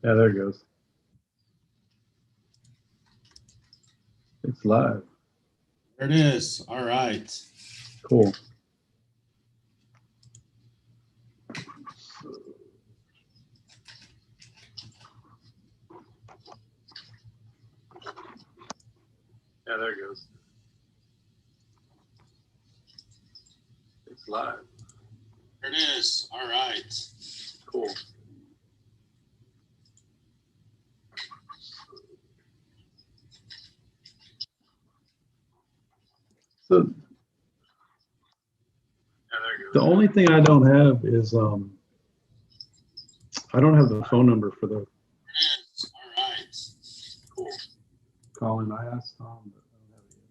Yeah, there it goes. It's live. There it is. All right. Cool. Yeah, there it goes. It's live. There it is. All right. Cool. So the only thing I don't have is I don't have the phone number for the There it is. All right. cool. Colin, I asked Tom, but I don't have it yet.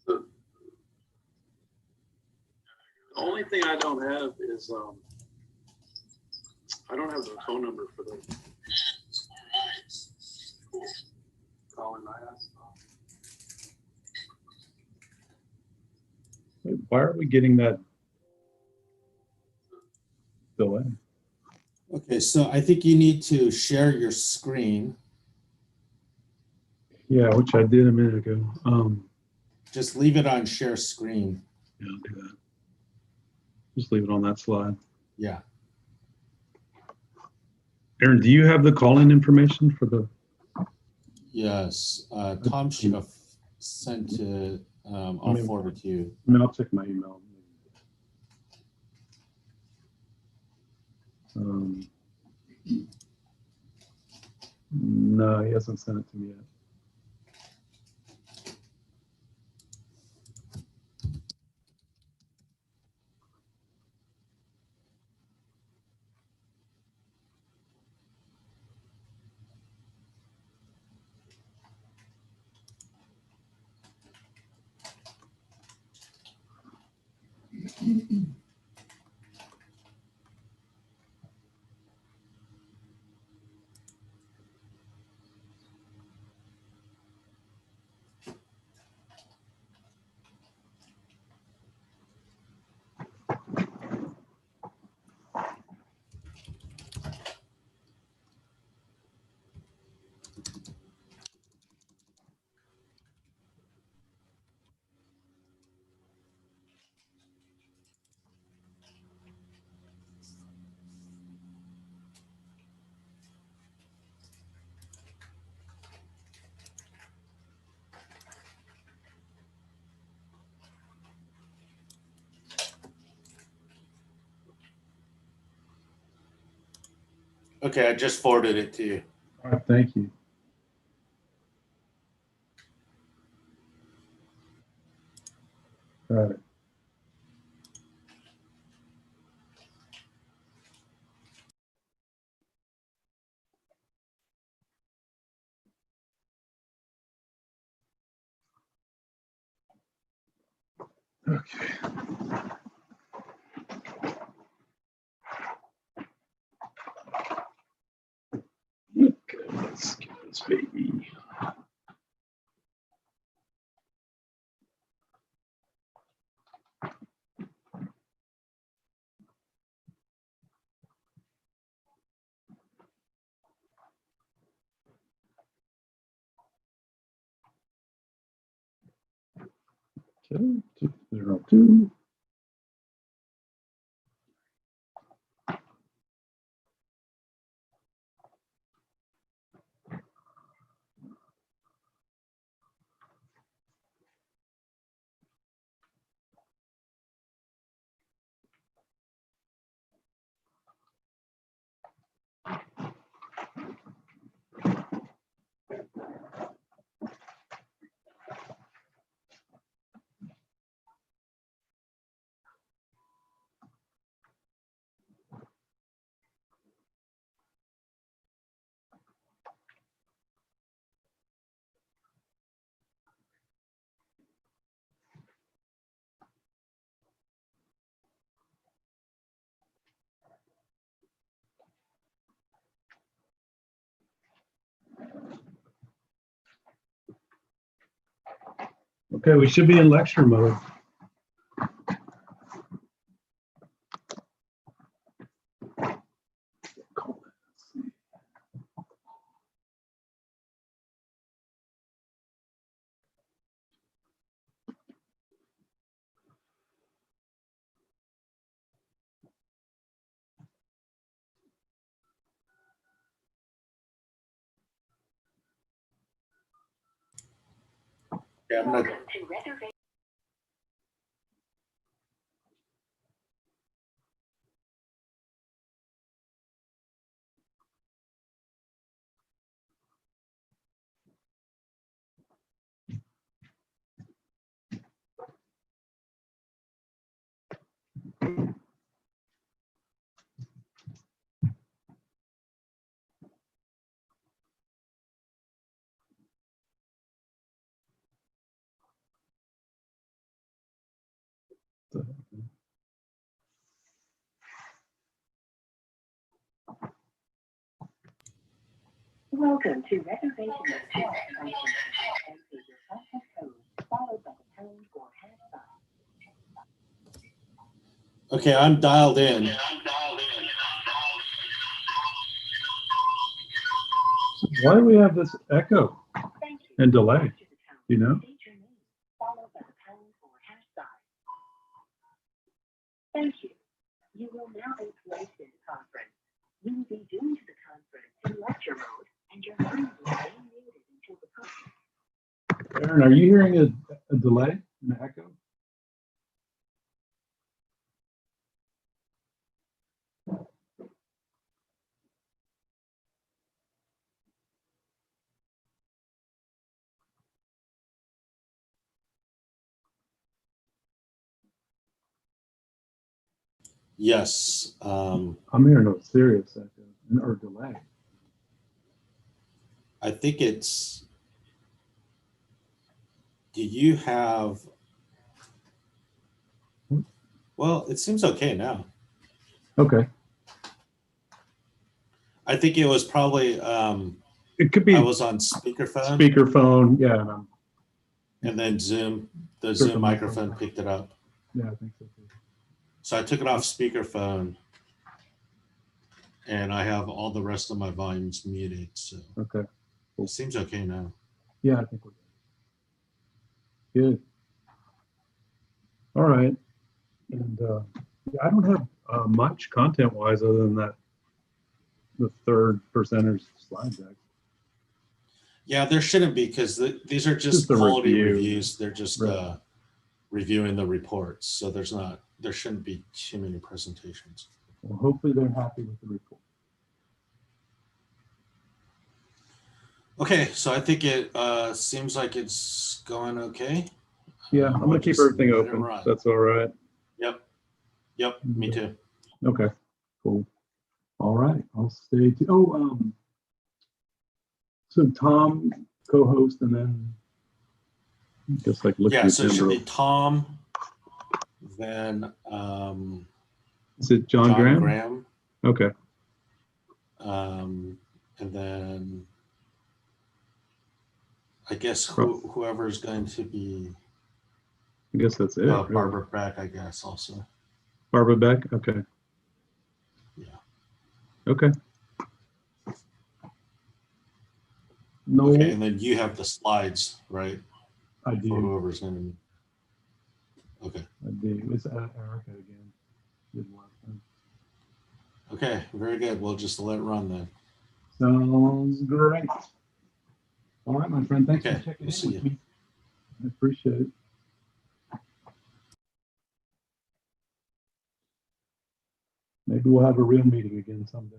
So the only thing I don't have is I don't have the phone number for the There it is. All right. cool. Colin, I asked Tom. Wait, why are we getting that delay? Okay, so I think you need to share your screen. Yeah, which I did a minute ago. Just leave it on share screen. Yeah, I'll do that. Just leave it on that slide. Yeah. Aaron, do you have the call-in information for the? Yes. Tom should have sent it. I'll forward it to you. I mean, I'll check my email. No, he hasn't sent it to me yet. Okay, I just forwarded it to you. All right, thank you. Got it. Okay. Okay, let's get this baby. Okay, 202. Okay, we should be in lecture mode. Yeah, I'm gonna, Welcome to reservation of check. Enter your contact code followed by the pound or hash sign. okay, I'm dialed in. Why do we have this echo Thank you. and delay? After the tone, You know? state your name followed by the pound or hash sign. Thank you. You will now be placed into conference. You will be due to the conference in lecture mode, and your line will remain muted until the conference. Aaron, are you hearing a delay, an echo? Yes. I'm hearing a serious echo or delay. I think it's, do you have, well, it seems okay now. Okay. I think it was probably, It could be I was on speakerphone speakerphone. Yeah. and then Zoom, the Sure, Zoom microphone picked it up. Yeah, I think so too. So I took it off speakerphone and I have all the rest of my volumes muted. So Okay. it seems okay now. Yeah, I think we're good. Good. All right. And yeah, I don't have much content-wise other than that, the third presenter's slide deck. Yeah, there shouldn't be because these are just the quality review. reviews. They're just Right. reviewing the reports. So there shouldn't be too many presentations. Well, hopefully they're happy with the report. Okay, so I think it seems like it's going okay. Yeah, I'm gonna keep just everything let it open. run. That's all right. Yep, me too. Okay, cool. All right, I'll stay. So Tom co-host, and then just like look. Yeah, so it should be Tom, then Is it John Graham? Okay. And then I guess whoever's going to be. I guess that's it. Barbara Beck, I guess also. Barbara Beck. Okay. Yeah. Okay. No. Okay, and then you have the slides, right? I do. For whoever's going to be. Okay. I do. It's Erica again. Did last time. Okay, very good. We'll just let it run then. Sounds great. All right, my friend. Thanks for checking we'll in see with you. me. I appreciate it. Maybe we'll have a real meeting again someday.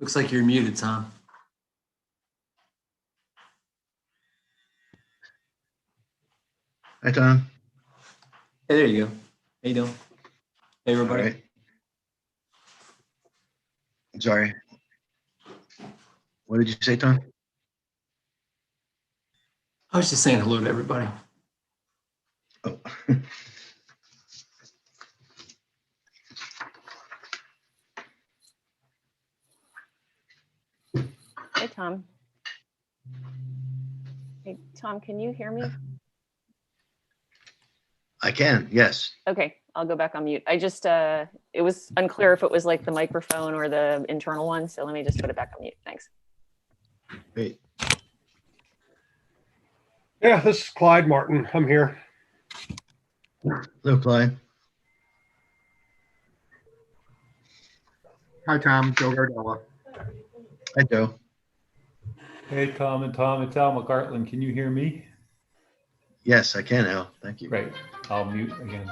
Looks like you're muted, Tom. Hi, Tom. Hey, there you go. How you doing? Hey, All everybody. right. I'm sorry. What did you say, Tom? I was just saying hello to everybody. Oh. Hey, Tom. Hey, Tom, can you hear me? I can, yes. Okay, I'll go back on mute. I just, it was unclear if it was like the microphone or the internal one, so let me just put it back on mute. Thanks. Great. Yeah, this is Clyde Martin. I'm here. Hello, Clyde. Hi, Tom. Joe Gardella. Hi, Joe. Hey, Tom and Tom, it's Al McCartland. Can you hear me? Yes, I can, Al. Thank you. Great. I'll mute again.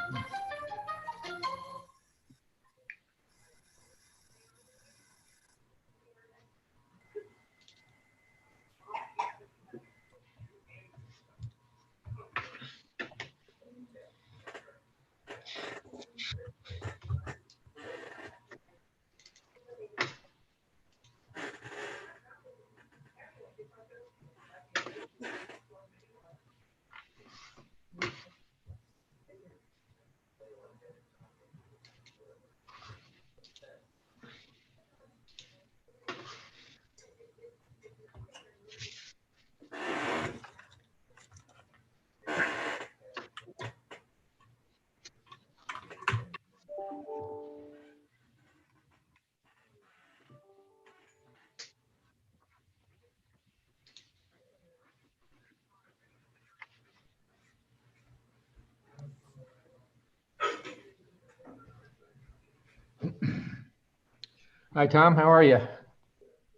Hi, Tom. How are you?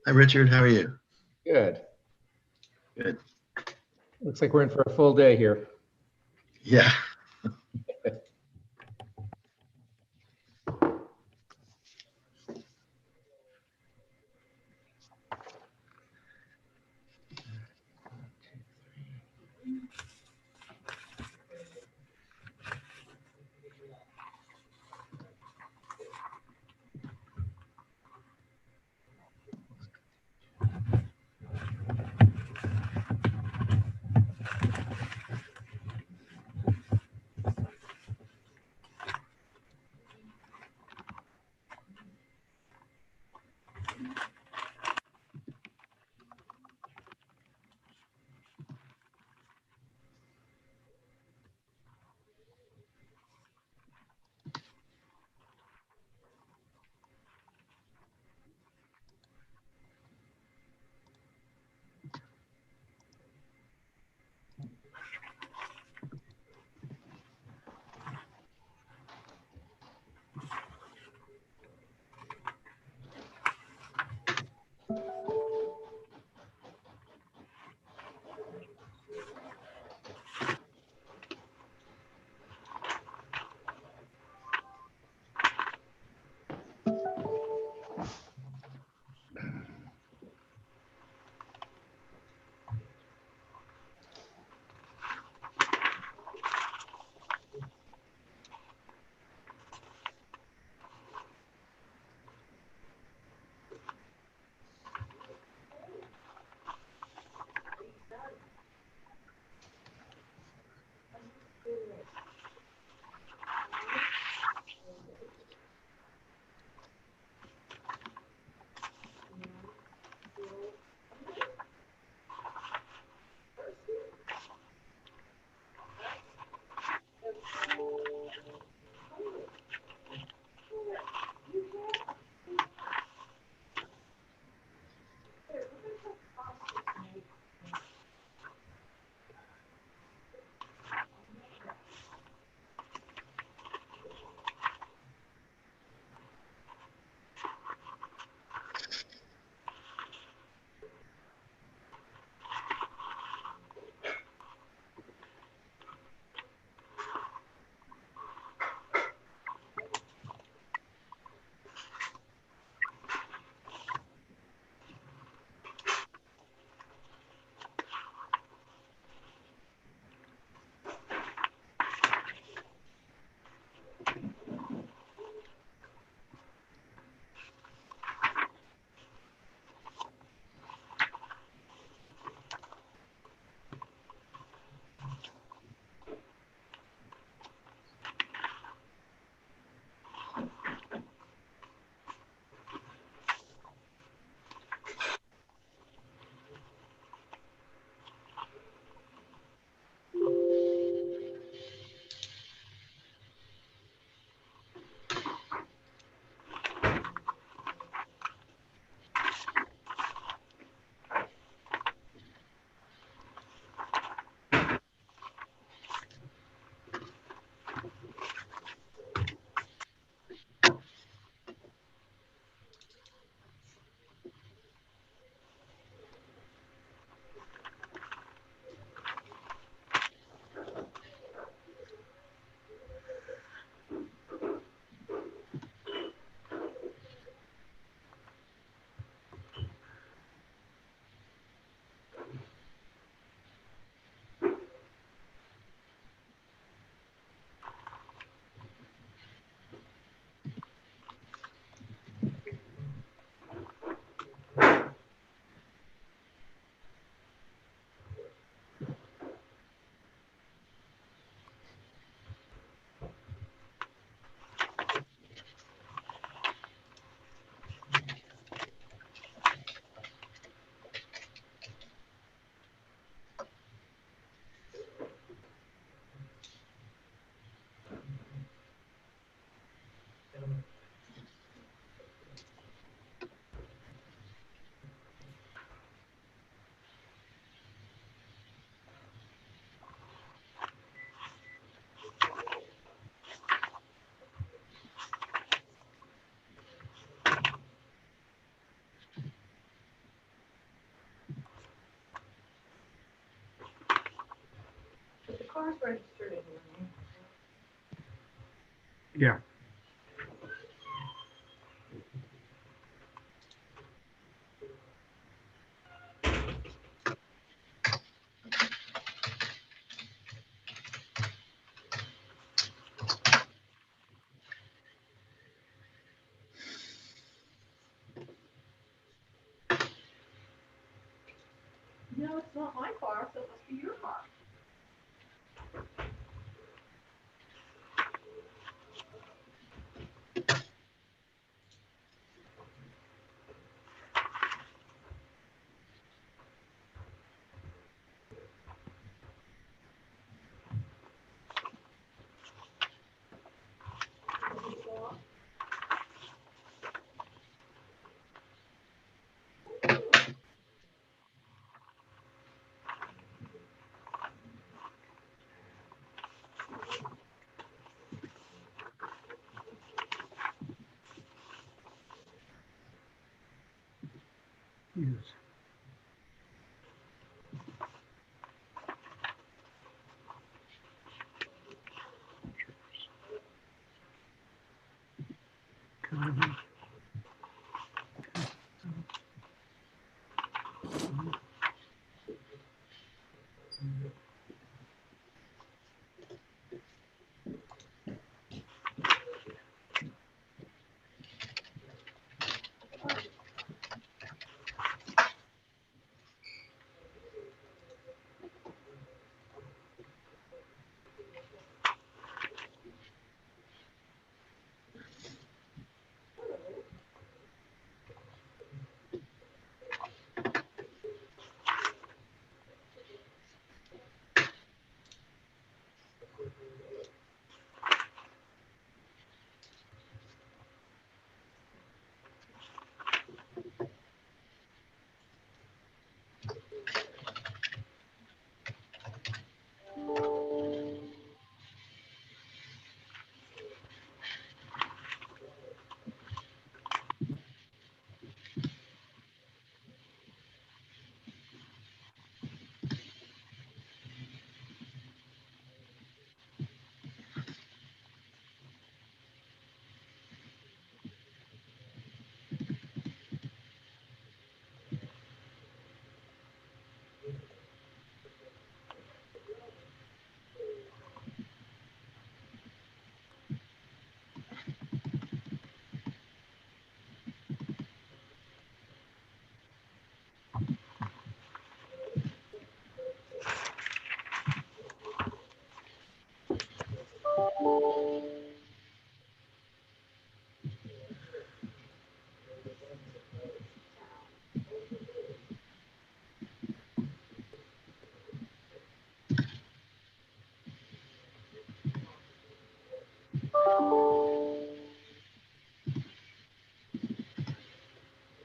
Hi, Richard. How are you? Good. Good. Looks like we're in for a full day here. Yeah. car's registered in your name. Yeah. No, it's not my car, so it must be your car. Yes.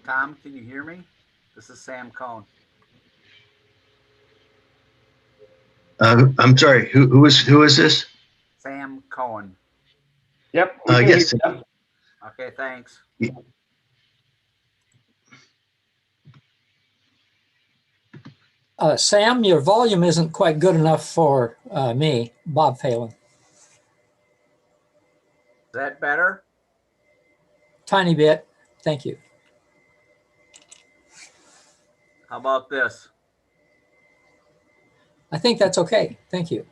Tom, can you hear me? This is Sam Cohn. I'm sorry. Who is this? Sam Cohen. Yep. We can Yes. hear you. Okay, thanks. Sam, your volume isn't quite good enough for me, Bob Phelan. Is that better? Tiny bit. Thank you. How about this? I think that's okay. Thank you.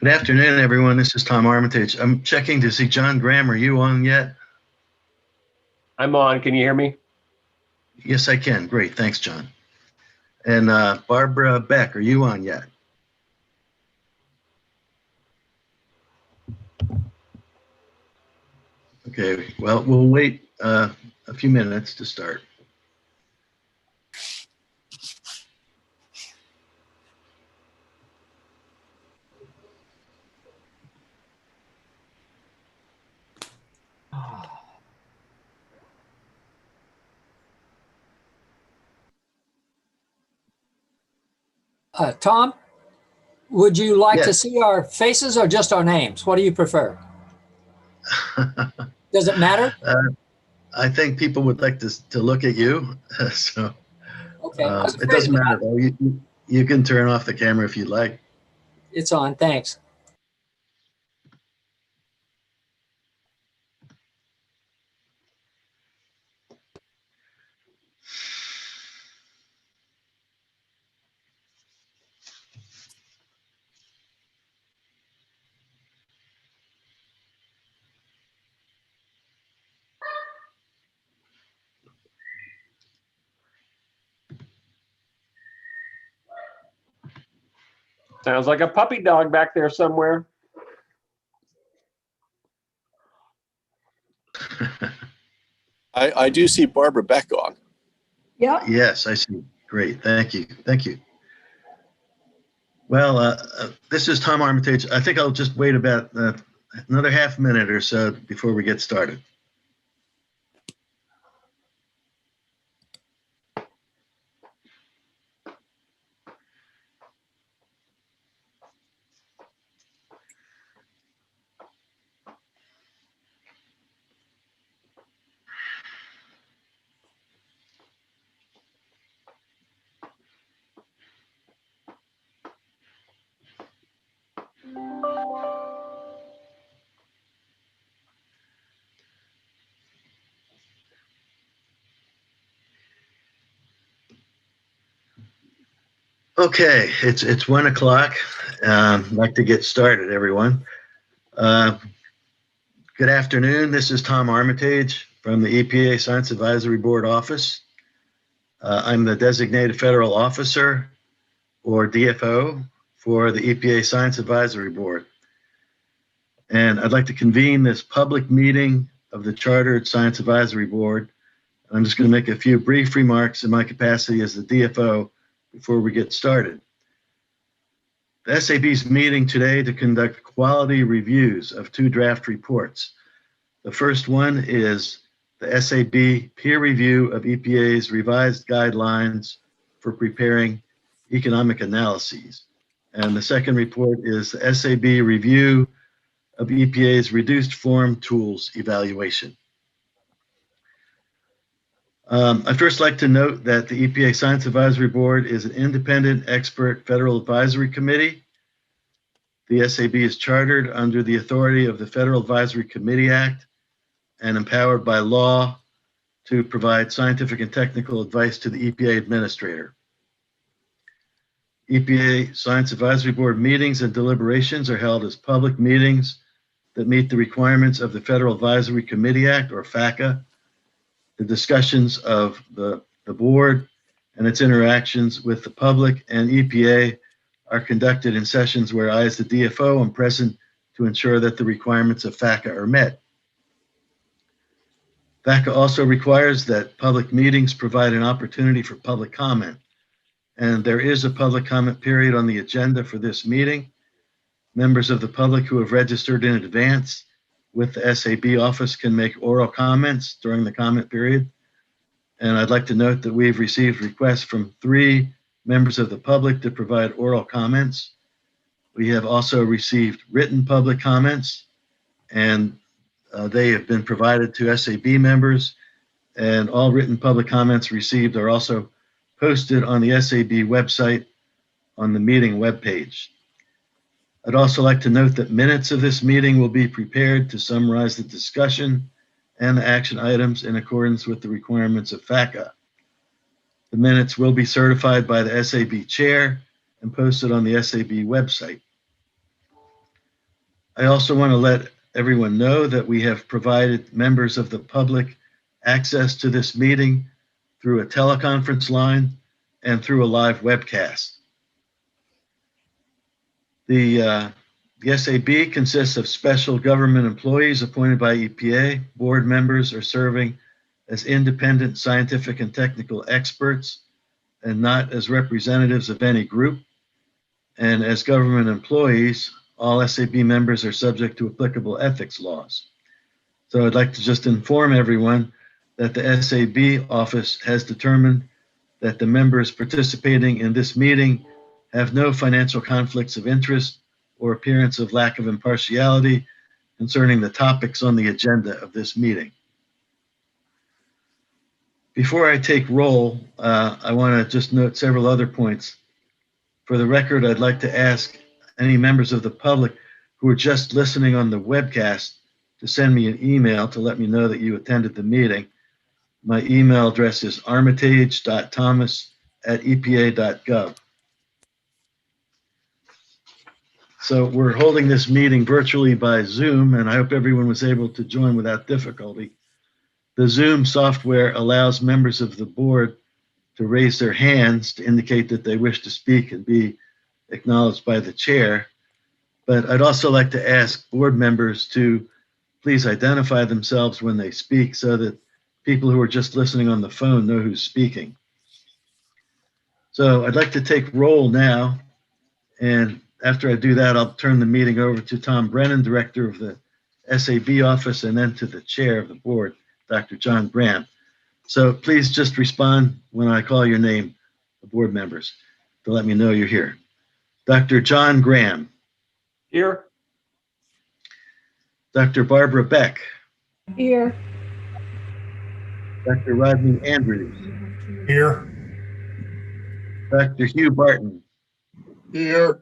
Good afternoon, everyone. This is Tom Armitage. I'm checking to see John Graham. Are you on yet? I'm on. Can you hear me? Yes, I can. Great. Thanks, John. And Barbara Beck, are you on yet? Okay. Well, we'll wait a few minutes to start. Tom, would you like to Yes. see our faces or just our names? What do you prefer? Does it matter? I think people would like to look at you. So Okay. I was it afraid of doesn't matter that. though. You can turn off the camera if you'd like. It's on. Thanks. Sounds like a puppy dog back there somewhere. I do see Barbara Beck on. Yeah. Yes, I see. Great. Thank you. Thank you. Well, this is Tom Armitage. I think I'll just wait about another half minute or so before we get started. Okay, it's 1 o'clock. I'd like to get started, everyone. Good afternoon. This is Tom Armitage from the EPA Science Advisory Board office. I'm the designated federal officer, or DFO, for the EPA Science Advisory Board. And I'd like to convene this public meeting of the Chartered Science Advisory Board. I'm just going to make a few brief remarks in my capacity as the DFO before we get started. The SAB's meeting today to conduct quality reviews of 2 draft reports. The first one is the SAB peer review of EPA's revised guidelines for preparing economic analyses. And the second report is the SAB review of EPA's reduced form tools evaluation. I'd first like to note that the EPA Science Advisory Board is an independent expert federal advisory committee. The SAB is chartered under the authority of the Federal Advisory Committee Act and empowered by law to provide scientific and technical advice to the EPA administrator. EPA Science Advisory Board meetings and deliberations are held as public meetings that meet the requirements of the Federal Advisory Committee Act, or FACA. The discussions of the board and its interactions with the public and EPA are conducted in sessions where I, as the DFO, am present to ensure that the requirements of FACA are met. FACA also requires that public meetings provide an opportunity for public comment, and there is a public comment period on the agenda for this meeting. Members of the public who have registered in advance with the SAB office can make oral comments during the comment period. And I'd like to note that we've received requests from 3 members of the public to provide oral comments. We have also received written public comments, and they have been provided to SAB members, and all written public comments received are also posted on the SAB website on the meeting webpage. I'd also like to note that minutes of this meeting will be prepared to summarize the discussion and the action items in accordance with the requirements of FACA. The minutes will be certified by the SAB chair and posted on the SAB website. I also want to let everyone know that we have provided members of the public access to this meeting through a teleconference line and through a live webcast. The SAB consists of special government employees appointed by EPA. Board members are serving as independent scientific and technical experts and not as representatives of any group. And as government employees, all SAB members are subject to applicable ethics laws. So I'd like to just inform everyone that the SAB office has determined that the members participating in this meeting have no financial conflicts of interest or appearance of lack of impartiality concerning the topics on the agenda of this meeting. Before I take roll, I want to just note several other points. For the record, I'd like to ask any members of the public who are just listening on the webcast to send me an email to let me know that you attended the meeting. My email address is armitage.thomas@epa.gov. So we're holding this meeting virtually by Zoom, and I hope everyone was able to join without difficulty. The Zoom software allows members of the board to raise their hands to indicate that they wish to speak and be acknowledged by the chair. But I'd also like to ask board members to please identify themselves when they speak so that people who are just listening on the phone know who's speaking. So I'd like to take roll now. And after I do that, I'll turn the meeting over to Tom Brennan, director of the SAB office, and then to the chair of the board, Dr. John Graham. So please just respond when I call your name, the board members, to let me know you're here. Dr. John Graham. Here. Dr. Barbara Beck. Here. Dr. Rodney Andrews. Here. Dr. Hugh Barton. Here.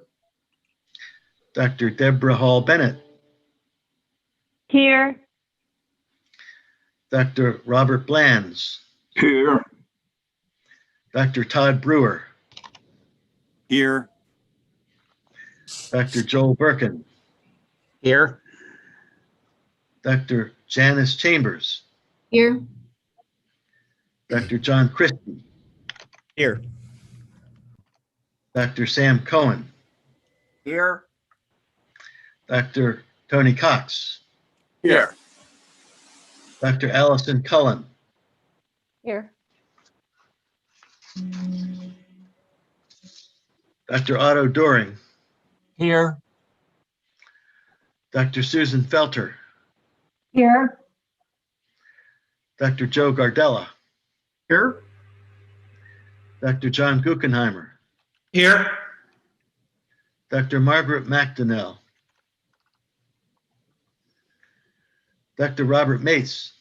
Dr. Deborah Hall Bennett. Here. Dr. Robert Blands. Here. Dr. Todd Brewer. Here. Dr. Joel Birkin. Here. Dr. Janice Chambers. Here. Dr. John Christie. Here. Dr. Sam Cohen. Here. Dr. Tony Cox. Here. Dr. Allison Cullen. Here. Dr. Otto Doring. Here. Dr. Susan Felter. Here. Dr. Joe Gardella. Here. Dr. John Guggenheimer. Here. Dr. Margaret McDonnell. Dr. Robert Mates.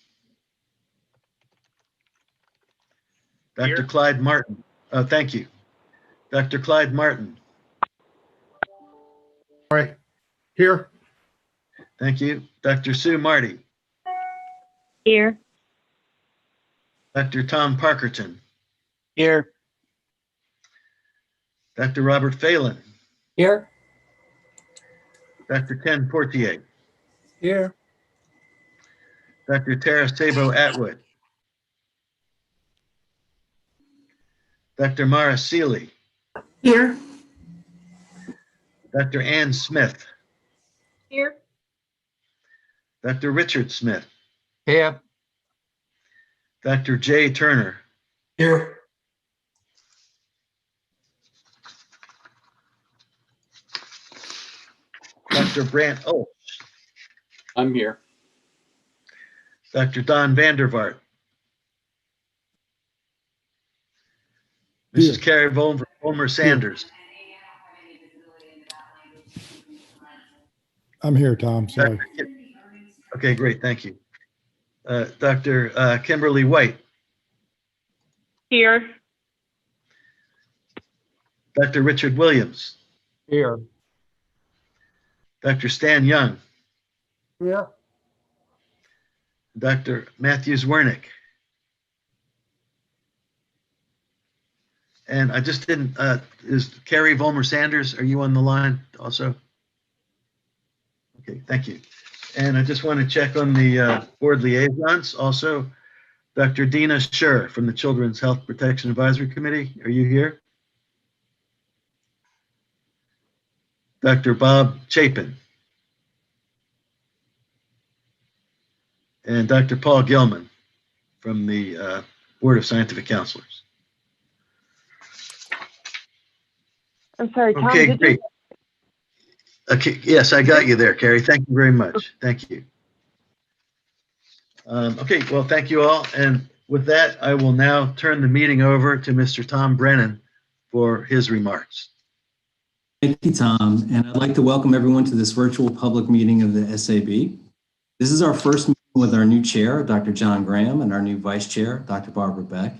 Dr. Here. Clyde Martin. Oh, thank you. Dr. Clyde Martin. All right. Here. Thank you. Dr. Sue Marty. Here. Dr. Tom Parkerton. Here. Dr. Robert Phelan. Here. Dr. Ken Portier. Here. Dr. Tara Sabo Atwood. Dr. Mara Seeley. Here. Dr. Ann Smith. Here. Dr. Richard Smith. Here. Dr. Jay Turner. Here. Dr. Brant Olds. I'm here. Dr. Don Vandervaart. Mrs. Carrie Vollmer Sanders. I'm here, Tom. Sorry. Okay, great. Thank you. Dr. Kimberly White. Here. Dr. Richard Williams. Here. Dr. Stan Young. Here. Dr. Matthews Wernick. And I just didn't, is Carrie Vollmer Sanders, are you on the line also? Okay, thank you. And I just want to check on the board liaisons also. Dr. Dina Scher from the Children's Health Protection Advisory Committee, are you here? Dr. Bob Chapin. And Dr. Paul Gilman from the Board of Scientific Counselors. I'm sorry, Tom. Okay, did great. Okay, yes, I got you there, Carrie. Thank you very much. Thank you. Okay, well, thank you all. And with that, I will now turn the meeting over to Mr. Tom Brennan for his remarks. Thank you, Tom. And I'd like to welcome everyone to this virtual public meeting of the SAB. This is our first meeting with our new chair, Dr. John Graham, and our new vice chair, Dr. Barbara Beck.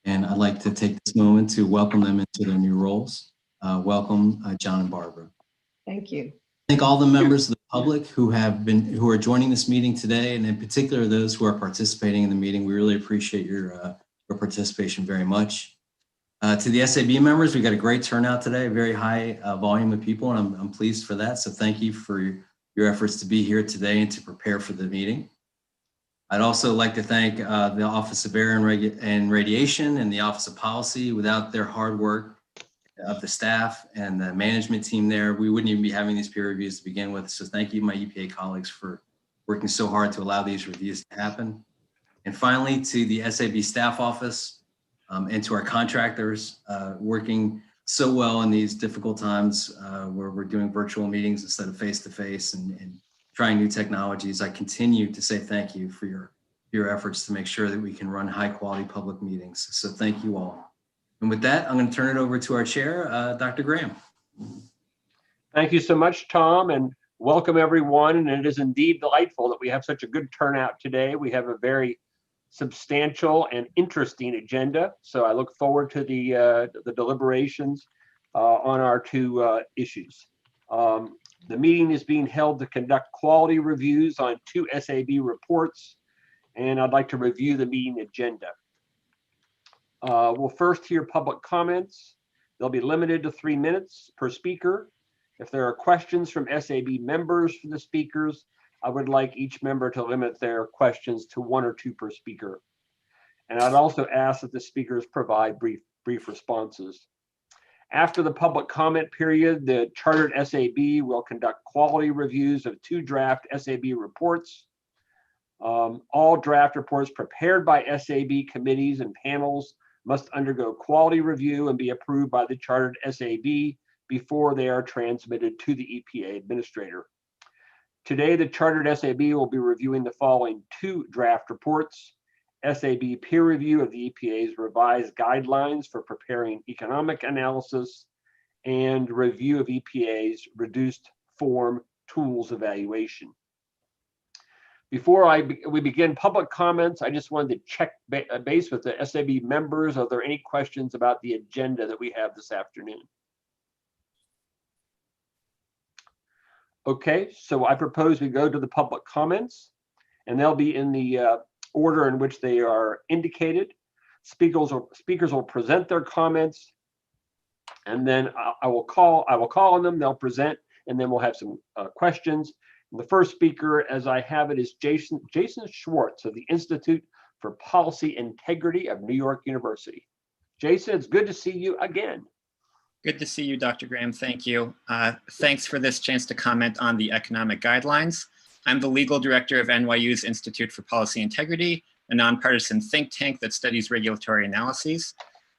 And I'd like to take this moment to welcome them into their new roles. Welcome, John and Barbara. Thank you. Thank all the members of the public who are joining this meeting today, and in particular those who are participating in the meeting. We really appreciate your participation very much. To the SAB members, we got a great turnout today, a very high volume of people, and I'm pleased for that. So thank you for your efforts to be here today and to prepare for the meeting. I'd also like to thank the Office of Air and Radiation and the Office of Policy. Without their hard work of the staff and the management team there, we wouldn't even be having these peer reviews to begin with. So thank you, my EPA colleagues, for working so hard to allow these reviews to happen. And finally, to the SAB staff office and to our contractors working so well in these difficult times where we're doing virtual meetings instead of face-to-face and trying new technologies. I continue to say thank you for your efforts to make sure that we can run high quality public meetings. So thank you all. And with that, I'm going to turn it over to our chair, Dr. Graham. Thank you so much, Tom, and welcome everyone. And it is indeed delightful that we have such a good turnout today. We have a very substantial and interesting agenda. So I look forward to the deliberations on our two issues. The meeting is being held to conduct quality reviews on 2 SAB reports, and I'd like to review the meeting agenda. We'll first hear public comments. They'll be limited to 3 minutes per speaker. If there are questions from SAB members for the speakers, I would like each member to limit their questions to 1 or 2 per speaker. And I'd also ask that the speakers provide brief responses. After the public comment period, the chartered SAB will conduct quality reviews of 2 draft SAB reports. All draft reports prepared by SAB committees and panels must undergo quality review and be approved by the chartered SAB before they are transmitted to the EPA administrator. Today, the chartered SAB will be reviewing the following 2 draft reports: SAB peer review of the EPA's revised guidelines for preparing economic analysis and review of EPA's reduced form tools evaluation. Before we begin public comments, I just wanted to check base with the SAB members. Are there any questions about the agenda that we have this afternoon? Okay, so I propose we go to the public comments, and they'll be in the order in which they are indicated. Speakers will present their comments, and then I will call on them. They'll present, and then we'll have some questions. And the first speaker, as I have it, is Jason Schwartz of the Institute for Policy Integrity of New York University. Jason, it's good to see you again. Good to see you, Dr. Graham. Thank you. Thanks for this chance to comment on the economic guidelines. I'm the legal director of NYU's Institute for Policy Integrity, a nonpartisan think tank that studies regulatory analyses.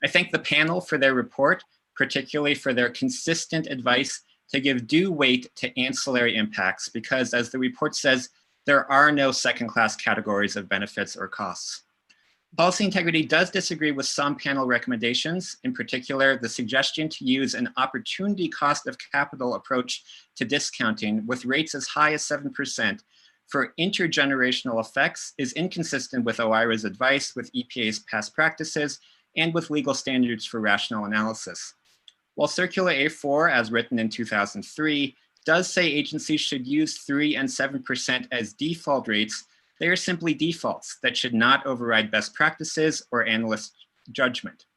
I thank the panel for their report, particularly for their consistent advice to give due weight to ancillary impacts, because as the report says, there are no second-class categories of benefits or costs. Policy integrity does disagree with some panel recommendations, in particular, the suggestion to use an opportunity cost of capital approach to discounting with rates as high as 7% for intergenerational effects is inconsistent with OIRA's advice, with EPA's past practices, and with legal standards for rational analysis. While Circular A4, as written in 2003, does say agencies should use 3% and 7% as default rates, they are simply defaults that should not override best practices or analyst judgment.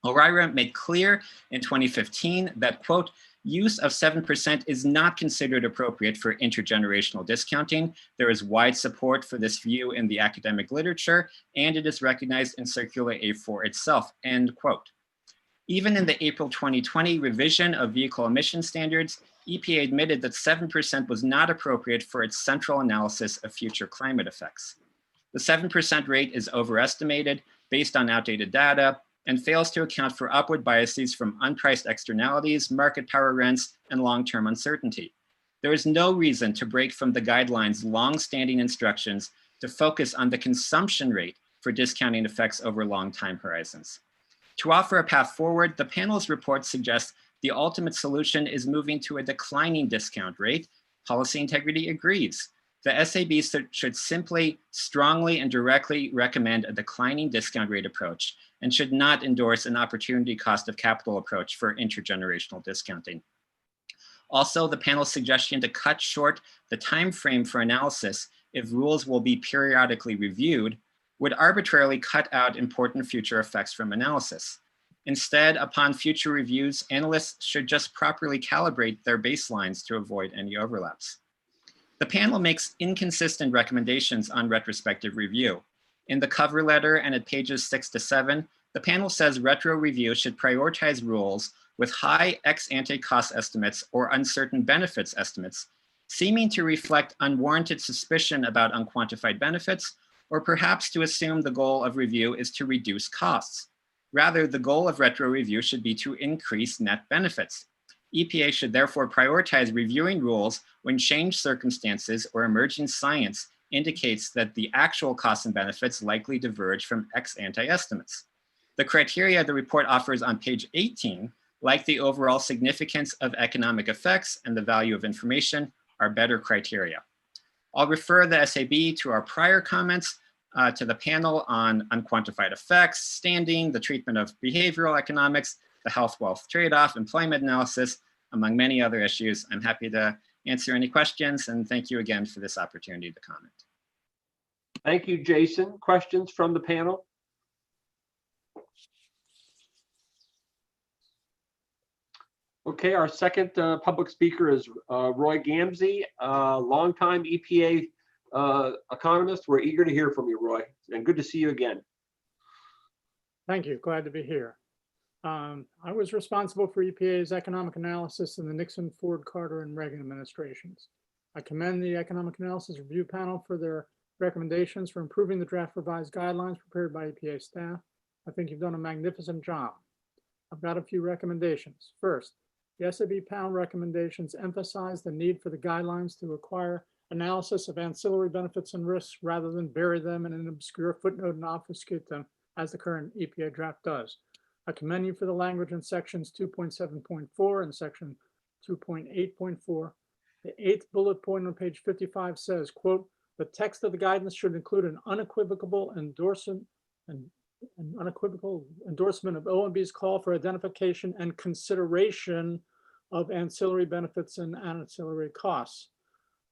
OIRA made clear in 2015 that, quote, use of 7% is not considered appropriate for intergenerational discounting. There is wide support for this view in the academic literature, and it is recognized in Circular A4 itself, end quote. Even in the April 2020 revision of vehicle emission standards, EPA admitted that 7% was not appropriate for its central analysis of future climate effects. The 7% rate is overestimated based on outdated data and fails to account for upward biases from unpriced externalities, market power rents, and long-term uncertainty. There is no reason to break from the guidelines' long-standing instructions to focus on the consumption rate for discounting effects over long time horizons. To offer a path forward, the panel's report suggests The ultimate solution is moving to a declining discount rate. Policy integrity agrees. The SAB should simply, strongly, and directly recommend a declining discount rate approach and should not endorse an opportunity cost of capital approach for intergenerational discounting. Also, the panel's suggestion to cut short the time frame for analysis if rules will be periodically reviewed would arbitrarily cut out important future effects from analysis. Instead, upon future reviews, analysts should just properly calibrate their baselines to avoid any overlaps. The panel makes inconsistent recommendations on retrospective review. In the cover letter and at pages 6 to 7, the panel says retro review should prioritize rules with high ex-ante cost estimates or uncertain benefits estimates, seeming to reflect unwarranted suspicion about unquantified benefits, or perhaps to assume the goal of review is to reduce costs. Rather, the goal of retro review should be to increase net benefits. EPA should therefore prioritize reviewing rules when changed circumstances or emerging science indicates that the actual costs and benefits likely diverge from ex-ante estimates. The criteria the report offers on page 18, like the overall significance of economic effects and the value of information, are better criteria. I'll refer the SAB to our prior comments to the panel on unquantified effects, standing, the treatment of behavioral economics, the health-wealth trade-off, employment analysis, among many other issues. I'm happy to answer any questions, and thank you again for this opportunity to comment. Thank you, Jason. Questions from the panel? Okay, our second public speaker is Roy Gamzee, longtime EPA economist. We're eager to hear from you, Roy, and good to see you again. Thank you. Glad to be here. I was responsible for EPA's economic analysis in the Nixon, Ford, Carter, and Reagan administrations. I commend the Economic Analysis Review Panel for their recommendations for improving the draft revised guidelines prepared by EPA staff. I think you've done a magnificent job. I've got a few recommendations. First, the SAB panel recommendations emphasize the need for the guidelines to require analysis of ancillary benefits and risks rather than bury them in an obscure footnote and obfuscate them as the current EPA draft does. I commend you for the language in sections 2.7.4 and section 2.8.4. The 8th bullet point on page 55 says, quote, the text of the guidance should include an unequivocal endorsement of OMB's call for identification and consideration of ancillary benefits and ancillary costs.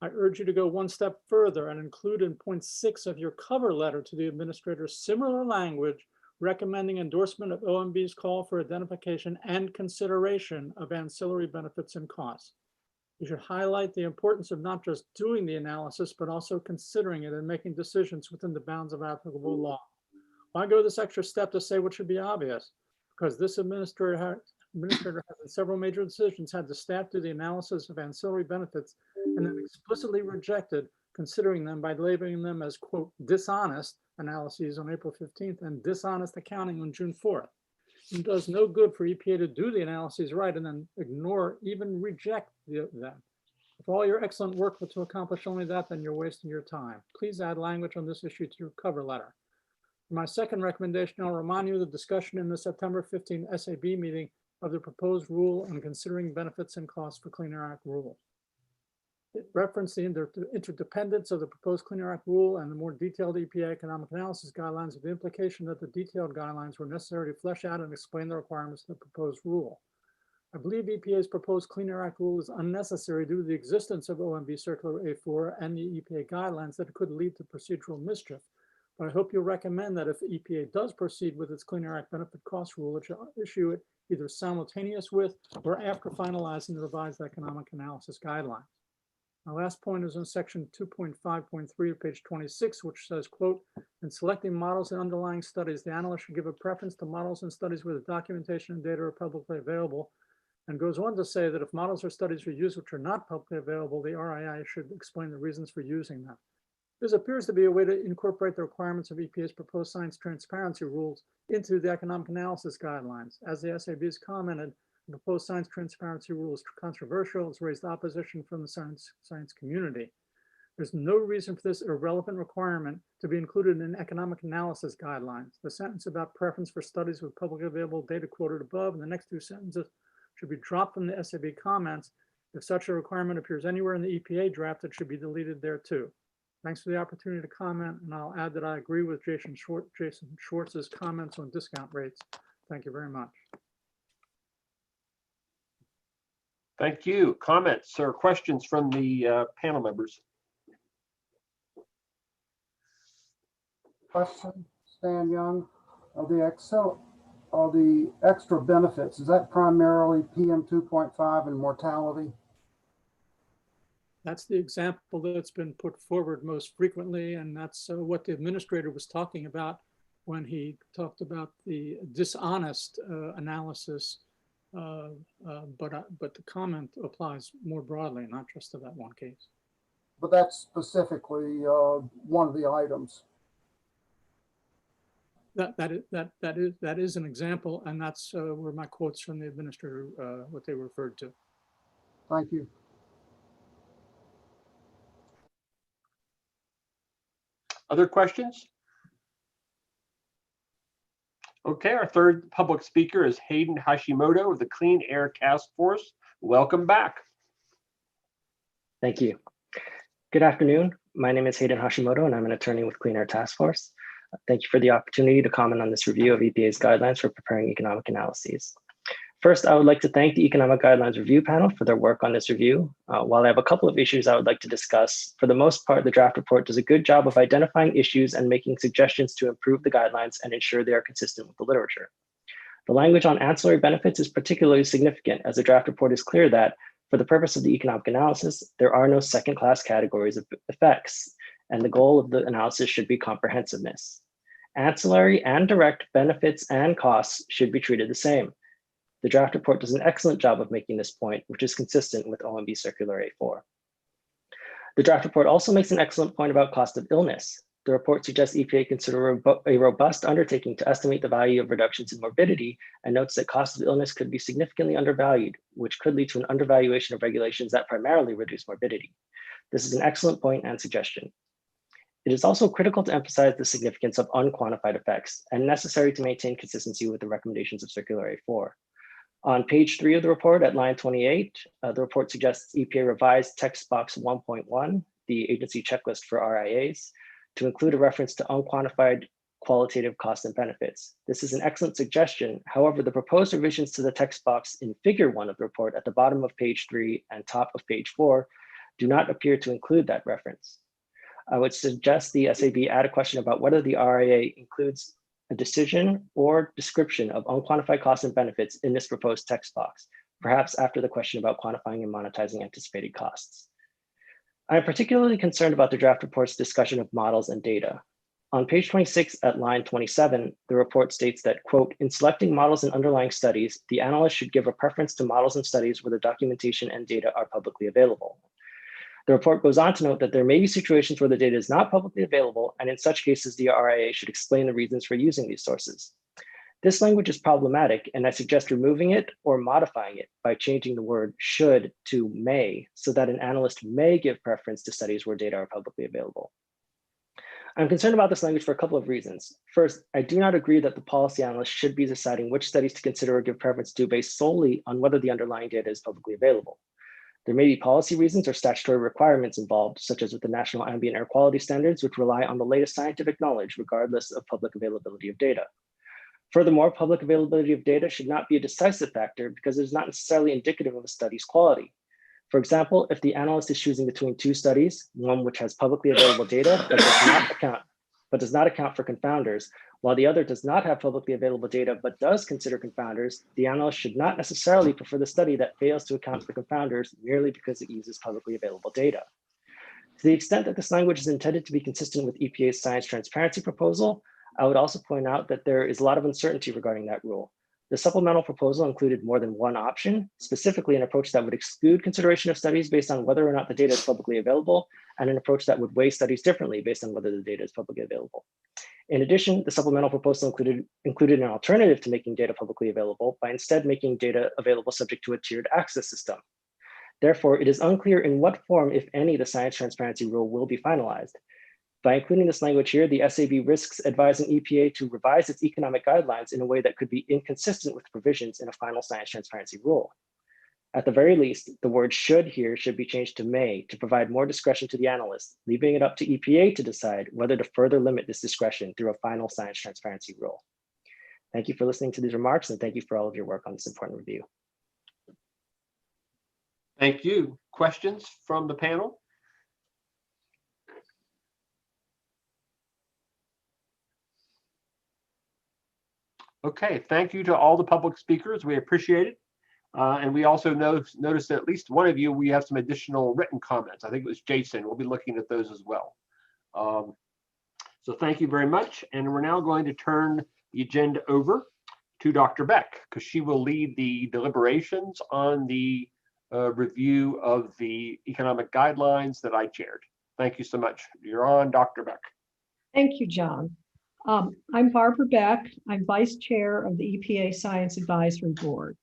I urge you to go one step further and include in point 6 of your cover letter to the administrator similar language recommending endorsement of OMB's call for identification and consideration of ancillary benefits and costs. You should highlight the importance of not just doing the analysis, but also considering it and making decisions within the bounds of applicable law. Why go this extra step to say what should be obvious? Because this administrator has in several major decisions had the staff do the analysis of ancillary benefits and then explicitly rejected considering them by labeling them as, quote, dishonest analyses on April 15th and dishonest accounting on June 4th. It does no good for EPA to do the analyses right and then ignore, even reject them. If all your excellent work was to accomplish only that, then you're wasting your time. Please add language on this issue to your cover letter. For my second recommendation, I'll remind you of the discussion in the September 15 SAB meeting of the proposed rule on considering benefits and costs for Clean Air Act rule. It referenced the interdependence of the proposed Clean Air Act rule and the more detailed EPA economic analysis guidelines with the implication that the detailed guidelines were necessary to flesh out and explain the requirements of the proposed rule. I believe EPA's proposed Clean Air Act rule is unnecessary due to the existence of OMB Circular A4 and the EPA guidelines that could lead to procedural mischief. But I hope you'll recommend that if EPA does proceed with its Clean Air Act benefit cost rule, it should issue it either simultaneous with or after finalizing the revised economic analysis guidelines. My last point is in section 2.5.3 of page 26, which says, quote, in selecting models and underlying studies, the analyst should give a preference to models and studies where the documentation and data are publicly available, and goes on to say that if models or studies are used which are not publicly available, the RII should explain the reasons for using them. This appears to be a way to incorporate the requirements of EPA's proposed science transparency rules into the economic analysis guidelines. As the SAB has commented, the proposed science transparency rule is controversial. It's raised opposition from the science community. There's no reason for this irrelevant requirement to be included in economic analysis guidelines. The sentence about preference for studies with publicly available data quoted above and the next two sentences should be dropped from the SAB comments. If such a requirement appears anywhere in the EPA draft, it should be deleted there too. Thanks for the opportunity to comment, and I'll add that I agree with Jason Schwartz's comments on discount rates. Thank you very much. Thank you. Comments or questions from the panel members? Question, Stan Young, the extra benefits, is that primarily PM 2.5 and mortality? That's the example that's been put forward most frequently, and that's what the administrator was talking about when he talked about the dishonest analysis. But the comment applies more broadly, not just to that one case. But that's specifically one of the items. That is an example, and that's where my quotes from the administrator, what they referred to. Thank you. Other questions? Okay, our third public speaker is Hayden Hashimoto of the Clean Air Task Force. Welcome back. Thank you. Good afternoon. My name is Hayden Hashimoto, and I'm an attorney with Clean Air Task Force. Thank you for the opportunity to comment on this review of EPA's guidelines for preparing economic analyses. First, I would like to thank the Economic Guidelines Review Panel for their work on this review. While I have a couple of issues I would like to discuss, for the most part, the draft report does a good job of identifying issues and making suggestions to improve the guidelines and ensure they are consistent with the literature. The language on ancillary benefits is particularly significant, as the draft report is clear that, for the purpose of the economic analysis, there are no second-class categories of effects, and the goal of the analysis should be comprehensiveness. Ancillary and direct benefits and costs should be treated the same. The draft report does an excellent job of making this point, which is consistent with OMB Circular A4. The draft report also makes an excellent point about cost of illness. The report suggests EPA consider a robust undertaking to estimate the value of reductions in morbidity, and notes that cost of illness could be significantly undervalued, which could lead to an undervaluation of regulations that primarily reduce morbidity. This is an excellent point and suggestion. It is also critical to emphasize the significance of unquantified effects and necessary to maintain consistency with the recommendations of Circular A4. On page 3 of the report at line 28, the report suggests EPA revise text box 1.1, the agency checklist for RIAs, to include a reference to unquantified qualitative costs and benefits. This is an excellent suggestion. However, the proposed revisions to the text box in figure 1 of the report at the bottom of page 3 and top of page 4 do not appear to include that reference. I would suggest the SAB add a question about whether the RIA includes a decision or description of unquantified costs and benefits in this proposed text box, perhaps after the question about quantifying and monetizing anticipated costs. I am particularly concerned about the draft report's discussion of models and data. On page 26 at line 27, the report states that, quote, in selecting models and underlying studies, the analyst should give a preference to models and studies where the documentation and data are publicly available. The report goes on to note that there may be situations where the data is not publicly available, and in such cases, the RIA should explain the reasons for using these sources. This language is problematic, and I suggest removing it or modifying it by changing the word should to may, so that an analyst may give preference to studies where data are publicly available. I'm concerned about this language for a couple of reasons. First, I do not agree that the policy analyst should be deciding which studies to consider or give preference to based solely on whether the underlying data is publicly available. There may be policy reasons or statutory requirements involved, such as with the National Ambient Air Quality Standards, which rely on the latest scientific knowledge, regardless of public availability of data. Furthermore, public availability of data should not be a decisive factor because it is not necessarily indicative of a study's quality. For example, if the analyst is choosing between two studies, one which has publicly available data but does not account for confounders, while the other does not have publicly available data but does consider confounders, the analyst should not necessarily prefer the study that fails to account for confounders merely because it uses publicly available data. To the extent that this language is intended to be consistent with EPA's science transparency proposal, I would also point out that there is a lot of uncertainty regarding that rule. The supplemental proposal included more than one option, specifically an approach that would exclude consideration of studies based on whether or not the data is publicly available, and an approach that would weigh studies differently based on whether the data is publicly available. In addition, the supplemental proposal included an alternative to making data publicly available by instead making data available subject to a tiered access system. Therefore, it is unclear in what form, if any, the science transparency rule will be finalized. By including this language here, the SAB risks advising EPA to revise its economic guidelines in a way that could be inconsistent with provisions in a final science transparency rule. At the very least, the word should here should be changed to may to provide more discretion to the analyst, leaving it up to EPA to decide whether to further limit this discretion through a final science transparency rule. Thank you for listening to these remarks, and thank you for all of your work on this important review. Thank you. Questions from the panel? Okay, thank you to all the public speakers. We appreciate it. And we also noticed that at least one of you, we have some additional written comments. I think it was Jason. We'll be looking at those as well. So thank you very much. And we're now going to turn the agenda over to Dr. Beck, because she will lead the deliberations on the review of the economic guidelines that I chaired. Thank you so much. You're on, Dr. Beck. Thank you, John. I'm Barbara Beck. I'm Vice Chair of the EPA Science Advisory Board.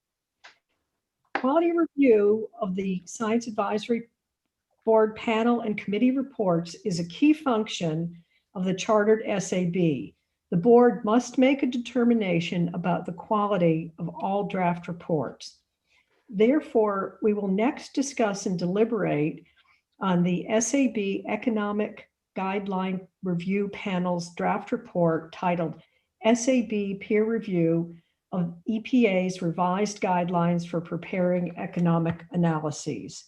Quality review of the Science Advisory Board panel and committee reports is a key function of the chartered SAB. The board must make a determination about the quality of all draft reports. Therefore, we will next discuss and deliberate on the SAB Economic Guideline Review Panel's draft report titled SAB Peer Review of EPA's Revised Guidelines for Preparing Economic Analyses.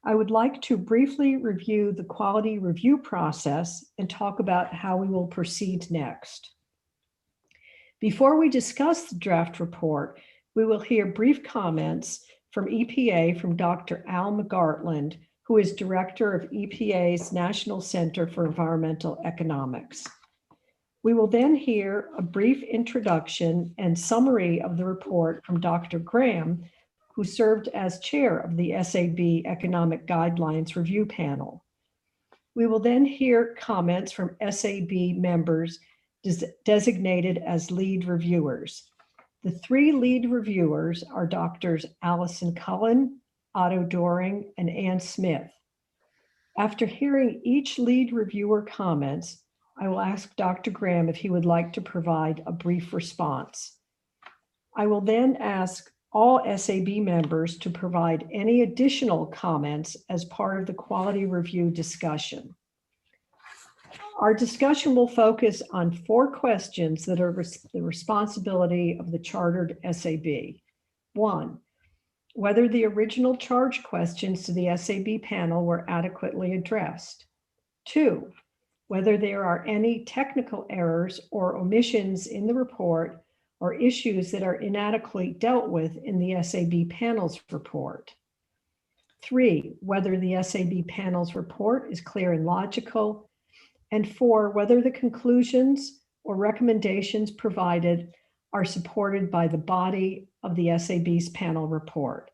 I would like to briefly review the quality review process and talk about how we will proceed next. Before we discuss the draft report, we will hear brief comments from EPA from Dr. Al McGartland, who is Director of EPA's National Center for Environmental Economics. We will then hear a brief introduction and summary of the report from Dr. Graham, who served as chair of the SAB Economic Guidelines Review Panel. We will then hear comments from SAB members designated as lead reviewers. The three lead reviewers are Drs. Allison Cullen, Otto Doring, and Ann Smith. After hearing each lead reviewer comments, I will ask Dr. Graham if he would like to provide a brief response. I will then ask all SAB members to provide any additional comments as part of the quality review discussion. Our discussion will focus on 4 questions that are the responsibility of the chartered SAB. 1, whether the original charge questions to the SAB panel were adequately addressed. 2, whether there are any technical errors or omissions in the report or issues that are inadequately dealt with in the SAB panel's report. 3, whether the SAB panel's report is clear and logical. And 4, whether the conclusions or recommendations provided are supported by the body of the SAB's panel report.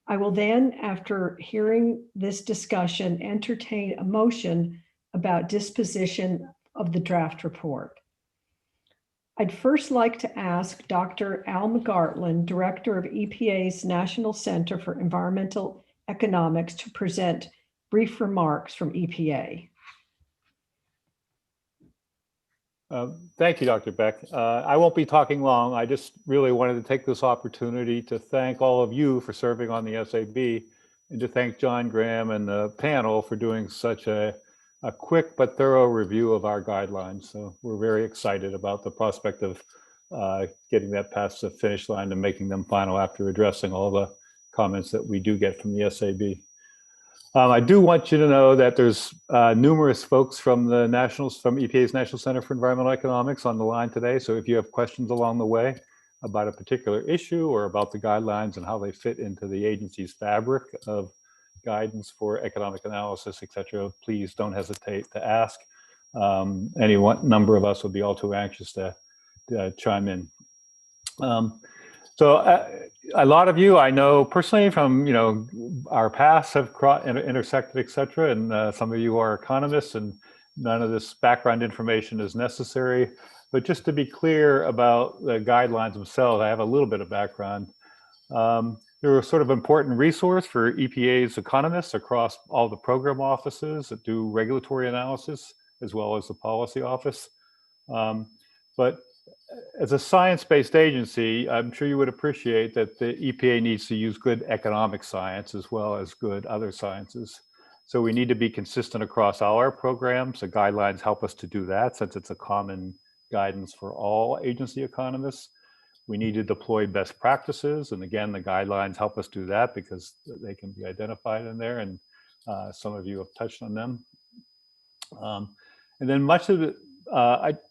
I will then, after hearing this discussion, entertain a motion about disposition of the draft report. I'd first like to ask Dr. Al McGartland, Director of EPA's National Center for Environmental Economics, to present brief remarks from EPA. Thank you, Dr. Beck. I won't be talking long. I just really wanted to take this opportunity to thank all of you for serving on the SAB and to thank John Graham and the panel for doing such a quick but thorough review of our guidelines. So we're very excited about the prospect of getting that past the finish line and making them final after addressing all the comments that we do get from the SAB. I do want you to know that there's numerous folks from EPA's National Center for Environmental Economics on the line today. So if you have questions along the way about a particular issue or about the guidelines and how they fit into the agency's fabric of guidance for economic analysis, et cetera, please don't hesitate to ask. Any number of us would be all too anxious to chime in. So a lot of you I know personally from our paths have intersected, et cetera, and some of you are economists, and none of this background information is necessary. But just to be clear about the guidelines themselves, I have a little bit of background. They're a sort of important resource for EPA's economists across all the program offices that do regulatory analysis, as well as the policy office. But as a science-based agency, I'm sure you would appreciate that the EPA needs to use good economic science as well as good other sciences. So we need to be consistent across all our programs. The guidelines help us to do that since it's a common guidance for all agency economists. We need to deploy best practices. And again, the guidelines help us do that because they can be identified in there. And some of you have touched on them. And then much of the,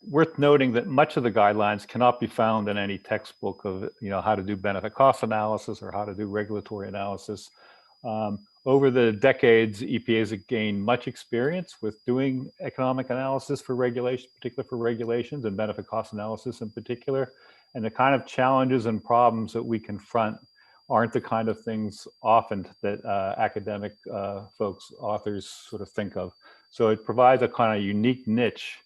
worth noting that much of the guidelines cannot be found in any textbook of how to do benefit cost analysis or how to do regulatory analysis. Over the decades, EPAs have gained much experience with doing economic analysis for regulation, particularly for regulations and benefit cost analysis in particular. And the kind of challenges and problems that we confront aren't the kind of things often that academic folks, authors sort of think of. So it provides a kind of unique niche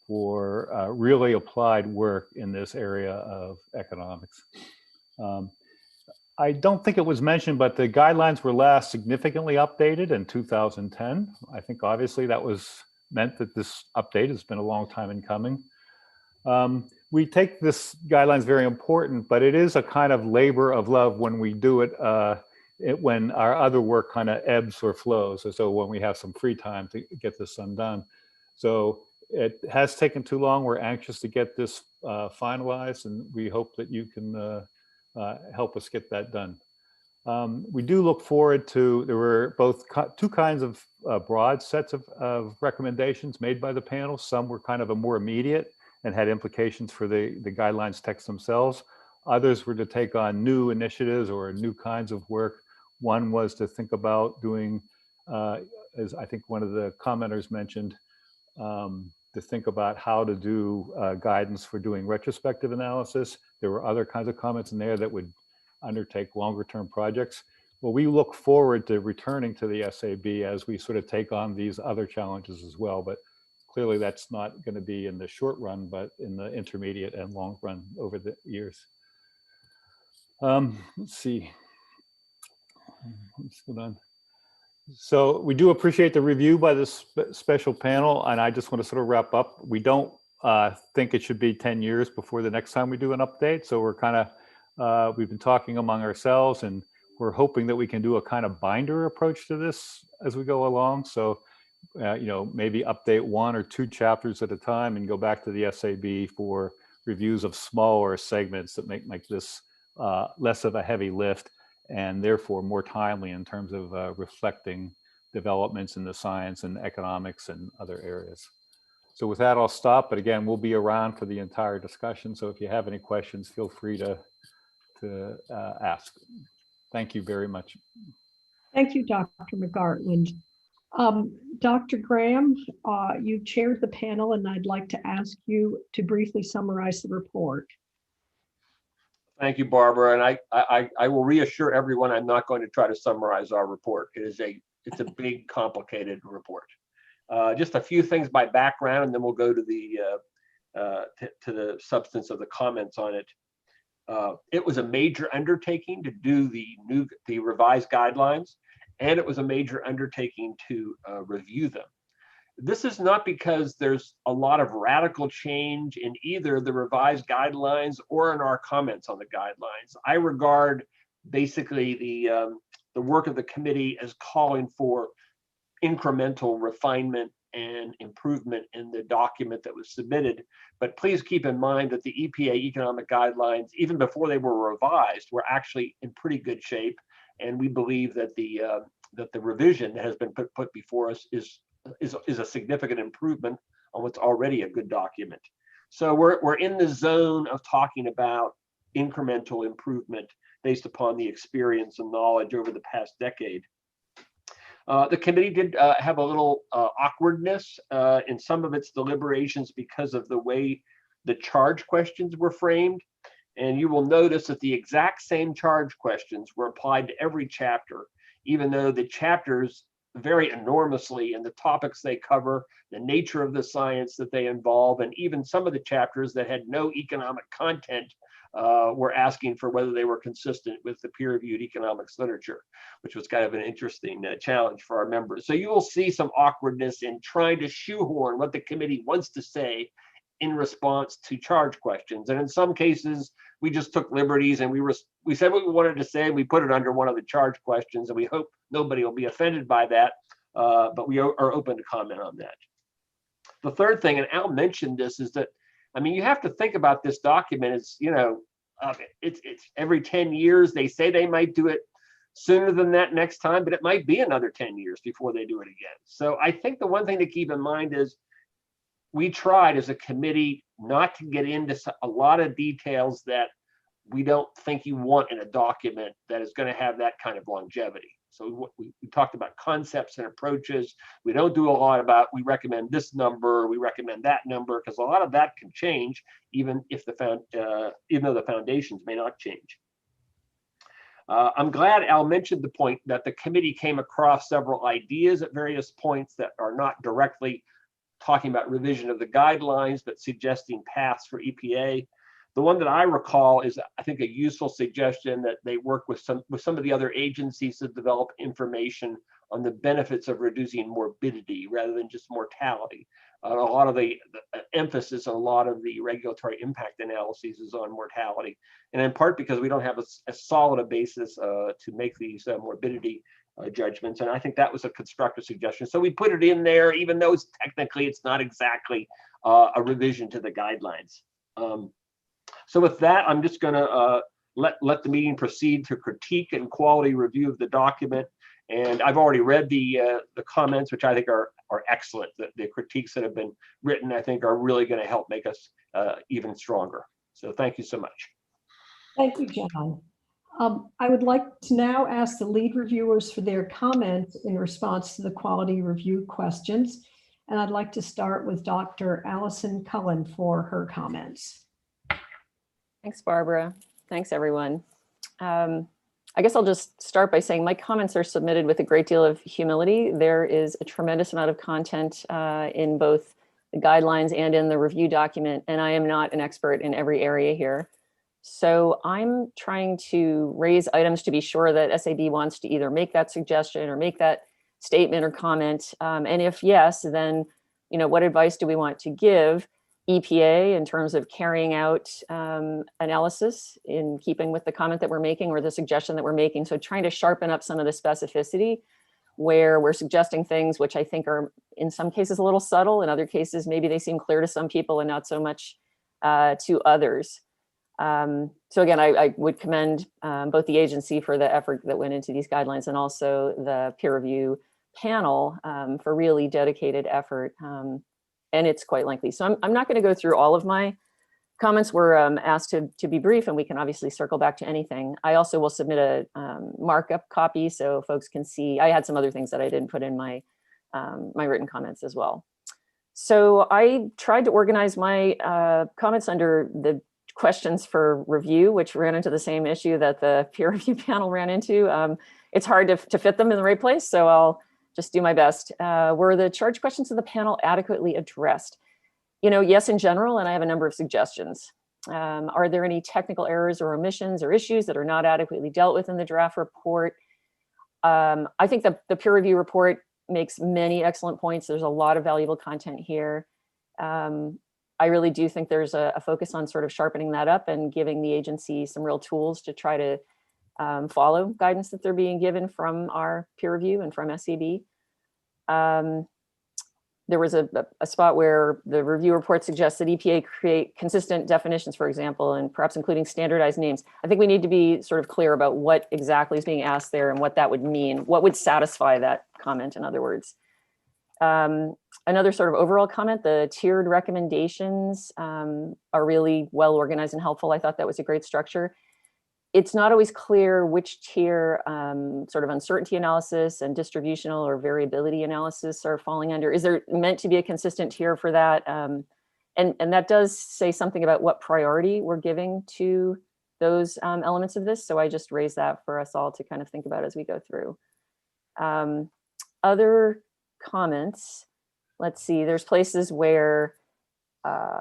for really applied work in this area of economics. I don't think it was mentioned, but the guidelines were last significantly updated in 2010. I think obviously that was meant that this update has been a long time in coming. We take this guidelines very important, but it is a kind of labor of love when we do it, when our other work kind of ebbs or flows. So when we have some free time to get this undone. So it has taken too long. We're anxious to get this finalized, and we hope that you can help us get that done. We do look forward to, there were both two kinds of broad sets of recommendations made by the panel. Some were kind of a more immediate and had implications for the guidelines text themselves. Others were to take on new initiatives or new kinds of work. One was to think about doing, as I think one of the commenters mentioned, to think about how to do guidance for doing retrospective analysis. There were other kinds of comments in there that would undertake longer term projects. Well, we look forward to returning to the SAB as we sort of take on these other challenges as well. But clearly that's not going to be in the short run, but in the intermediate and long run over the years. Let's see. Let's go on. So we do appreciate the review by this special panel, and I just want to sort of wrap up. We don't think it should be 10 years before the next time we do an update. So we're kind of, we've been talking among ourselves, and we're hoping that we can do a kind of binder approach to this as we go along. So, maybe update 1 or 2 chapters at a time and go back to the SAB for reviews of smaller segments that make this less of a heavy lift, and therefore more timely in terms of reflecting developments in the science and economics and other areas. So with that, I'll stop. But again, we'll be around for the entire discussion. So if you have any questions, feel free to ask. Thank you very much. Thank you, Dr. McGartland. Dr. Graham, you chaired the panel, and I'd like to ask you to briefly summarize the report. Thank you, Barbara. And I will reassure everyone I'm not going to try to summarize our report. It's a big, complicated report. Just a few things by background, and then we'll go to the substance of the comments on it. It was a major undertaking to do the revised guidelines, and it was a major undertaking to review them. This is not because there's a lot of radical change in either the revised guidelines or in our comments on the guidelines. I regard basically the work of the committee as calling for incremental refinement and improvement in the document that was submitted. But please keep in mind that the EPA economic guidelines, even before they were revised, were actually in pretty good shape. And we believe that the revision that has been put before us is a significant improvement on what's already a good document. So we're in the zone of talking about incremental improvement based upon the experience and knowledge over the past decade. The committee did have a little awkwardness in some of its deliberations because of the way the charge questions were framed. And you will notice that the exact same charge questions were applied to every chapter, even though the chapters vary enormously in the topics they cover, the nature of the science that they involve, and even some of the chapters that had no economic content were asking for whether they were consistent with the peer-reviewed economics literature, which was kind of an interesting challenge for our members. So you will see some awkwardness in trying to shoehorn what the committee wants to say in response to charge questions. And in some cases, we just took liberties and we said what we wanted to say. We put it under one of the charge questions, and we hope nobody will be offended by that. But we are open to comment on that. The third thing, and Al mentioned this, is that, I mean, you have to think about this document as, you know, it's every 10 years. They say they might do it sooner than that next time, but it might be another 10 years before they do it again. So I think the one thing to keep in mind is we tried as a committee not to get into a lot of details that we don't think you want in a document that is going to have that kind of longevity. So we talked about concepts and approaches. We don't do a lot about, we recommend this number, we recommend that number, because a lot of that can change even if even though the foundations may not change. I'm glad Al mentioned the point that the committee came across several ideas at various points that are not directly talking about revision of the guidelines, but suggesting paths for EPA. The one that I recall is, I think, a useful suggestion that they work with some of the other agencies to develop information on the benefits of reducing morbidity rather than just mortality. A lot of the emphasis on a lot of the regulatory impact analyses is on mortality, and in part because we don't have a solid a basis to make these morbidity judgments. And I think that was a constructive suggestion. So we put it in there, even though technically it's not exactly a revision to the guidelines. So with that, I'm just going to let the meeting proceed to critique and quality review of the document. And I've already read the comments, which I think are excellent. The critiques that have been written, I think, are really going to help make us even stronger. So thank you so much. Thank you, John. I would like to now ask the lead reviewers for their comments in response to the quality review questions. And I'd like to start with Dr. Allison Cullen for her comments. Thanks, Barbara. Thanks, everyone. I guess I'll just start by saying my comments are submitted with a great deal of humility. There is a tremendous amount of content in both the guidelines and in the review document, and I am not an expert in every area here. So I'm trying to raise items to be sure that SAB wants to either make that suggestion or make that statement or comment. And if yes, then, you know, what advice do we want to give EPA in terms of carrying out analysis in keeping with the comment that we're making or the suggestion that we're making? So trying to sharpen up some of the specificity where we're suggesting things which I think are in some cases a little subtle, in other cases maybe they seem clear to some people and not so much to others. So again, I would commend both the agency for the effort that went into these guidelines and also the peer review panel for really dedicated effort. And it's quite lengthy. So I'm not going to go through all of my comments. We're asked to be brief, and we can obviously circle back to anything. I also will submit a markup copy so folks can see. I had some other things that I didn't put in my my written comments as well. So I tried to organize my comments under the questions for review, which ran into the same issue that the peer review panel ran into. It's hard to fit them in the right place, so I'll just do my best. Were the charge questions of the panel adequately addressed? You know, yes, in general, and I have a number of suggestions. Are there any technical errors or omissions or issues that are not adequately dealt with in the draft report? I think the peer review report makes many excellent points. There's a lot of valuable content here. I really do think there's a focus on sort of sharpening that up and giving the agency some real tools to try to follow guidance that they're being given from our peer review and from SAB. There was a spot where the review report suggests that EPA create consistent definitions, for example, and perhaps including standardized names. I think we need to be sort of clear about what exactly is being asked there and what that would mean, what would satisfy that comment, in other words. Another sort of overall comment, the tiered recommendations are really well organized and helpful. I thought that was a great structure. It's not always clear which tier sort of uncertainty analysis and distributional or variability analysis are falling under. Is there meant to be a consistent tier for that? And that does say something about what priority we're giving to those elements of this. So I just raised that for us all to kind of think about as we go through. Other comments, let's see, there's places where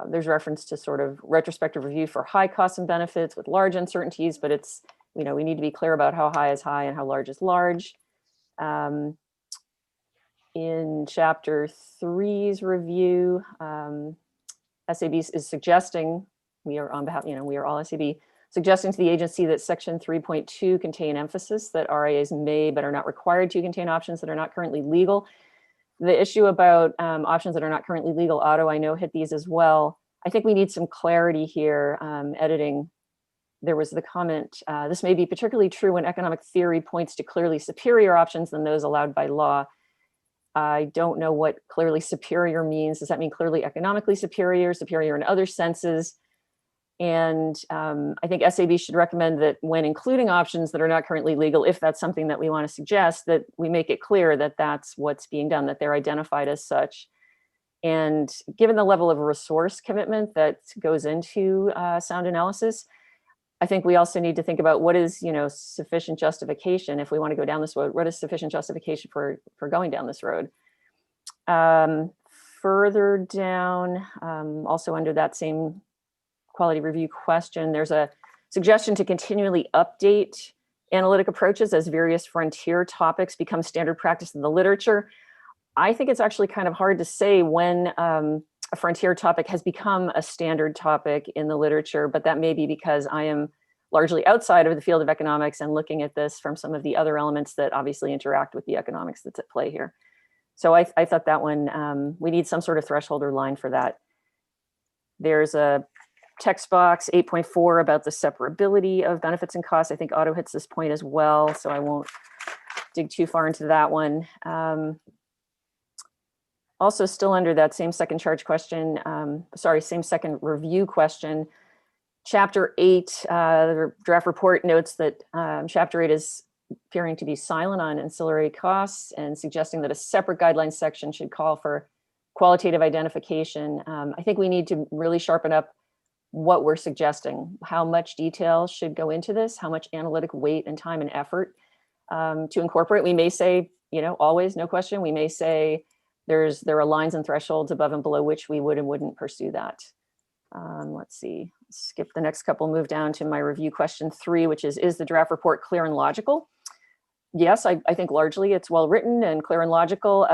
there's reference to sort of retrospective review for high costs and benefits with large uncertainties, but it's, you know, we need to be clear about how high is high and how large is large. In chapter 3's review, SAB is suggesting, we are on behalf, we are all SAB, suggesting to the agency that section 3.2 contain emphasis that RIAs may but are not required to contain options that are not currently legal. The issue about options that are not currently legal, Otto, I know hit these as well. I think we need some clarity here. Editing, there was the comment, this may be particularly true when economic theory points to clearly superior options than those allowed by law. I don't know what clearly superior means. Does that mean clearly economically superior, superior in other senses? And I think SAB should recommend that when including options that are not currently legal, if that's something that we want to suggest, that we make it clear that that's what's being done, that they're identified as such. And given the level of resource commitment that goes into sound analysis, I think we also need to think about what is, sufficient justification if we want to go down this road. What is sufficient justification for going down this road? Further down, also under that same quality review question, there's a suggestion to continually update analytic approaches as various frontier topics become standard practice in the literature. I think it's actually kind of hard to say when a frontier topic has become a standard topic in the literature, but that may be because I am largely outside of the field of economics and looking at this from some of the other elements that obviously interact with the economics that's at play here. So I thought that one, we need some sort of threshold or line for that. There's a text box 8.4 about the separability of benefits and costs. I think Otto hits this point as well, so I won't dig too far into that one. Also still under that same second charge question, same second review question, Chapter 8, the draft report notes that Chapter 8 is appearing to be silent on ancillary costs and suggesting that a separate guidelines section should call for qualitative identification. I think we need to really sharpen up what we're suggesting, how much detail should go into this, how much analytic weight and time and effort to incorporate. We may say, always, no question. We may say there are lines and thresholds above and below which we would and wouldn't pursue that. Let's see, skip the next couple, move down to my review question 3, which is the draft report clear and logical? Yes, I think largely it's well written and clear and logical.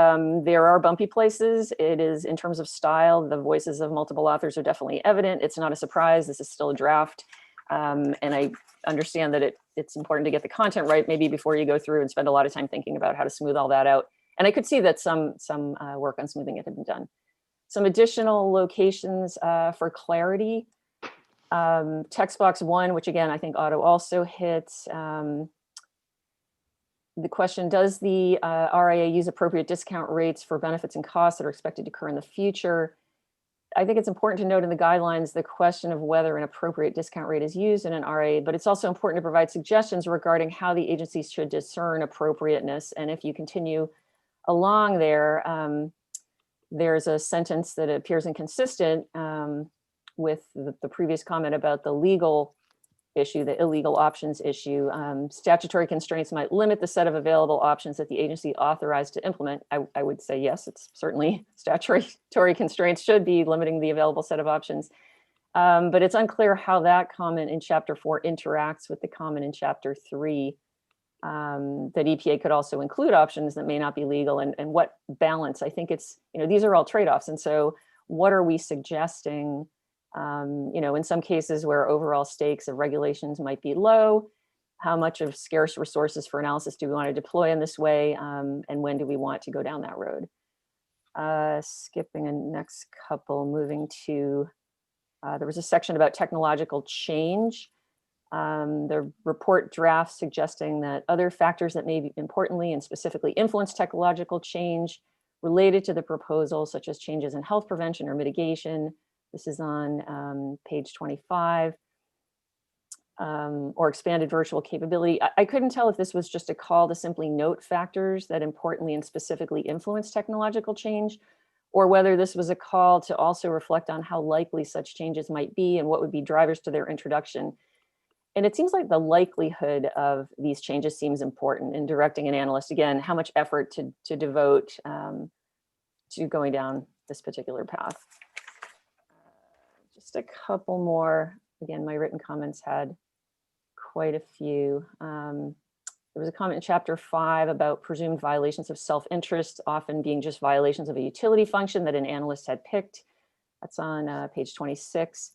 There are bumpy places. It is, in terms of style, the voices of multiple authors are definitely evident. It's not a surprise. This is still a draft. And I understand that it's important to get the content right, maybe before you go through and spend a lot of time thinking about how to smooth all that out. And I could see that some work on smoothing it had been done. Some additional locations for clarity. Text box 1, which again, I think Otto also hits. The question, does the RIA use appropriate discount rates for benefits and costs that are expected to occur in the future? I think it's important to note in the guidelines the question of whether an appropriate discount rate is used in an RIA, but it's also important to provide suggestions regarding how the agencies should discern appropriateness. And if you continue along there, there's a sentence that appears inconsistent with the previous comment about the legal issue, the illegal options issue. Statutory constraints might limit the set of available options that the agency authorized to implement. I would say yes, it's certainly statutory constraints should be limiting the available set of options. But it's unclear how that comment in Chapter 4 interacts with the comment in Chapter 3 that EPA could also include options that may not be legal, and what balance. I think it's, these are all trade-offs. And so what are we suggesting? In some cases where overall stakes of regulations might be low, how much of scarce resources for analysis do we want to deploy in this way? And when do we want to go down that road? Skipping a next couple, moving to, there was a section about technological change. The report draft suggesting that other factors that may importantly and specifically influence technological change related to the proposal, such as changes in health prevention or mitigation. This is on page 25, or expanded virtual capability. I couldn't tell if this was just a call to simply note factors that importantly and specifically influence technological change, or whether this was a call to also reflect on how likely such changes might be and what would be drivers to their introduction. And it seems like the likelihood of these changes seems important in directing an analyst, again, how much effort to devote to going down this particular path. Just a couple more. Again, my written comments had quite a few. There was a comment in Chapter 5 about presumed violations of self-interest, often being just violations of a utility function that an analyst had picked. That's on page 26.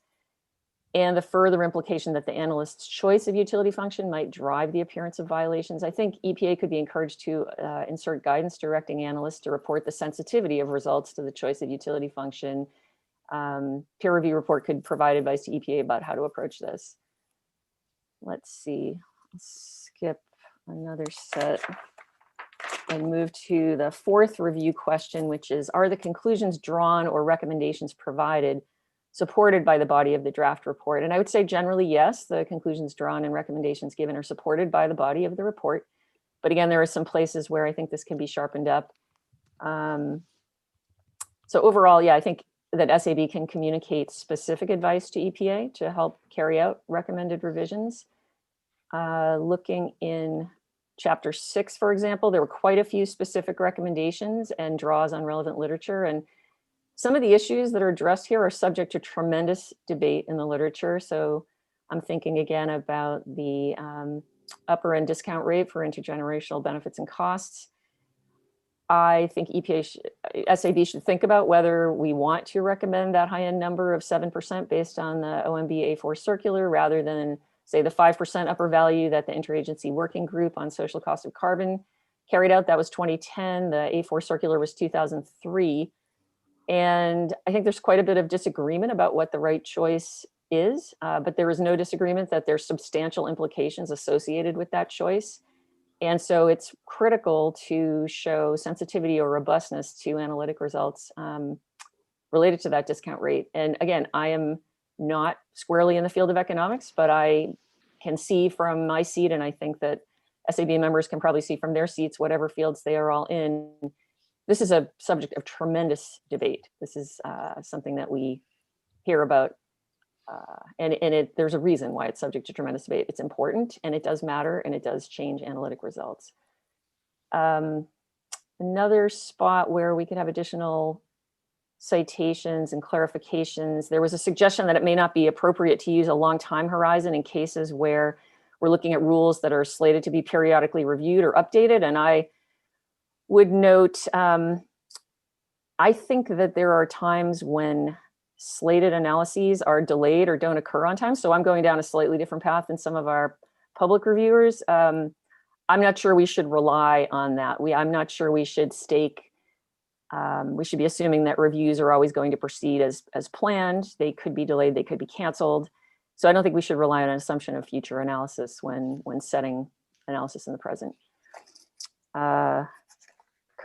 And the further implication that the analyst's choice of utility function might drive the appearance of violations. I think EPA could be encouraged to insert guidance directing analysts to report the sensitivity of results to the choice of utility function. Peer review report could provide advice to EPA about how to approach this. Let's see, let's skip another set and move to the fourth review question, which is, are the conclusions drawn or recommendations provided supported by the body of the draft report? And I would say generally, yes, the conclusions drawn and recommendations given are supported by the body of the report. But again, there are some places where I think this can be sharpened up. So overall, yeah, I think that SAB can communicate specific advice to EPA to help carry out recommended revisions. Looking in Chapter 6, for example, there were quite a few specific recommendations and draws on relevant literature. And some of the issues that are addressed here are subject to tremendous debate in the literature. So I'm thinking again about the upper end discount rate for intergenerational benefits and costs. I think SAB should think about whether we want to recommend that high end number of 7% based on the OMB A4 circular rather than say the 5% upper value that the Interagency Working Group on Social Cost of Carbon carried out. That was 2010. The A4 circular was 2003. And I think there's quite a bit of disagreement about what the right choice is, but there is no disagreement that there's substantial implications associated with that choice. And so it's critical to show sensitivity or robustness to analytic results related to that discount rate. And again, I am not squarely in the field of economics, but I can see from my seat, and I think that SAB members can probably see from their seats, whatever fields they are all in, this is a subject of tremendous debate. This is something that we hear about, and there's a reason why it's subject to tremendous debate. It's important, and it does matter, and it does change analytic results. Another spot where we could have additional citations and clarifications, there was a suggestion that it may not be appropriate to use a long time horizon in cases where we're looking at rules that are slated to be periodically reviewed or updated. And I would note, I think that there are times when slated analyses are delayed or don't occur on time. So I'm going down a slightly different path than some of our public reviewers. I'm not sure we should rely on that. I'm not sure we should we should be assuming that reviews are always going to proceed as planned. They could be delayed, they could be canceled. So I don't think we should rely on an assumption of future analysis when setting analysis in the present.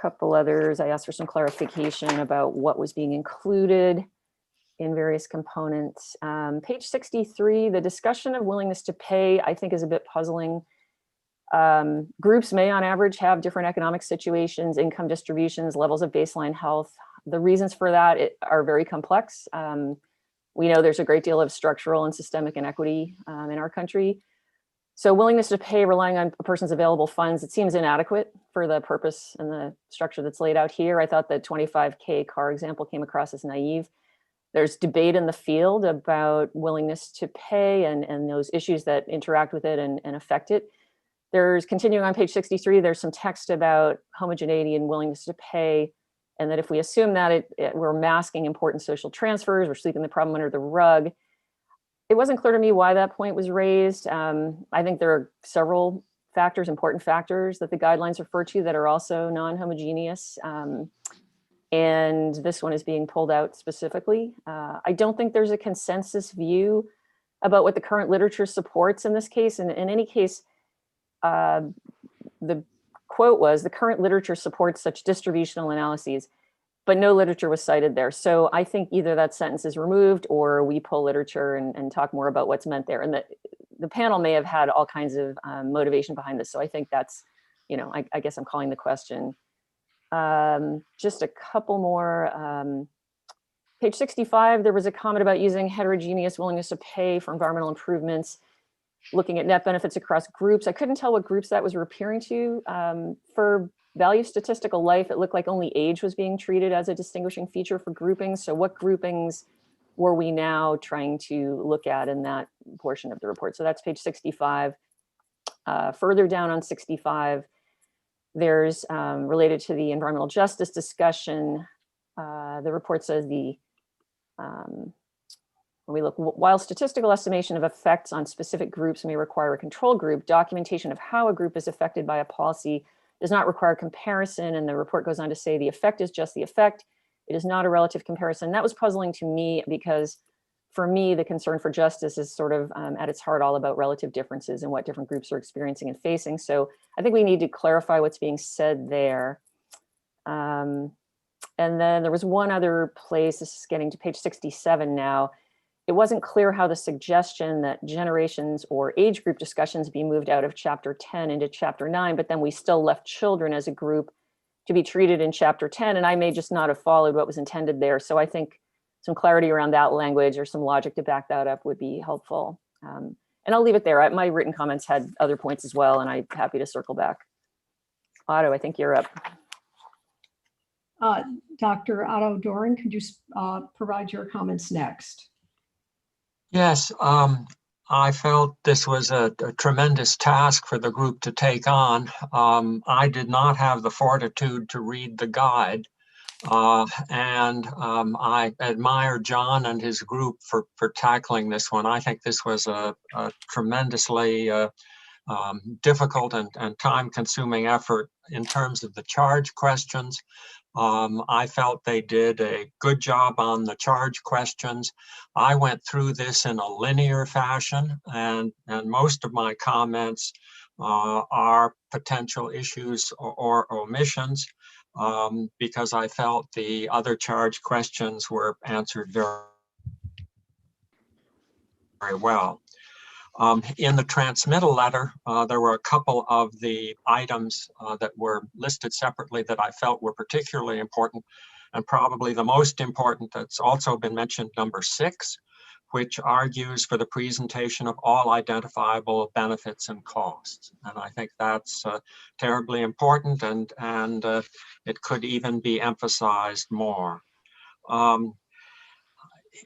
Couple others, I asked for some clarification about what was being included in various components. Page 63, the discussion of willingness to pay, I think is a bit puzzling. Groups may on average have different economic situations, income distributions, levels of baseline health. The reasons for that are very complex. We know there's a great deal of structural and systemic inequity in our country. So willingness to pay relying on a person's available funds, it seems inadequate for the purpose and the structure that's laid out here. I thought the 25K car example came across as naive. There's debate in the field about willingness to pay and those issues that interact with it and affect it. There's, continuing on page 63, there's some text about homogeneity and willingness to pay, and that if we assume that we're masking important social transfers, we're sweeping the problem under the rug. It wasn't clear to me why that point was raised. I think there are several factors, important factors that the guidelines refer to that are also non-homogeneous. And this one is being pulled out specifically. I don't think there's a consensus view about what the current literature supports in this case. And in any case, the quote was, the current literature supports such distributional analyses, but no literature was cited there. So I think either that sentence is removed or we pull literature and talk more about what's meant there. And the panel may have had all kinds of motivation behind this. So I think that's, I guess I'm calling the question. Just a couple more. Page 65, there was a comment about using heterogeneous willingness to pay for environmental improvements, looking at net benefits across groups. I couldn't tell what groups that was referring to. For value statistical life, it looked like only age was being treated as a distinguishing feature for groupings. So what groupings were we now trying to look at in that portion of the report? So that's page 65. Further down on 65, there's related to the environmental justice discussion. The report says the When we look, while statistical estimation of effects on specific groups may require a control group, documentation of how a group is affected by a policy does not require comparison. And the report goes on to say the effect is just the effect. It is not a relative comparison. That was puzzling to me because for me, the concern for justice is sort of at its heart all about relative differences and what different groups are experiencing and facing. So I think we need to clarify what's being said there. And then there was one other place, this is getting to page 67 now. It wasn't clear how the suggestion that generations or age group discussions be moved out of chapter 10 into chapter 9, but then we still left children as a group to be treated in chapter 10, and I may just not have followed what was intended there. So I think some clarity around that language or some logic to back that up would be helpful. And I'll leave it there. My written comments had other points as well, and I'm happy to circle back. Otto, I think you're up. Dr. Otto Doran, could you provide your comments next? Yes, I felt this was a tremendous task for the group to take on. I did not have the fortitude to read the guide. And I admire John and his group for tackling this one. I think this was a tremendously difficult and time-consuming effort in terms of the charge questions. I felt they did a good job on the charge questions. I went through this in a linear fashion, and most of my comments are potential issues or omissions, because I felt the other charge questions were answered very, very well. In the transmittal letter, there were a couple of the items that were listed separately that I felt were particularly important, and probably the most important that's also been mentioned, number 6, which argues for the presentation of all identifiable benefits and costs. And I think that's terribly important, and it could even be emphasized more.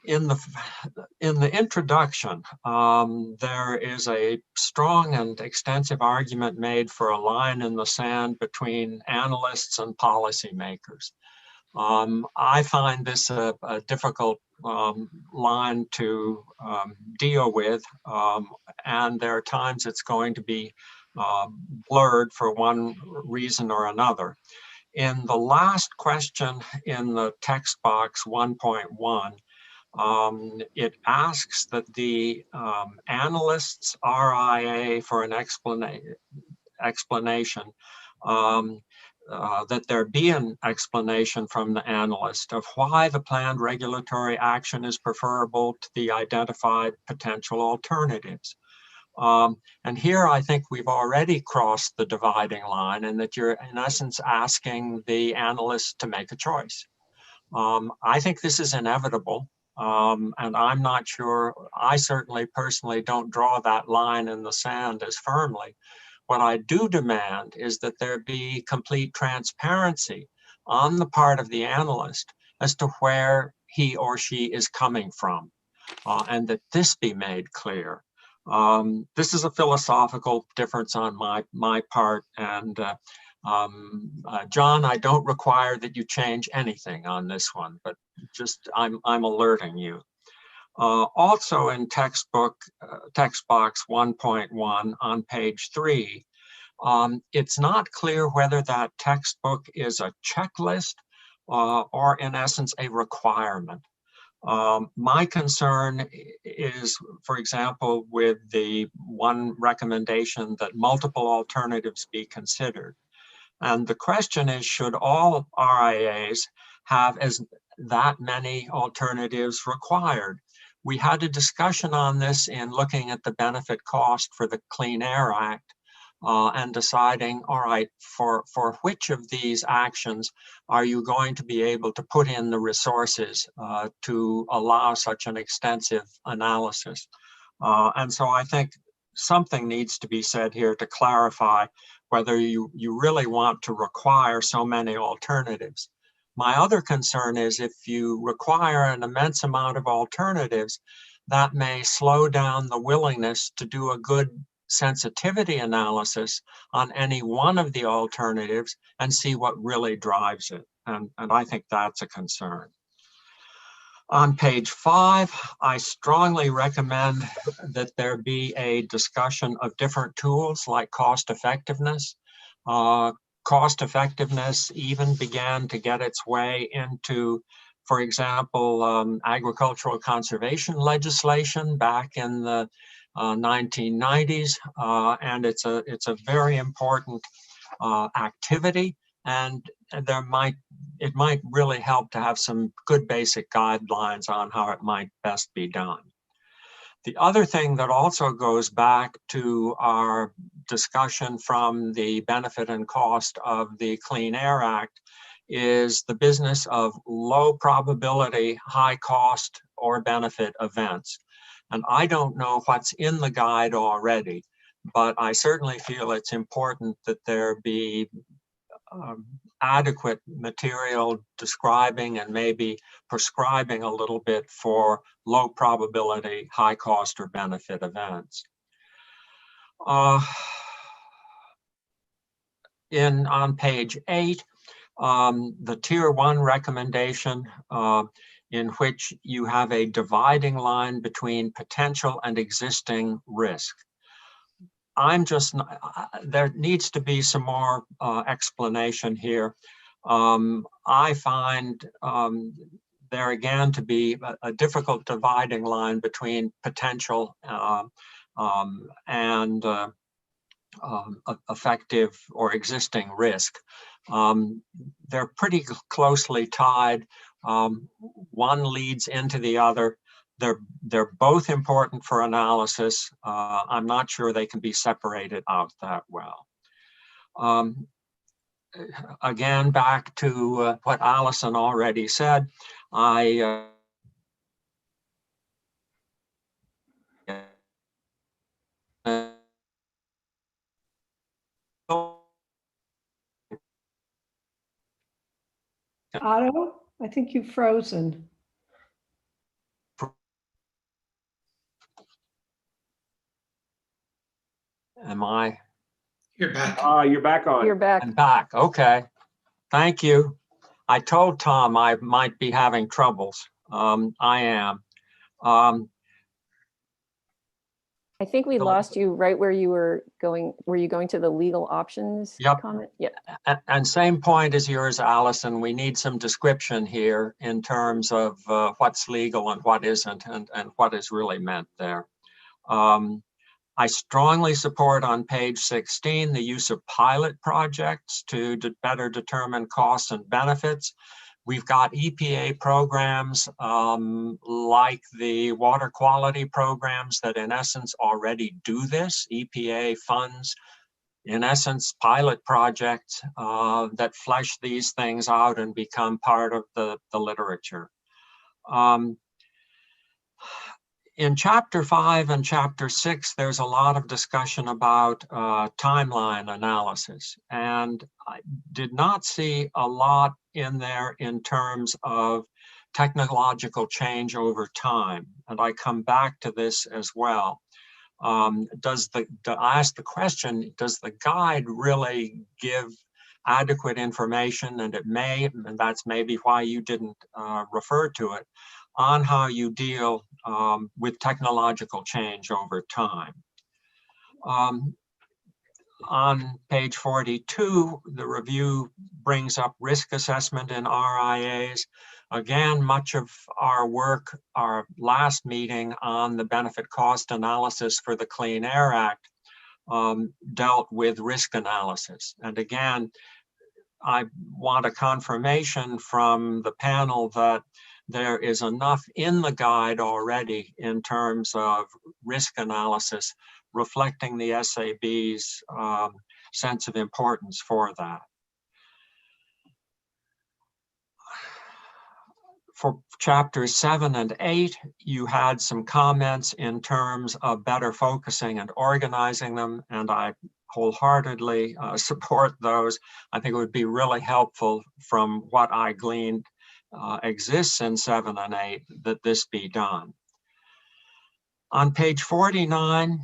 In the introduction, there is a strong and extensive argument made for a line in the sand between analysts and policymakers. I find this a difficult line to deal with, and there are times it's going to be blurred for one reason or another. In the last question in the text box 1.1, it asks that the analyst's RIA for an explanation, that there be an explanation from the analyst of why the planned regulatory action is preferable to the identified potential alternatives. And here I think we've already crossed the dividing line, and that you're in essence asking the analyst to make a choice. I think this is inevitable. And I'm not sure, I certainly personally don't draw that line in the sand as firmly. What I do demand is that there be complete transparency on the part of the analyst as to where he or she is coming from, and that this be made clear. This is a philosophical difference on my part, and John, I don't require that you change anything on this one, but just I'm alerting you. Also in text box 1.1 on page 3, it's not clear whether that textbook is a checklist or in essence a requirement. My concern is, for example, with the one recommendation that multiple alternatives be considered. And the question is, should all RIAs have that many alternatives required? We had a discussion on this in looking at the benefit cost for the Clean Air Act and deciding, all right, for which of these actions are you going to be able to put in the resources to allow such an extensive analysis? And so I think something needs to be said here to clarify whether you really want to require so many alternatives. My other concern is if you require an immense amount of alternatives, that may slow down the willingness to do a good sensitivity analysis on any one of the alternatives and see what really drives it. And I think that's a concern. On page 5, I strongly recommend that there be a discussion of different tools like cost effectiveness. Cost effectiveness even began to get its way into, for example, agricultural conservation legislation back in the 1990s, and it's a very important activity, and it might really help to have some good basic guidelines on how it might best be done. The other thing that also goes back to our discussion from the benefit and cost of the Clean Air Act is the business of low probability, high cost or benefit events. And I don't know what's in the guide already, but I certainly feel it's important that there be adequate material describing and maybe prescribing a little bit for low probability, high cost or benefit events. On page 8, the tier 1 recommendation in which you have a dividing line between potential and existing risk. There needs to be some more explanation here. I find there again to be a difficult dividing line between potential and effective or existing risk. They're pretty closely tied. One leads into the other. They're both important for analysis. I'm not sure they can be separated out that well. Again, back to what Allison already said, Am Otto, I think you've frozen. I? You're back. You're back on. You're back. I'm back. Okay. Thank you. I told Tom I might be having troubles. I am. I think we lost you right where you were going. Were you going to the legal options comment? Yeah. And same point as yours, Allison. We need some description here in terms of what's legal and what isn't, and what is really meant there. I strongly support on page 16 the use of pilot projects to better determine costs and benefits. We've got EPA programs like the water quality programs that in essence already do this. EPA funds, in essence, pilot projects that flesh these things out and become part of the literature. In chapter 5 and chapter 6, there's a lot of discussion about timeline analysis, and I did not see a lot in there in terms of technological change over time. And I come back to this as well. I ask the question, does the guide really give adequate information? And it may, and that's maybe why you didn't refer to it, on how you deal with technological change over time. On page 42, the review brings up risk assessment in RIAs. Again, much of our work, our last meeting on the benefit cost analysis for the Clean Air Act dealt with risk analysis. And again, I want a confirmation from the panel that there is enough in the guide already in terms of risk analysis reflecting the SAB's sense of importance for that. For chapters 7 and 8, you had some comments in terms of better focusing and organizing them, and I wholeheartedly support those. I think it would be really helpful from what I gleaned exists in 7 and 8 that this be done. On page 49,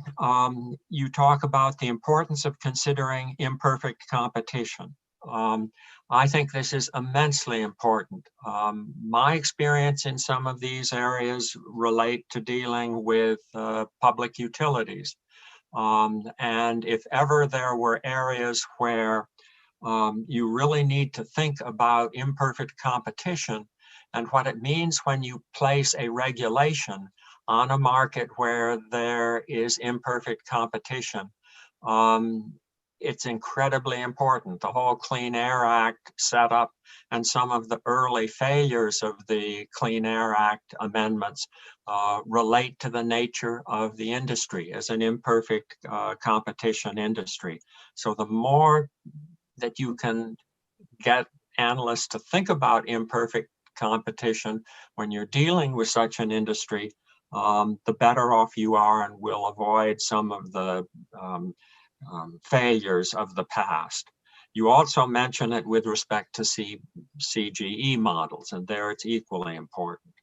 you talk about the importance of considering imperfect competition. I think this is immensely important. My experience in some of these areas relate to dealing with public utilities. And if ever there were areas where you really need to think about imperfect competition and what it means when you place a regulation on a market where there is imperfect competition, it's incredibly important. The whole Clean Air Act setup and some of the early failures of the Clean Air Act amendments relate to the nature of the industry as an imperfect competition industry. So the more that you can get analysts to think about imperfect competition when you're dealing with such an industry, the better off you are and will avoid some of the failures of the past. You also mention it with respect to CGE models, and there it's equally important.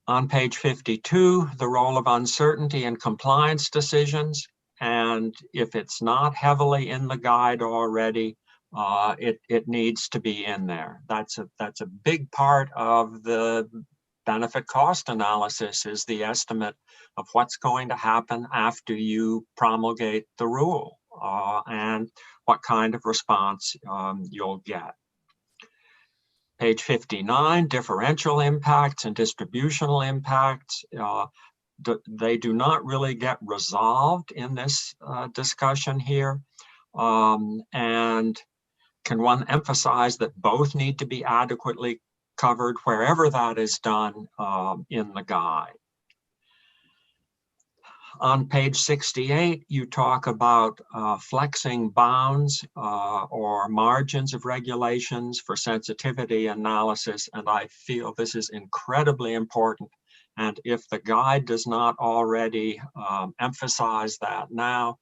On page 52, the role of uncertainty in compliance decisions, and if it's not heavily in the guide already, it needs to be in there. That's a big part of the benefit cost analysis, is the estimate of what's going to happen after you promulgate the rule and what kind of response you'll get. Page 59, differential impacts and distributional impacts. They do not really get resolved in this discussion here. And can one emphasize that both need to be adequately covered wherever that is done in the guide. On page 68, you talk about flexing bounds or margins of regulations for sensitivity analysis, and I feel this is incredibly important. And if the guide does not already emphasize that now,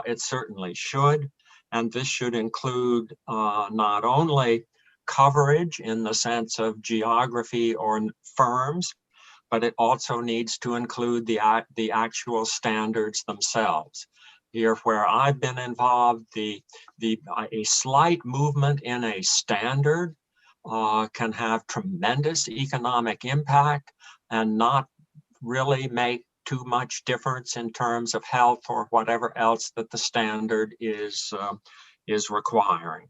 it certainly should. And this should include not only coverage in the sense of geography or firms, but it also needs to include the actual standards themselves. Here, where I've been involved, a slight movement in a standard can have tremendous economic impact and not really make too much difference in terms of health or whatever else that the standard is requiring.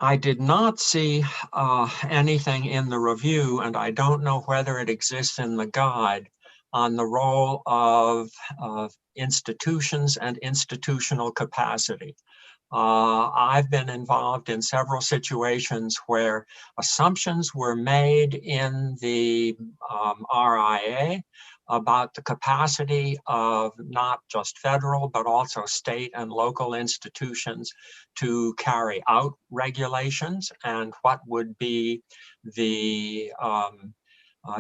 I did not see anything in the review, and I don't know whether it exists in the guide, on the role of institutions and institutional capacity. I've been involved in several situations where assumptions were made in the RIA about the capacity of not just federal, but also state and local institutions to carry out regulations, and what would be the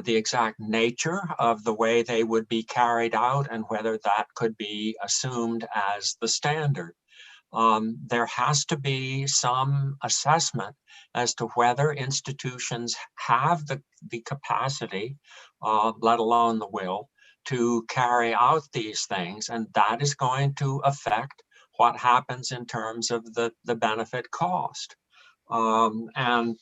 exact nature of the way they would be carried out and whether that could be assumed as the standard. There has to be some assessment as to whether institutions have the capacity, let alone the will, to carry out these things, and that is going to affect what happens in terms of the benefit cost. And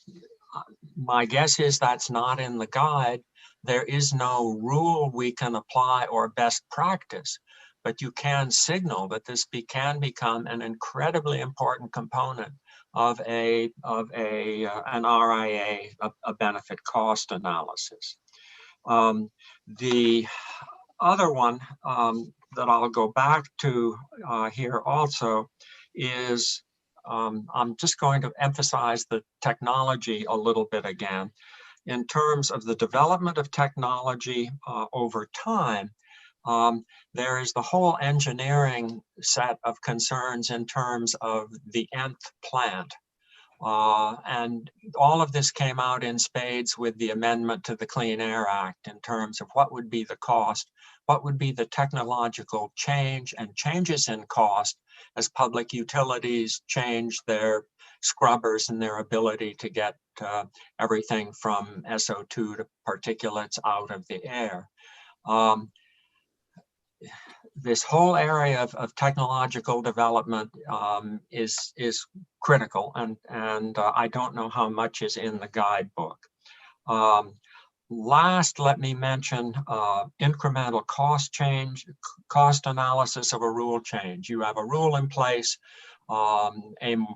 my guess is that's not in the guide. There is no rule we can apply or best practice, but you can signal that this can become an incredibly important component of an RIA, a benefit cost analysis. The other one that I'll go back to here also is, I'm just going to emphasize the technology a little bit again. In terms of the development of technology over time, there is the whole engineering set of concerns in terms of the nth plant. And all of this came out in spades with the amendment to the Clean Air Act in terms of what would be the cost, what would be the technological change and changes in cost as public utilities change their scrubbers and their ability to get everything from SO2 to particulates out of the air. this whole area of technological development is critical, and I don't know how much is in the guidebook. Last, let me mention incremental cost analysis of a rule change. You have a rule in place,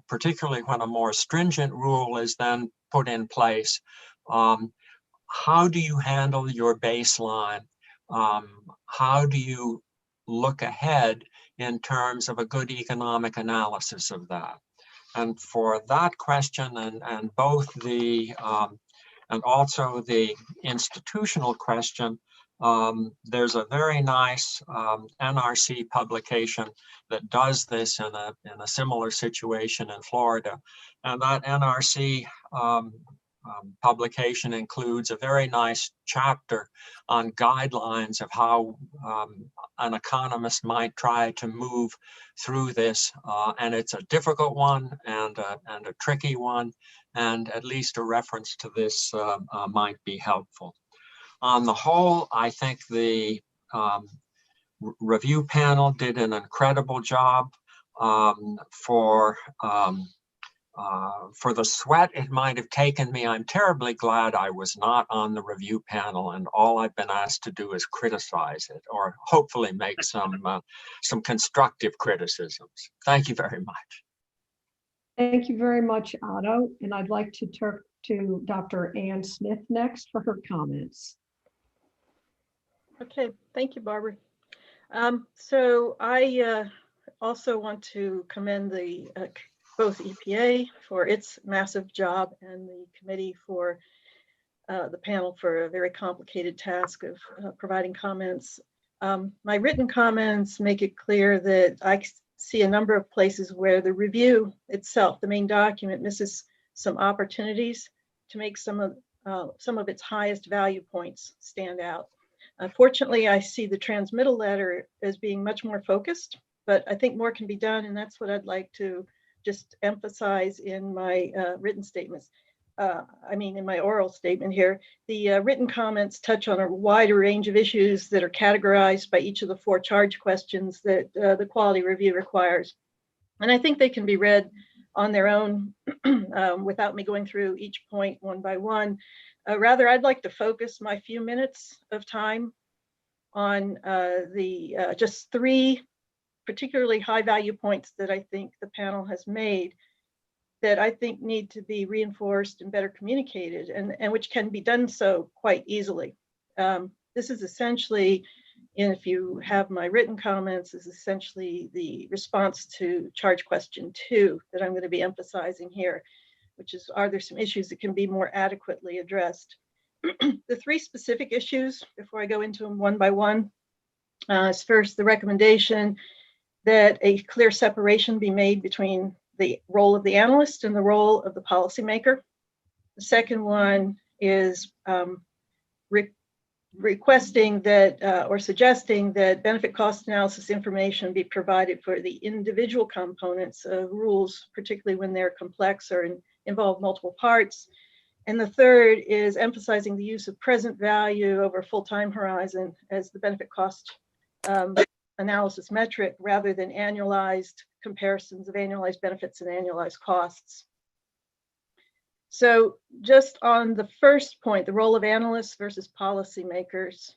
particularly when a more stringent rule is then put in place. How do you handle your baseline? How do you look ahead in terms of a good economic analysis of that? And for that question, and both the and also the institutional question, there's a very nice NRC publication that does this in a similar situation in Florida. And that NRC publication includes a very nice chapter on guidelines of how an economist might try to move through this. And it's a difficult one and a tricky one, and at least a reference to this might be helpful. On the whole, I think the review panel did an incredible job. For the sweat it might have taken me, I'm terribly glad I was not on the review panel, and all I've been asked to do is criticize it, or hopefully make some constructive criticisms. Thank you very much. Thank you very much, Otto. And I'd like to turn to Dr. Ann Smith next for her comments. Okay, thank you, Barbara. So I also want to commend the both EPA for its massive job and the committee for the panel for a very complicated task of providing comments. My written comments make it clear that I see a number of places where the review itself, the main document, misses some opportunities to make some of its highest value points stand out. Fortunately, I see the transmittal letter as being much more focused, but I think more can be done, and that's what I'd like to just emphasize in my written statements. In my oral statement here. The written comments touch on a wider range of issues that are categorized by each of the 4 charge questions that the quality review requires. And I think they can be read on their own without me going through each point one by one. Rather, I'd like to focus my few minutes of time on just 3 particularly high value points that I think the panel has made that I think need to be reinforced and better communicated, and which can be done so quite easily. This is essentially, and if you have my written comments, is essentially the response to charge question 2 that I'm going to be emphasizing here, which is, are there some issues that can be more adequately addressed? The 3 specific issues, before I go into them one by one, is first the recommendation that a clear separation be made between the role of the analyst and the role of the policymaker. The second one is requesting that or suggesting that benefit cost analysis information be provided for the individual components of rules, particularly when they're complex or involve multiple parts. And the third is emphasizing the use of present value over full time horizon as the benefit cost analysis metric rather than annualized comparisons of annualized benefits and annualized costs. So just on the first point, the role of analysts versus policymakers,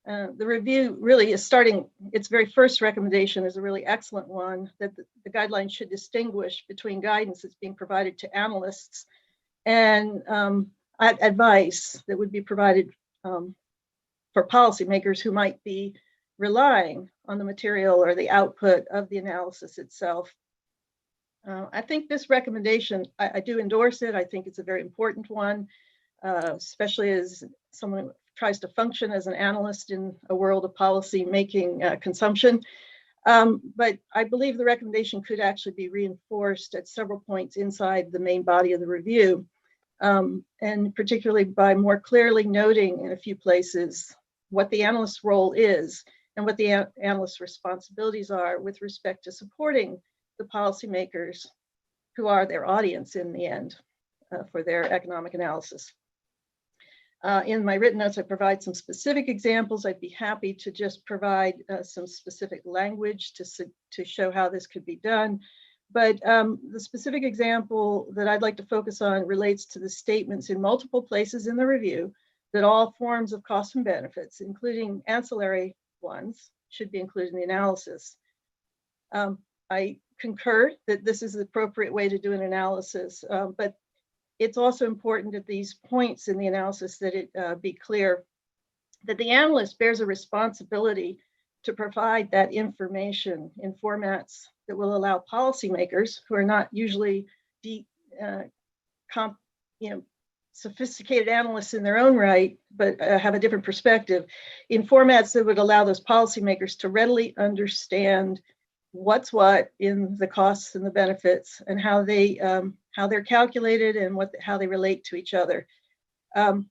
the review really is starting, its very first recommendation is a really excellent one, that the guidelines should distinguish between guidance that's being provided to analysts and advice that would be provided for policymakers who might be relying on the material or the output of the analysis itself. I think this recommendation, I do endorse it. I think it's a very important one, especially as someone who tries to function as an analyst in a world of policy making consumption. But I believe the recommendation could actually be reinforced at several points inside the main body of the review, and particularly by more clearly noting in a few places what the analyst's role is and what the analyst's responsibilities are with respect to supporting the policymakers who are their audience in the end for their economic analysis. In my written notes, I provide some specific examples. I'd be happy to just provide some specific language to show how this could be done. But the specific example that I'd like to focus on relates to the statements in multiple places in the review that all forms of costs and benefits, including ancillary ones, should be included in the analysis. I concur that this is the appropriate way to do an analysis, but it's also important at these points in the analysis that it be clear that the analyst bears a responsibility to provide that information in formats that will allow policymakers, who are not usually sophisticated analysts in their own right, but have a different perspective, in formats that would allow those policymakers to readily understand what's what in the costs and the benefits, and how they're calculated and how they relate to each other. In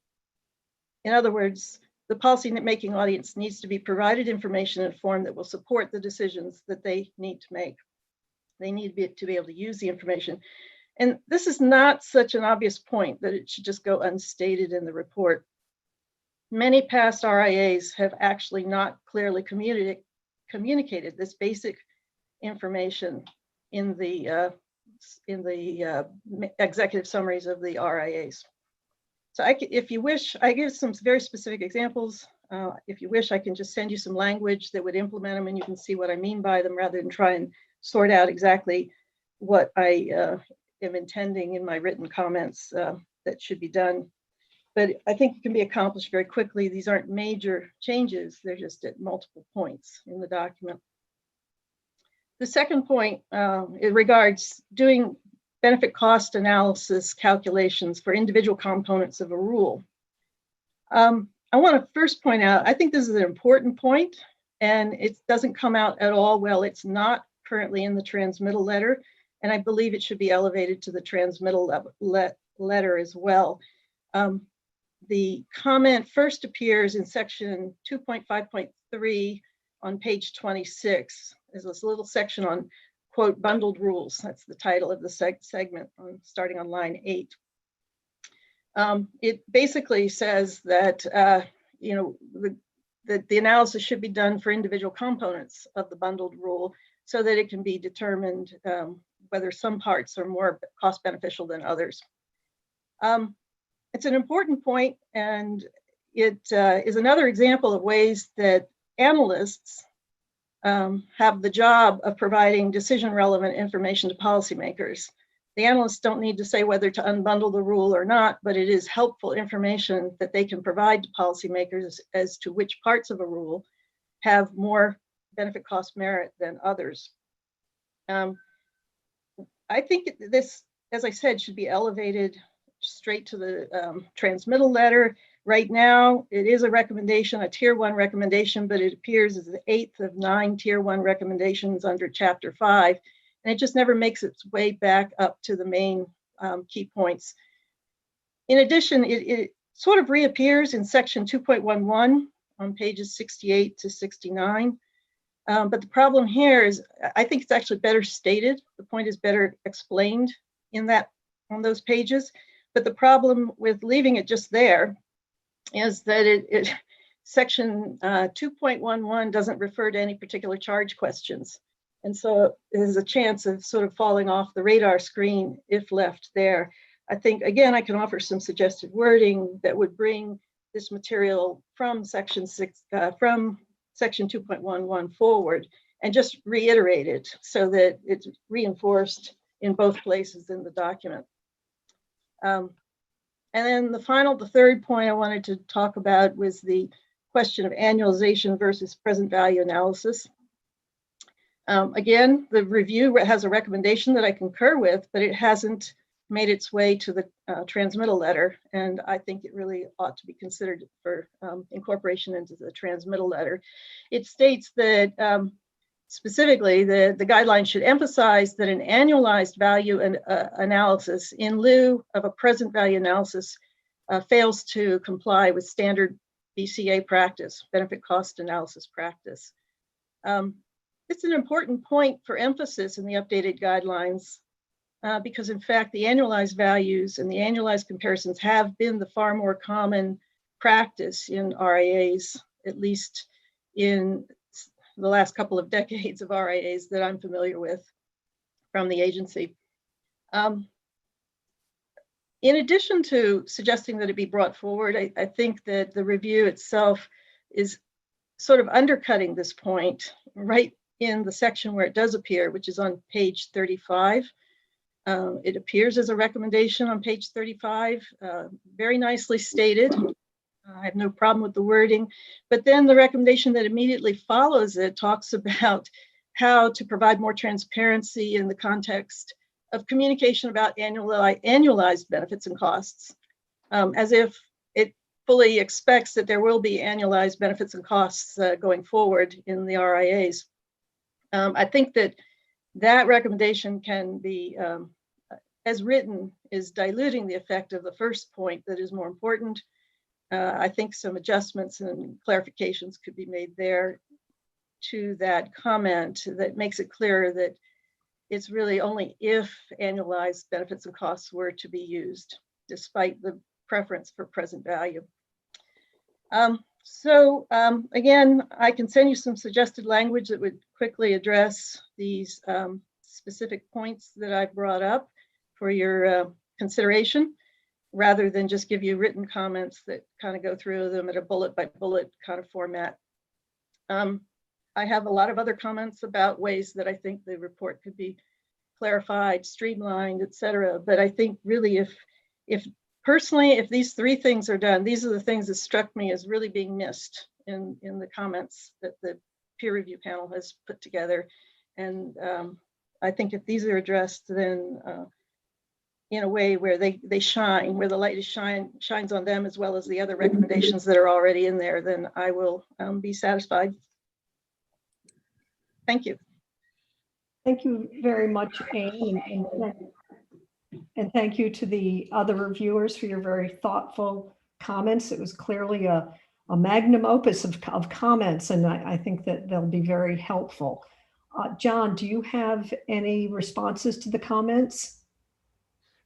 other words, the policy-making audience needs to be provided information in a form that will support the decisions that they need to make. They need to be able to use the information. And this is not such an obvious point that it should just go unstated in the report. Many past RIAs have actually not clearly communicated this basic information in the executive summaries of the RIAs. So if you wish, I give some very specific examples. If you wish, I can just send you some language that would implement them, and you can see what I mean by them, rather than try and sort out exactly what I am intending in my written comments that should be done. But I think it can be accomplished very quickly. These aren't major changes. They're just at multiple points in the document. The second point, it regards doing benefit cost analysis calculations for individual components of a rule. I want to first point out, I think this is an important point, and it doesn't come out at all well. It's not currently in the transmittal letter, and I believe it should be elevated to the transmittal letter as well. The comment first appears in section 2.5.3 on page 26. There's this little section on, quote, bundled rules. That's the title of the segment starting on line 8. It basically says that, that the analysis should be done for individual components of the bundled rule so that it can be determined whether some parts are more cost beneficial than others. It's an important point, and it is another example of ways that analysts have the job of providing decision-relevant information to policymakers. The analysts don't need to say whether to unbundle the rule or not, but it is helpful information that they can provide to policymakers as to which parts of a rule have more benefit cost merit than others. I think this, as I said, should be elevated straight to the transmittal letter. Right now, it is a recommendation, a tier 1 recommendation, but it appears as the 8th of 9 tier 1 recommendations under chapter 5, and it just never makes its way back up to the main key points. In addition, it sort of reappears in section 2.11 on pages 68 to 69. But the problem here is, I think it's actually better stated. The point is better explained on those pages. But the problem with leaving it just there is that section 2.11 doesn't refer to any particular charge questions. And so there's a chance of sort of falling off the radar screen if left there. I think, again, I can offer some suggested wording that would bring this material from section 2.11 forward and just reiterate it so that it's reinforced in both places in the document. And then the third point I wanted to talk about was the question of annualization versus present value analysis. Again, the review has a recommendation that I concur with, but it hasn't made its way to the transmittal letter, and I think it really ought to be considered for incorporation into the transmittal letter. It states that specifically, the guidelines should emphasize that an annualized value analysis in lieu of a present value analysis fails to comply with standard BCA practice, benefit cost analysis practice. It's an important point for emphasis in the updated guidelines because in fact, the annualized values and the annualized comparisons have been the far more common practice in RIAs, at least in the last couple of decades of RIAs that I'm familiar with from the agency. In addition to suggesting that it be brought forward, I think that the review itself is sort of undercutting this point right in the section where it does appear, which is on page 35. It appears as a recommendation on page 35, very nicely stated. I have no problem with the wording, but then the recommendation that immediately follows it talks about how to provide more transparency in the context of communication about annualized benefits and costs, as if it fully expects that there will be annualized benefits and costs going forward in the RIAs. I think that that recommendation can be, as written, is diluting the effect of the first point that is more important. I think some adjustments and clarifications could be made there to that comment that makes it clearer that it's really only if annualized benefits and costs were to be used, despite the preference for present value. Again, I can send you some suggested language that would quickly address these specific points that I've brought up for your consideration, rather than just give you written comments that kind of go through them at a bullet by bullet kind of format. I have a lot of other comments about ways that I think the report could be clarified, streamlined, etc. But I think really if personally, if these three things are done, these are the things that struck me as really being missed in the comments that the peer review panel has put together. And I think if these are addressed, then in a way where they shine, where the light is shines on them as well as the other recommendations that are already in there, then I will be satisfied. Thank you. Thank you very much, Anne, and thank you to the other reviewers for your very thoughtful comments. It was clearly a magnum opus of comments, and I think that they'll be very helpful. John, do you have any responses to the comments?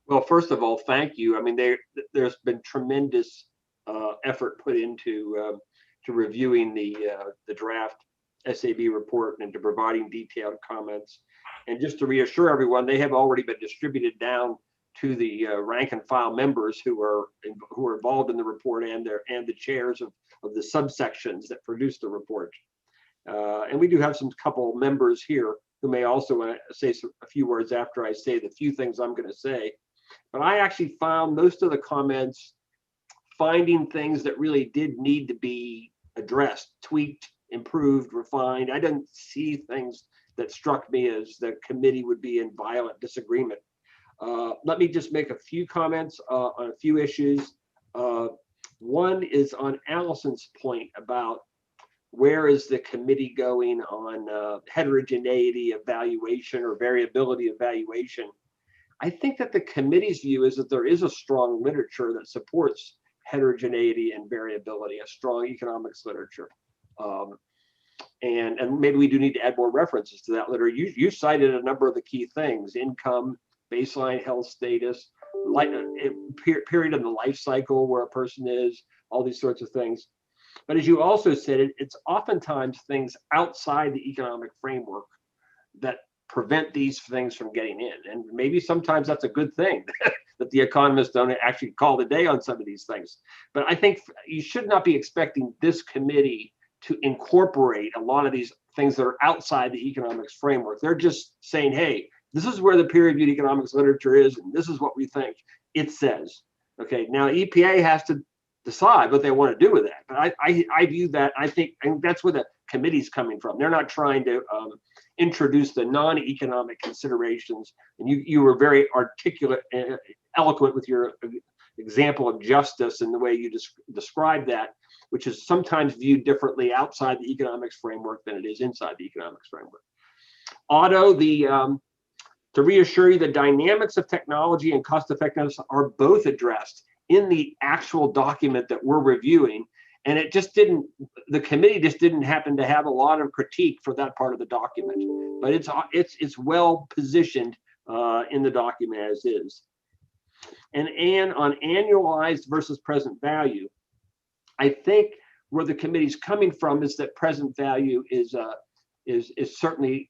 Well, first of all, thank you. I mean, there's been tremendous effort put into to reviewing the draft SAB report and to providing detailed comments. And just to reassure everyone, they have already been distributed down to the rank and file members who are involved in the report and the chairs of the subsections that produce the report. And we do have some couple members here who may also say a few words after I say the few things I'm going to say. But I actually found most of the comments finding things that really did need to be addressed, tweaked, improved, refined. I didn't see things that struck me as the committee would be in violent disagreement. Let me just make a few comments on a few issues. One is on Allison's point about where is the committee going on heterogeneity evaluation or variability evaluation. I think that the committee's view is that there is a strong literature that supports heterogeneity and variability, a strong economics literature. And maybe we do need to add more references to that literature. You cited a number of the key things: income, baseline health status, period in the life cycle where a person is, all these sorts of things. But as you also said, it's oftentimes things outside the economic framework that prevent these things from getting in. And maybe sometimes that's a good thing that the economists don't actually call the day on some of these things. But I think you should not be expecting this committee to incorporate a lot of these things that are outside the economics framework. They're just saying, hey, this is where the peer-reviewed economics literature is, and this is what we think it says. Okay, now EPA has to decide what they want to do with that. But I view that, I think that's where the committee's coming from. They're not trying to introduce the non-economic considerations. And you were very articulate, eloquent with your example of justice and the way you described that, which is sometimes viewed differently outside the economics framework than it is inside the economics framework. Otto, to reassure you, the dynamics of technology and cost effectiveness are both addressed in the actual document that we're reviewing. And it just didn't, the committee just didn't happen to have a lot of critique for that part of the document, but it's well positioned in the document as is. And on annualized versus present value, I think where the committee's coming from is that present value is certainly,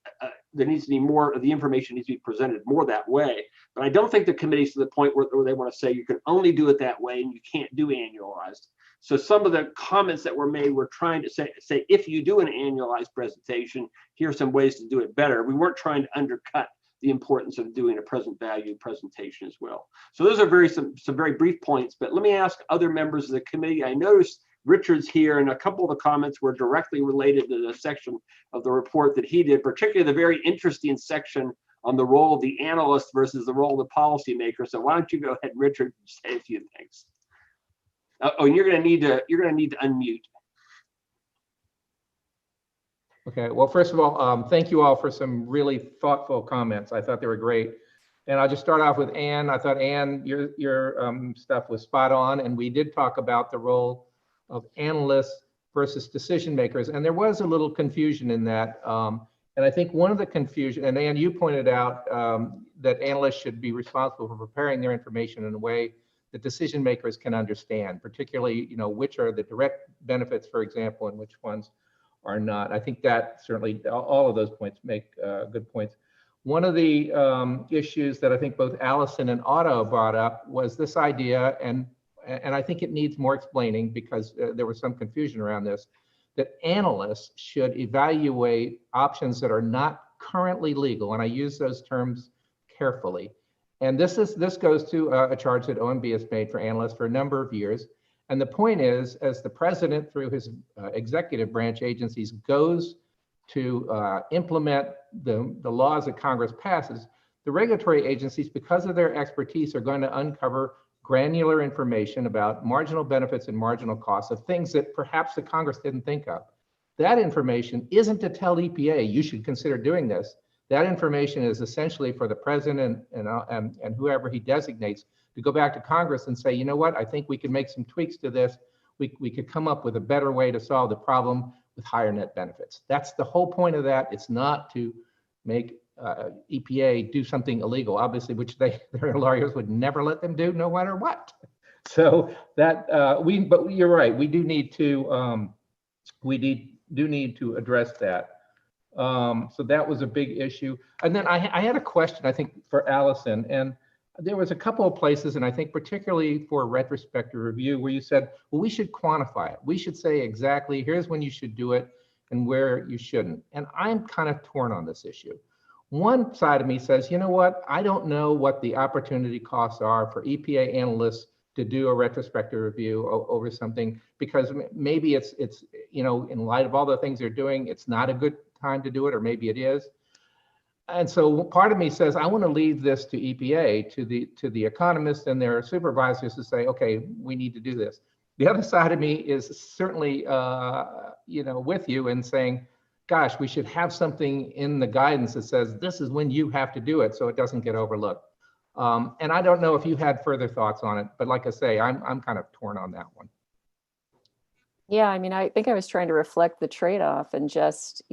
there needs to be more of the information needs to be presented more that way. But I don't think the committee's to the point where they want to say you can only do it that way and you can't do annualized. So some of the comments that were made were trying to say if you do an annualized presentation, here's some ways to do it better. We weren't trying to undercut the importance of doing a present value presentation as well. So those are some very brief points, but let me ask other members of the committee. I noticed Richard's here, and a couple of the comments were directly related to the section of the report that he did, particularly the very interesting section on the role of the analyst versus the role of the policymaker. So why don't you go ahead, Richard, and say a few things. Oh, and you're going to need to unmute. Okay, well, first of all, thank you all for some really thoughtful comments. I thought they were great. And I'll just start off with Ann. I thought, Ann, your stuff was spot on. And we did talk about the role of analysts versus decision makers. And there was a little confusion in that. And I think one of the confusion, and Ann, you pointed out that analysts should be responsible for preparing their information in a way that decision makers can understand, particularly, which are the direct benefits, for example, and which ones are not. I think that certainly all of those points make good points. One of the issues that I think both Allison and Otto brought up was this idea, and I think it needs more explaining because there was some confusion around this, that analysts should evaluate options that are not currently legal, and I use those terms carefully. And this goes to a charge that OMB has made for analysts for a number of years. And the point is, as the president through his executive branch agencies goes to implement the laws that Congress passes, the regulatory agencies, because of their expertise, are going to uncover granular information about marginal benefits and marginal costs of things that perhaps the Congress didn't think of. That information isn't to tell EPA, you should consider doing this. That information is essentially for the president and whoever he designates to go back to Congress and say, you know what, I think we can make some tweaks to this. We could come up with a better way to solve the problem with higher net benefits. That's the whole point of that. It's not to make EPA do something illegal, obviously, which their lawyers would never let them do, no matter what. So that but you're right. We do need to address that. So that was a big issue. And then I had a question, I think, for Allison, and there was a couple of places, and I think particularly for retrospective review, where you said, well, we should quantify it. We should say exactly, here's when you should do it and where you shouldn't. And I'm kind of torn on this issue. One side of me says, you know what, I don't know what the opportunity costs are for EPA analysts to do a retrospective review over something, because maybe it's in light of all the things they're doing, it's not a good time to do it, or maybe it is. And so part of me says, I want to leave this to EPA, to the economists and their supervisors to say, okay, we need to do this. The other side of me is certainly, with you and saying, gosh, we should have something in the guidance that says, this is when you have to do it, so it doesn't get overlooked. And I don't know if you had further thoughts on it, but like I say, I'm kind of torn on that one. Yeah, I mean, I think I was trying to reflect the trade-off and just,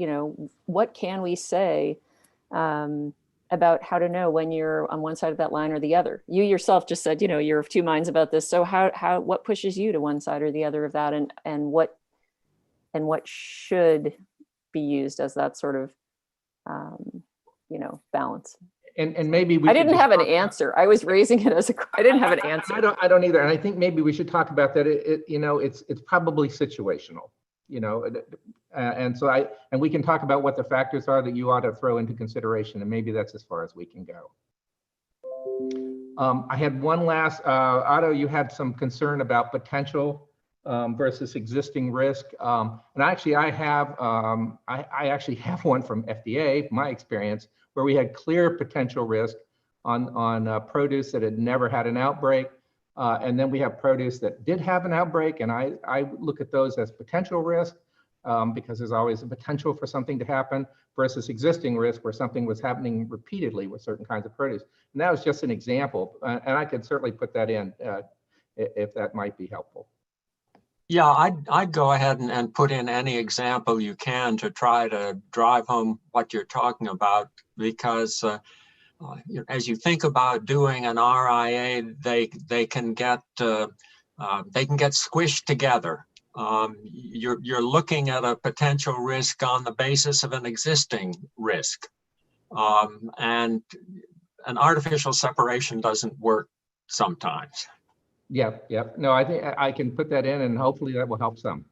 what can we say about how to know when you're on one side of that line or the other? You yourself just said, you're of two minds about this. So what pushes you to one side or the other of that, and what should be used as that sort of, balance? And maybe I didn't have an answer. I was raising it as I didn't have an answer. I don't either. And I think maybe we should talk about that. It's probably situational, and so we can talk about what the factors are that you ought to throw into consideration. And maybe that's as far as we can go. I had one last, Otto, you had some concern about potential versus existing risk. And actually I have one from FDA, my experience, where we had clear potential risk on produce that had never had an outbreak. And then we have produce that did have an outbreak. And I look at those as potential risk because there's always a potential for something to happen, versus existing risk where something was happening repeatedly with certain kinds of produce. And that was just an example. And I could certainly put that in if that might be helpful. Yeah, I'd go ahead and put in any example you can to try to drive home what you're talking about, because as you think about doing an RIA, they can get squished together. You're looking at a potential risk on the basis of an existing risk. And an artificial separation doesn't work sometimes. Yep, yep. No, I think I can put that in and hopefully that will help some.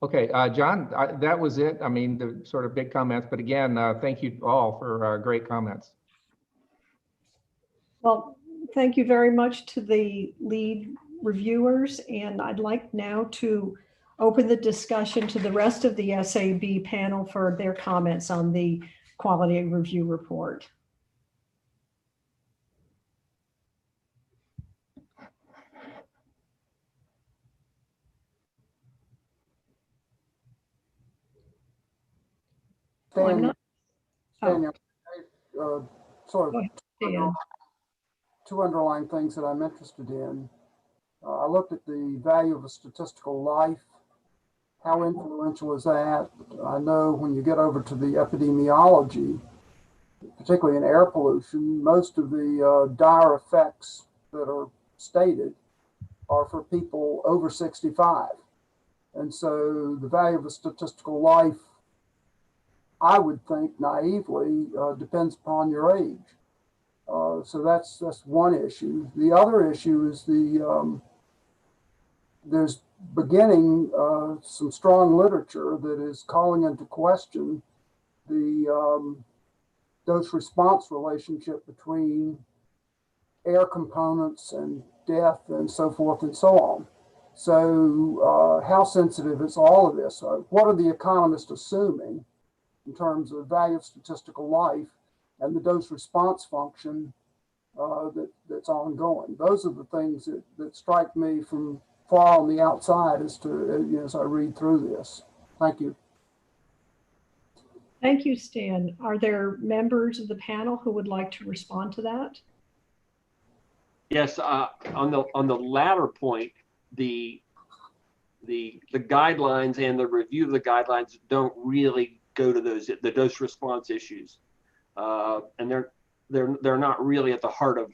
Okay, John, that was it. I mean, the sort of big comments, but again, thank you all for great comments. Well, thank you very much to the lead reviewers, and I'd like now to open the discussion to the rest of the SAB panel for their comments on the quality review report. Stan, sort Go of ahead, two underlying things that I'm interested in. I looked at the value of a statistical life. How influential is that? I know when you get over to the epidemiology, particularly in air pollution, most of the dire effects that are stated are for people over 65. And so the value of a statistical life, I would think naively, depends upon your age. So that's one issue. The other issue is there's beginning some strong literature that is calling into question the dose-response relationship between air components and death and so forth and so on. So how sensitive is all of this? What are the economists assuming in terms of value of statistical life and the dose-response function that's ongoing? Those are the things that strike me from far on the outside as I read through this. Thank you. Thank you, Stan. Are there members of the panel who would like to respond to that? Yes, on the latter point, the guidelines and the review of the guidelines don't really go to the dose response issues, and they're not really at the heart of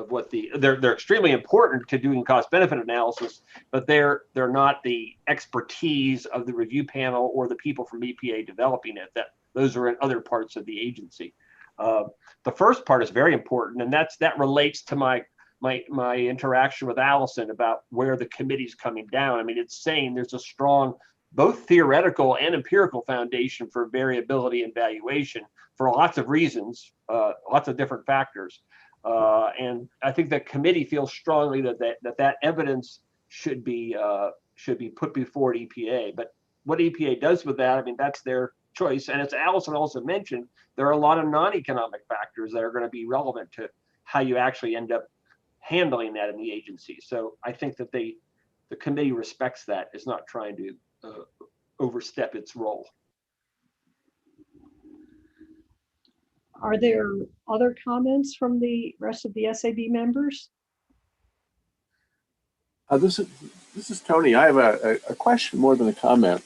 what they're extremely important to doing cost benefit analysis, but they're not the expertise of the review panel or the people from EPA developing it. Those are in other parts of the agency. The first part is very important, and that relates to my interaction with Allison about where the committee's coming down. I mean, it's saying there's a strong both theoretical and empirical foundation for variability and valuation for lots of reasons, lots of different factors. And I think the committee feels strongly that evidence should be put before EPA. But what EPA does with that, I mean, that's their choice. And as Allison also mentioned, there are a lot of non-economic factors that are going to be relevant to how you actually end up handling that in the agency. So I think that the committee respects that, is not trying to overstep its role. Are there other comments from the rest of the SAB members? This is Tony. I have a question more than a comment.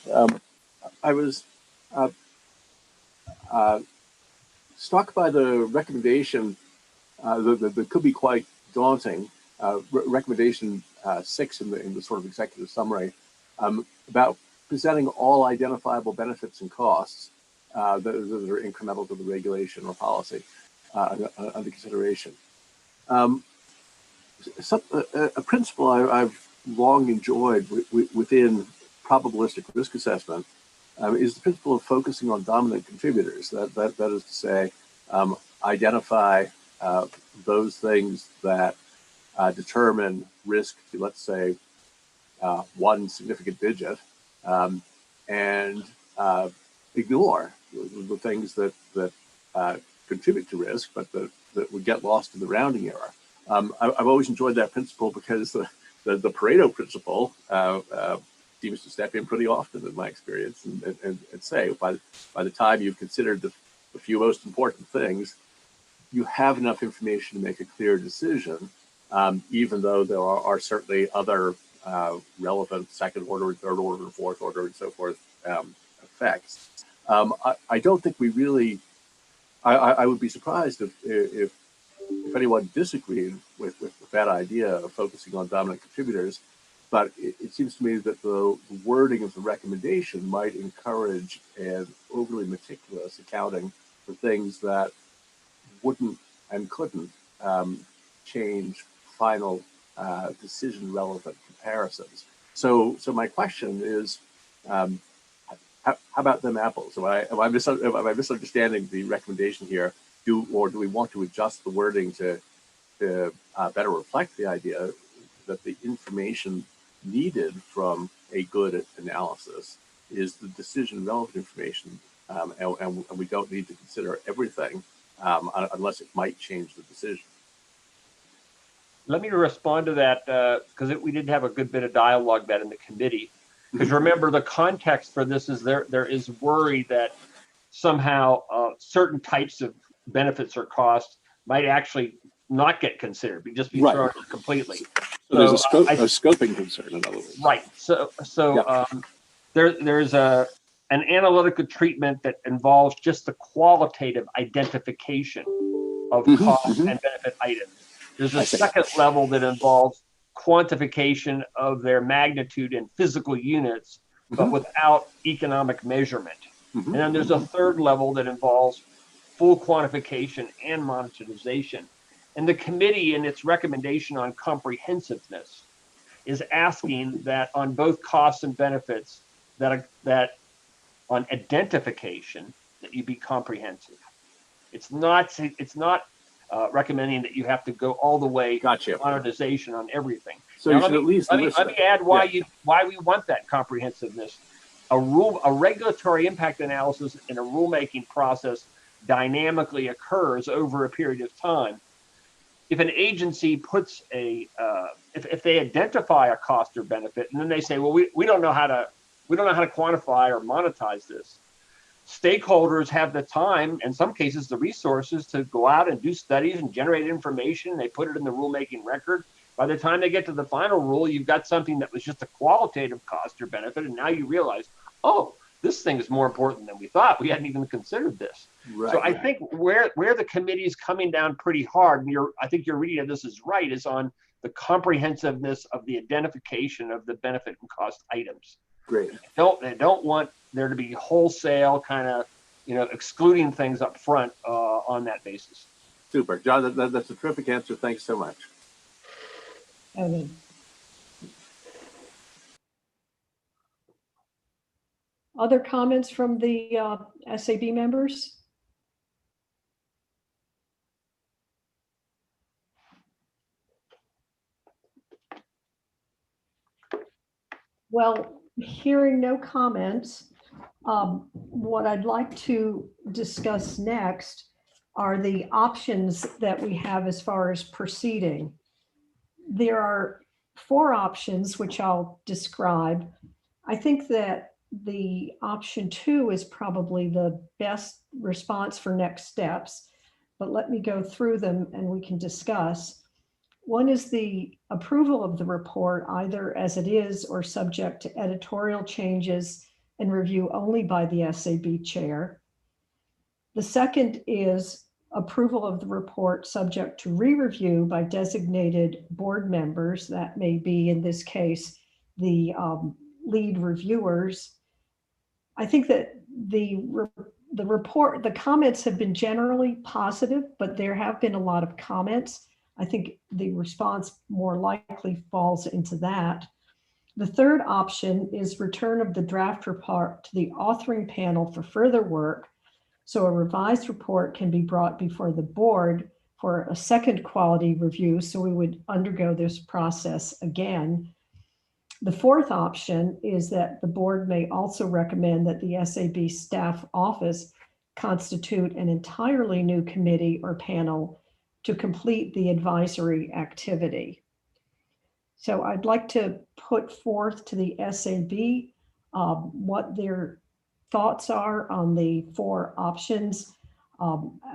I was struck by the recommendation that could be quite daunting. Recommendation 6 in the sort of executive summary about presenting all identifiable benefits and costs that are incremental to the regulation or policy under consideration. A principle I've long enjoyed within probabilistic risk assessment is the principle of focusing on dominant contributors. That is to say, identify those things that determine risk to, let's say, one significant digit, and ignore the things that contribute to risk, but that would get lost in the rounding error. I've always enjoyed that principle because the Pareto principle seems to step in pretty often in my experience and say by the time you've considered the few most important things, you have enough information to make a clear decision, even though there are certainly other relevant second order, third order, fourth order, and so forth effects. I don't think we really. I would be surprised if if anyone disagreed with that idea of focusing on dominant contributors, but it seems to me that the wording of the recommendation might encourage an overly meticulous accounting for things that wouldn't and couldn't change final decision relevant comparisons. So my question is, how about them apples? Am I misunderstanding the recommendation here? Do we want to adjust the wording to better reflect the idea that the information needed from a good analysis is the decision relevant information, and we don't need to consider everything unless it might change the decision? Let me respond to that because we did have a good bit of dialogue that in the committee. Because remember, the context for this is there is worry that somehow certain types of benefits or costs might actually not get considered, just be thrown out completely. So there's a scoping concern, in other words. Right. So there's an analytical treatment that involves just the qualitative identification of cost and benefit items. There's a second level that involves quantification of their magnitude in physical units, but without economic measurement. And then there's a third level that involves full quantification and monetization. And the committee, in its recommendation on comprehensiveness, is asking that on both costs and benefits, that on identification, that you be comprehensive. It's not recommending that you have to go all the way to monetization on everything. So now, you should at least let me add why we want that comprehensiveness. A regulatory impact analysis in a rulemaking process dynamically occurs over a period of time. If an agency puts if they identify a cost or benefit and then they say, well, we don't know how to quantify or monetize this, stakeholders have the time, in some cases the resources, to go out and do studies and generate information. They put it in the rulemaking record. By the time they get to the final rule, you've got something that was just a qualitative cost or benefit, and now you realize, oh, this thing is more important than we thought. We hadn't even considered this. Right. So I think where the committee is coming down pretty hard, and I think your reading of this is right, is on the comprehensiveness of the identification of the benefit and cost items. Great. They don't want there to be wholesale kind of, excluding things up front on that basis. Super, John. That's a terrific answer. Thanks so much. Other comments from the SAB members? Well, hearing no comments, what I'd like to discuss next are the options that we have as far as proceeding. There are 4 options which I'll describe. I think that the option 2 is probably the best response for next steps, but let me go through them and we can discuss. One is the approval of the report either as it is or subject to editorial changes and review only by the SAB chair. The second is approval of the report subject to re-review by designated board members. That may be, in this case, the lead reviewers. I think that the report, the comments have been generally positive, but there have been a lot of comments. I think the response more likely falls into that. The third option is return of the draft report to the authoring panel for further work, so a revised report can be brought before the board for a second quality review, so we would undergo this process again. The fourth option is that the board may also recommend that the SAB staff office constitute an entirely new committee or panel to complete the advisory activity. So I'd like to put forth to the SAB what their thoughts are on the 4 options.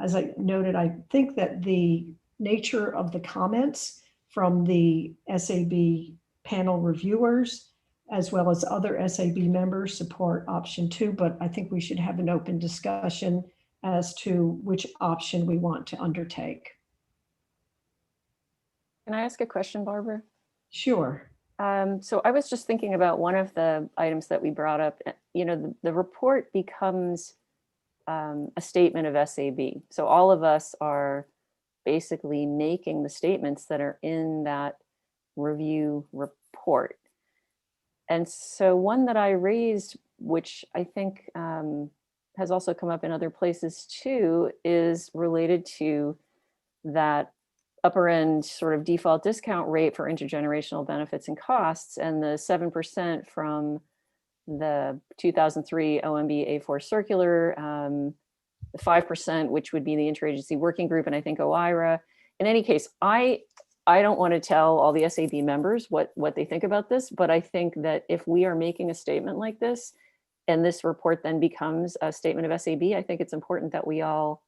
As I noted, I think that the nature of the comments from the SAB panel reviewers, as well as other SAB members, support option 2, but I think we should have an open discussion as to which option we want to undertake. Can I ask a question, Barbara? Sure. So I was just thinking about one of the items that we brought up. You know, the report becomes a statement of SAB. So all of us are basically making the statements that are in that review report. And so one that I raised, which I think has also come up in other places too, is related to that upper end sort of default discount rate for intergenerational benefits and costs, and the 7% from the 2003 OMB A4 circular, the 5%, which would be the interagency working group, and I think OIRA. In any case, I don't want to tell all the SAB members what they think about this, but I think that if we are making a statement like this, and this report then becomes a statement of SAB, I think it's important that we all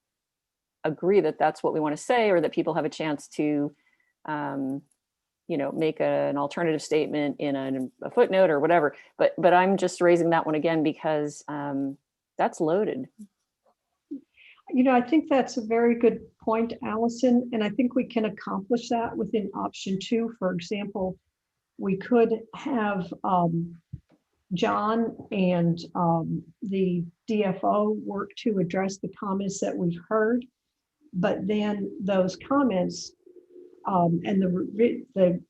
agree that that's what we want to say, or that people have a chance to, you know, make an alternative statement in a footnote or whatever. But I'm just raising that one again because that's loaded. You know, I think that's a very good point, Allison, and I think we can accomplish that within option 2. For example, we could have John and the DFO work to address the comments that we've heard, but then those comments and the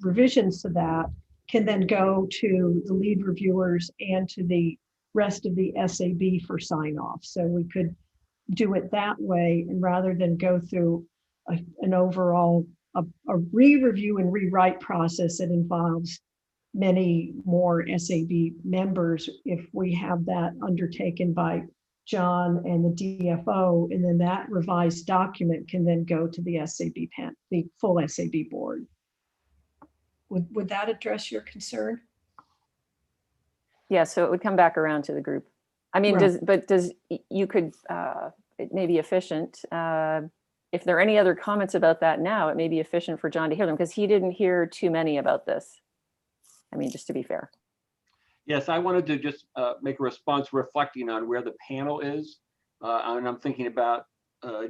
revisions to that can then go to the lead reviewers and to the rest of the SAB for sign off. So we could do it that way, and rather than go through an overall a re-review and rewrite process that involves many more SAB members, if we have that undertaken by John and the DFO, and then that revised document can then go to the SAB the full SAB board. Would that address your concern? Yeah, so it would come back around to the group. I mean, Right. You could, it may be efficient. If there are any other comments about that now, it may be efficient for John to hear them, because he didn't hear too many about this. I mean, just to be fair. Yes, I wanted to just make a response reflecting on where the panel is. And I'm thinking about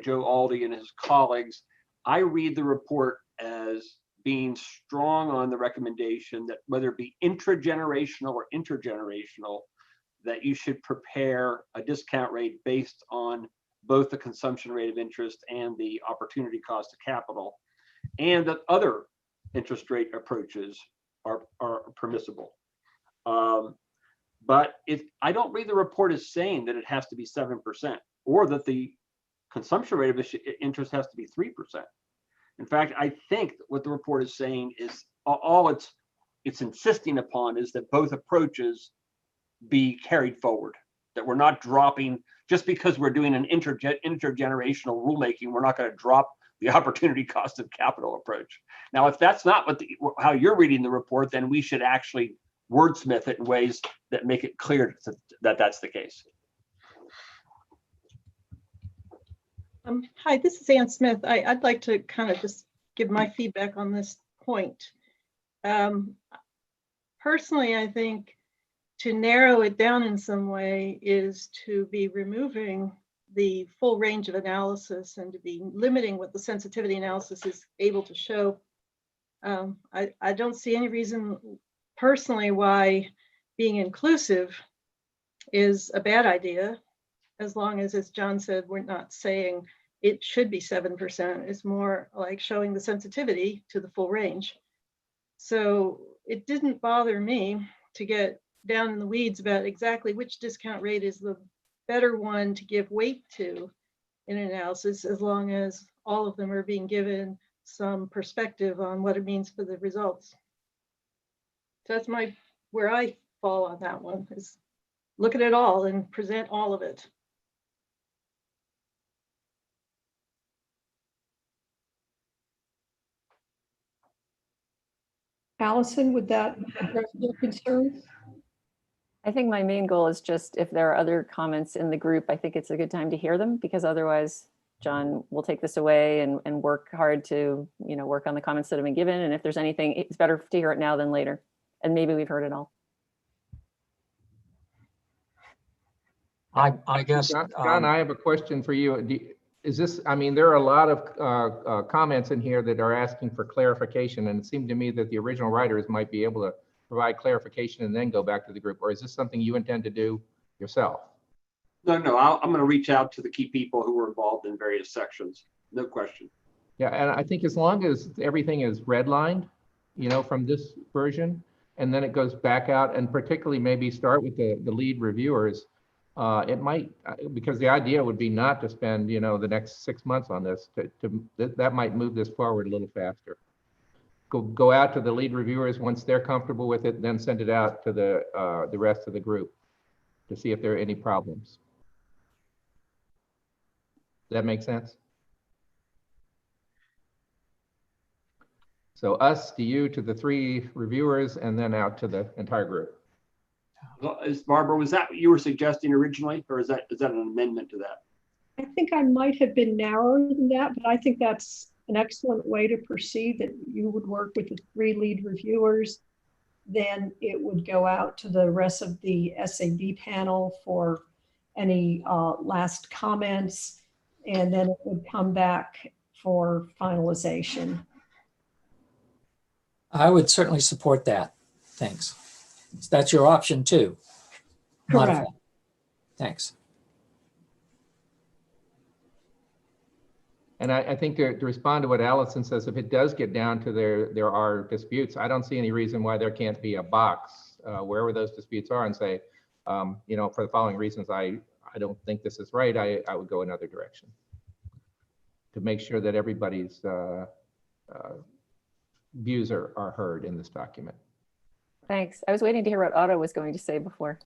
Joe Aldi and his colleagues. I read the report as being strong on the recommendation that whether it be intragenerational or intergenerational, that you should prepare a discount rate based on both the consumption rate of interest and the opportunity cost of capital, and that other interest rate approaches are permissible. But I don't read the report as saying that it has to be 7%, or that the consumption rate of interest has to be 3%. In fact, I think what the report is saying is all it's insisting upon is that both approaches be carried forward, that we're not dropping, just because we're doing an intergenerational rulemaking, we're not going to drop the opportunity cost of capital approach. Now, if that's not how you're reading the report, then we should actually wordsmith it in ways that make it clear that that's the case. Hi, this is Ann Smith. I'd like to kind of just give my feedback on this point. Personally, I think to narrow it down in some way is to be removing the full range of analysis and to be limiting what the sensitivity analysis is able to show. I don't see any reason personally why being inclusive is a bad idea, as long as John said, we're not saying it should be 7%. It's more like showing the sensitivity to the full range. So it didn't bother me to get down in the weeds about exactly which discount rate is the better one to give weight to in analysis, as long as all of them are being given some perspective on what it means for the results. So that's where I fall on that one, is look at it all and present all of it. Allison, would that address your concerns? I think my main goal is just, if there are other comments in the group, I think it's a good time to hear them, because otherwise John will take this away and work hard to, you know, work on the comments that have been given. And if there's anything, it's better to hear it now than later. And maybe we've heard it all. I guess, John, I have a question for you. is this, I mean, there are a lot of comments in here that are asking for clarification, and it seemed to me that the original writers might be able to provide clarification and then go back to the group, or is this something you intend to do yourself? No, I'm going to reach out to the key people who were involved in various sections. No question. Yeah, and I think as long as everything is redlined, you know, from this version, and then it goes back out, and particularly maybe start with the lead reviewers, it might, because the idea would be not to spend, you know, the next 6 months on this, that might move this forward a little faster. Go out to the lead reviewers once they're comfortable with it, then send it out to the rest of the group to see if there are any problems. Does that make sense? So us to you, to the 3 reviewers, and then out to the entire group. Barbara, was that what you were suggesting originally, or is that an amendment to that? I think I might have been narrower than that, but I think that's an excellent way to proceed, that you would work with the 3 lead reviewers. Then it would go out to the rest of the SAB panel for any last comments, and then it would come back for finalization. I would certainly support that. Thanks. That's your option too. Correct. Modify. Thanks. And I think to respond to what Allison says, if it does get down to there are disputes, I don't see any reason why there can't be a box wherever those disputes are and say, you know, for the following reasons, I don't think this is right. I would go another direction to make sure that everybody's views are heard in this document. Thanks. I was waiting to hear what Otto was going to say before.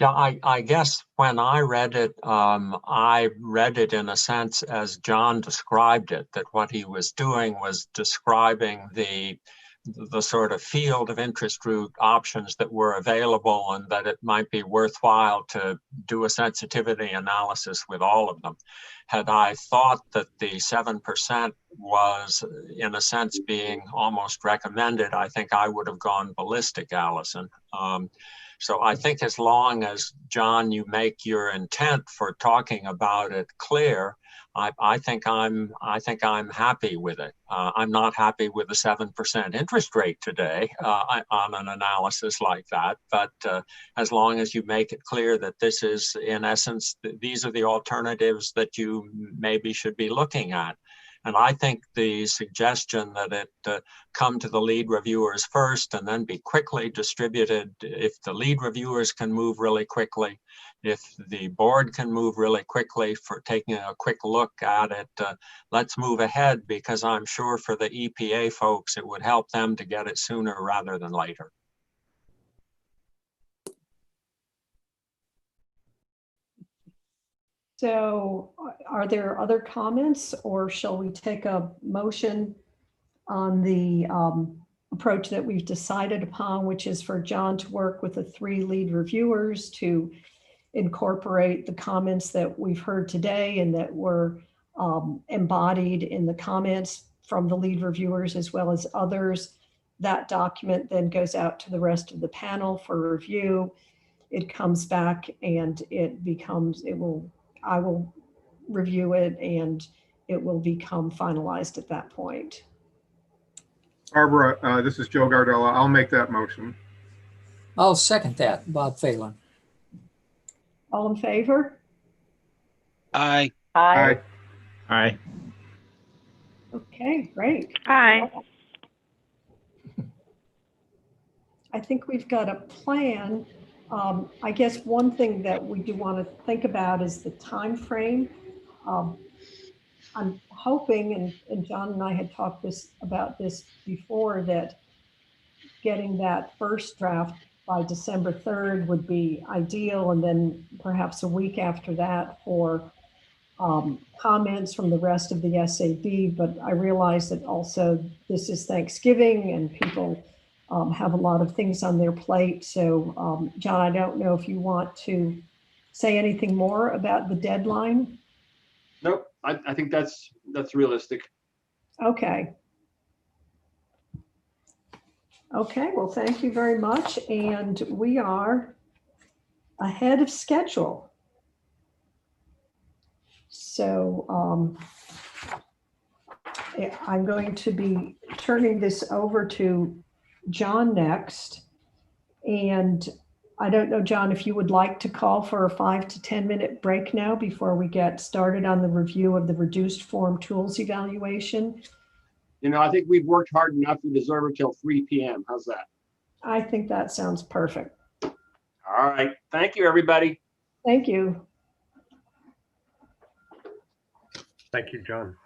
Yeah, I guess when I read it in a sense as John described it, that what he was doing was describing the sort of field of interest group options that were available, and that it might be worthwhile to do a sensitivity analysis with all of them. Had I thought that the 7% was, in a sense, being almost recommended, I think I would have gone ballistic, Allison. So I think as long as, John, you make your intent for talking about it clear, I think I'm happy with it. I'm not happy with the 7% interest rate today on an analysis like that. But as long as you make it clear that this is, in essence, these are the alternatives that you maybe should be looking at. And I think the suggestion that it come to the lead reviewers first and then be quickly distributed, if the lead reviewers can move really quickly, if the board can move really quickly for taking a quick look at it, let's move ahead, because I'm sure for the EPA folks, it would help them to get it sooner rather than later. So are there other comments, or shall we take a motion on the approach that we've decided upon, which is for John to work with the 3 lead reviewers to incorporate the comments that we've heard today and that were embodied in the comments from the lead reviewers as well as others. That document then goes out to the rest of the panel for review. It comes back and I will review it and it will become finalized at that point. Barbara, this is Joe Gardella. I'll make that motion. I'll second that, Bob Phelan. All in favor? Aye. Aye. Aye. Okay, great. Aye. I think we've got a plan. I guess one thing that we do want to think about is the time frame. I'm hoping, and John and I had talked about this before, that getting that first draft by December 3rd would be ideal, and then perhaps a week after that for comments from the rest of the SAB. But I realize that also this is Thanksgiving and people have a lot of things on their plate. So John, I don't know if you want to say anything more about the deadline. Nope, I think that's realistic. Okay. Okay, well, thank you very much. And we are ahead of schedule. So I'm going to be turning this over to John next. And I don't know, John, if you would like to call for a 5 to 10 minute break now before we get started on the review of the reduced form tools evaluation. You know, I think we've worked hard enough. We deserve it till 3 p.m. How's that? I think that sounds perfect. All right. Thank you, everybody. Thank you. Thank you, John.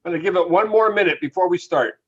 I'm going to give it one more minute before we start.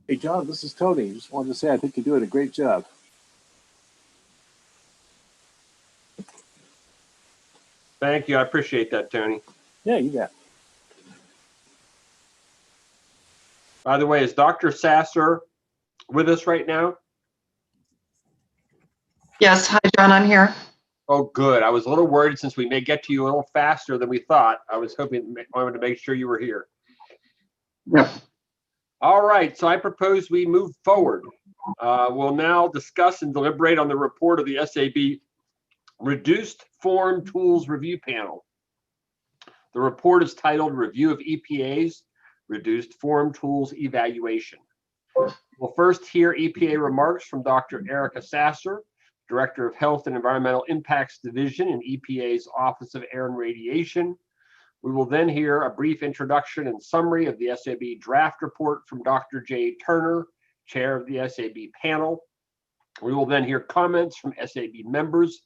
Hey, John, this is Tony. Just wanted to say I think you're doing a great job. Thank you. I appreciate that, Tony. Yeah, you bet. By the way, is Dr. Sasser with us right now? Yes, hi, John, I'm here. Oh, good. I was a little worried since we may get to you a little faster than we thought. I wanted to make sure you were here. Yep. All right, so I propose we move forward. We'll now discuss and deliberate on the report of the SAB Reduced Form Tools Review Panel. The report is titled Review of EPA's Reduced Form Tools Evaluation. We'll first hear EPA remarks from Dr. Erica Sasser, Director of Health and Environmental Impacts Division in EPA's Office of Air and Radiation. We will then hear a brief introduction and summary of the SAB draft report from Dr. Jay Turner, Chair of the SAB panel. We will then hear comments from SAB members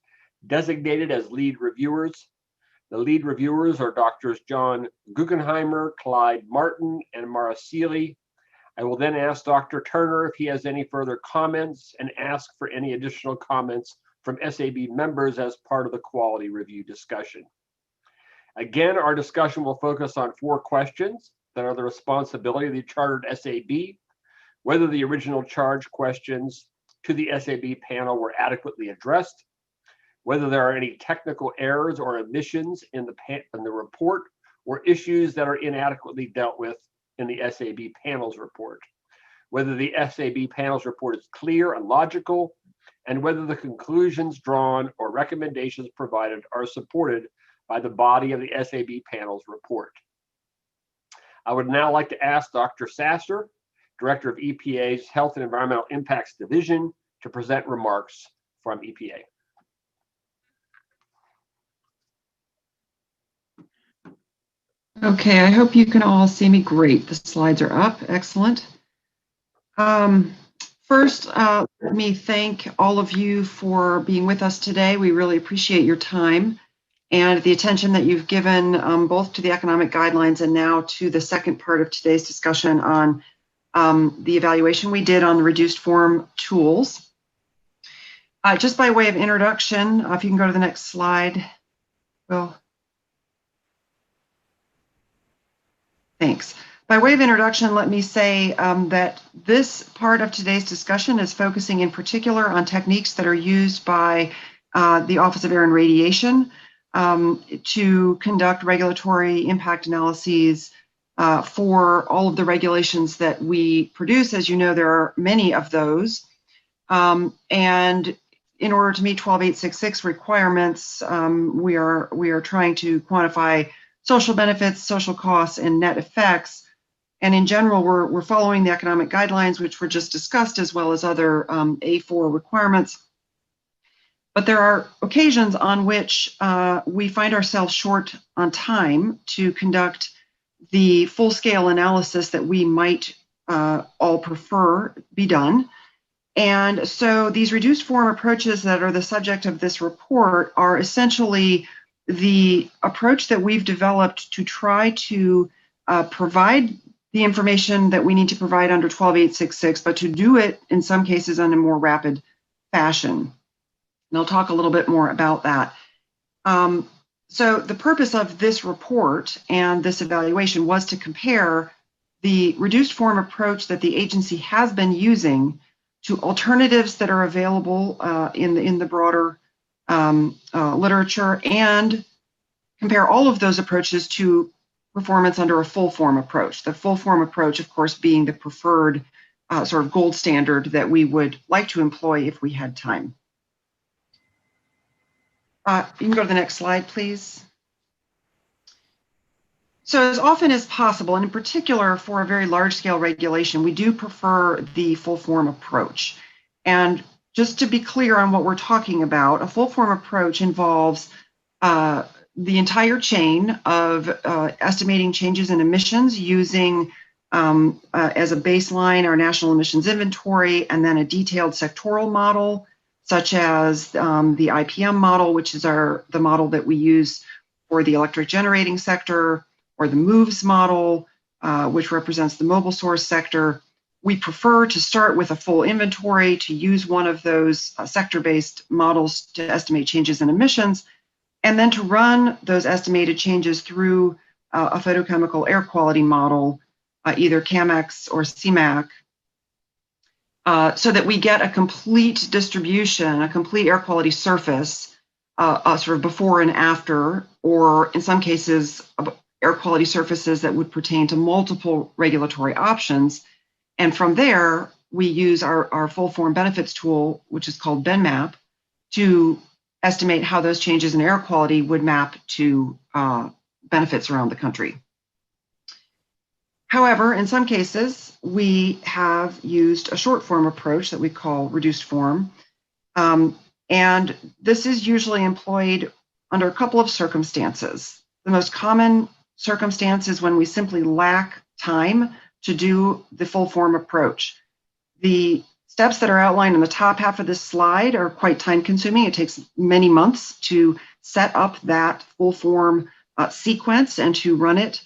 designated as lead reviewers. The lead reviewers are Drs. John Guggenheimer, Clyde Martin, and Mara Seeley. I will then ask Dr. Turner if he has any further comments and ask for any additional comments from SAB members as part of the quality review discussion. Again, our discussion will focus on 4 questions that are the responsibility of the chartered SAB, whether the original charge questions to the SAB panel were adequately addressed, whether there are any technical errors or omissions in the report, or issues that are inadequately dealt with in the SAB panel's report, whether the SAB panel's report is clear and logical, and whether the conclusions drawn or recommendations provided are supported by the body of the SAB panel's report. I would now like to ask Dr. Sasser, Director of EPA's Health and Environmental Impacts Division, to present remarks from EPA. Okay, I hope you can all see me great. The slides are up. Excellent. First, let me thank all of you for being with us today. We really appreciate your time and the attention that you've given both to the economic guidelines and now to the second part of today's discussion on the evaluation we did on the reduced form tools. Just by way of introduction, if you can go to the next slide, Will. Thanks. By way of introduction, let me say that this part of today's discussion is focusing in particular on techniques that are used by the Office of Air and Radiation to conduct regulatory impact analyses for all of the regulations that we produce. As you know, there are many of those. And in order to meet 12866 requirements, we are trying to quantify social benefits, social costs, and net effects. And in general, we're following the economic guidelines, which were just discussed, as well as other A4 requirements. But there are occasions on which we find ourselves short on time to conduct the full-scale analysis that we might all prefer be done. And so these reduced form approaches that are the subject of this report are essentially the approach that we've developed to try to provide the information that we need to provide under 12866, but to do it in some cases in a more rapid fashion. And I'll talk a little bit more about that. So the purpose of this report and this evaluation was to compare the reduced form approach that the agency has been using to alternatives that are available in the broader literature, and compare all of those approaches to performance under a full form approach. The full form approach, of course, being the preferred sort of gold standard that we would like to employ if we had time. You can go to the next slide, please. So as often as possible, and in particular for a very large-scale regulation, we do prefer the full-form approach. And just to be clear on what we're talking about, a full-form approach involves the entire chain of estimating changes in emissions using as a baseline our national emissions inventory, and then a detailed sectoral model, such as the IPM model, which is the model that we use for the electric generating sector, or the MOVES model, which represents the mobile source sector. We prefer to start with a full inventory, to use one of those sector-based models to estimate changes in emissions, and then to run those estimated changes through a photochemical air quality model, either CAMEX or CMAQ, so that we get a complete distribution, a complete air quality surface, sort of before and after, or in some cases, air quality surfaces that would pertain to multiple regulatory options. And from there, we use our full form benefits tool, which is called BenMap, to estimate how those changes in air quality would map to benefits around the country. However, in some cases, we have used a short form approach that we call reduced form. And this is usually employed under a couple of circumstances. The most common circumstance is when we simply lack time to do the full form approach. The steps that are outlined in the top half of this slide are quite time consuming. It takes many months to set up that full form sequence and to run it.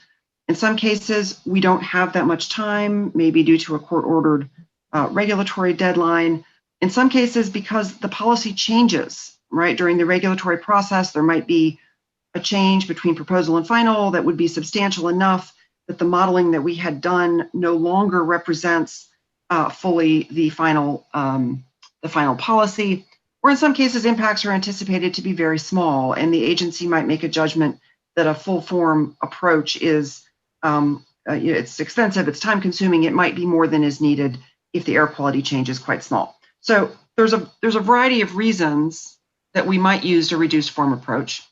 In some cases, we don't have that much time, maybe due to a court-ordered regulatory deadline. In some cases, because the policy changes, right? During the regulatory process, there might be a change between proposal and final that would be substantial enough that the modeling that we had done no longer represents fully the final policy. Or in some cases, impacts are anticipated to be very small, and the agency might make a judgment that a full form approach is it's expensive, it's time consuming, it might be more than is needed if the air quality change is quite small. So there's a variety of reasons that we might use a reduced form approach.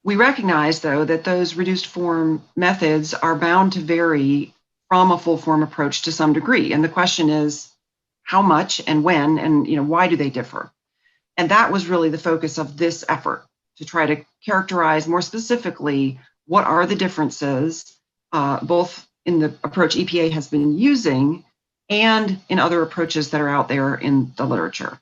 We recognize, though, that those reduced form methods are bound to vary from a full form approach to some degree. And the question is, how much and when, and why do they differ? And that was really the focus of this effort, to try to characterize more specifically what are the differences, both in the approach EPA has been using and in other approaches that are out there in the literature.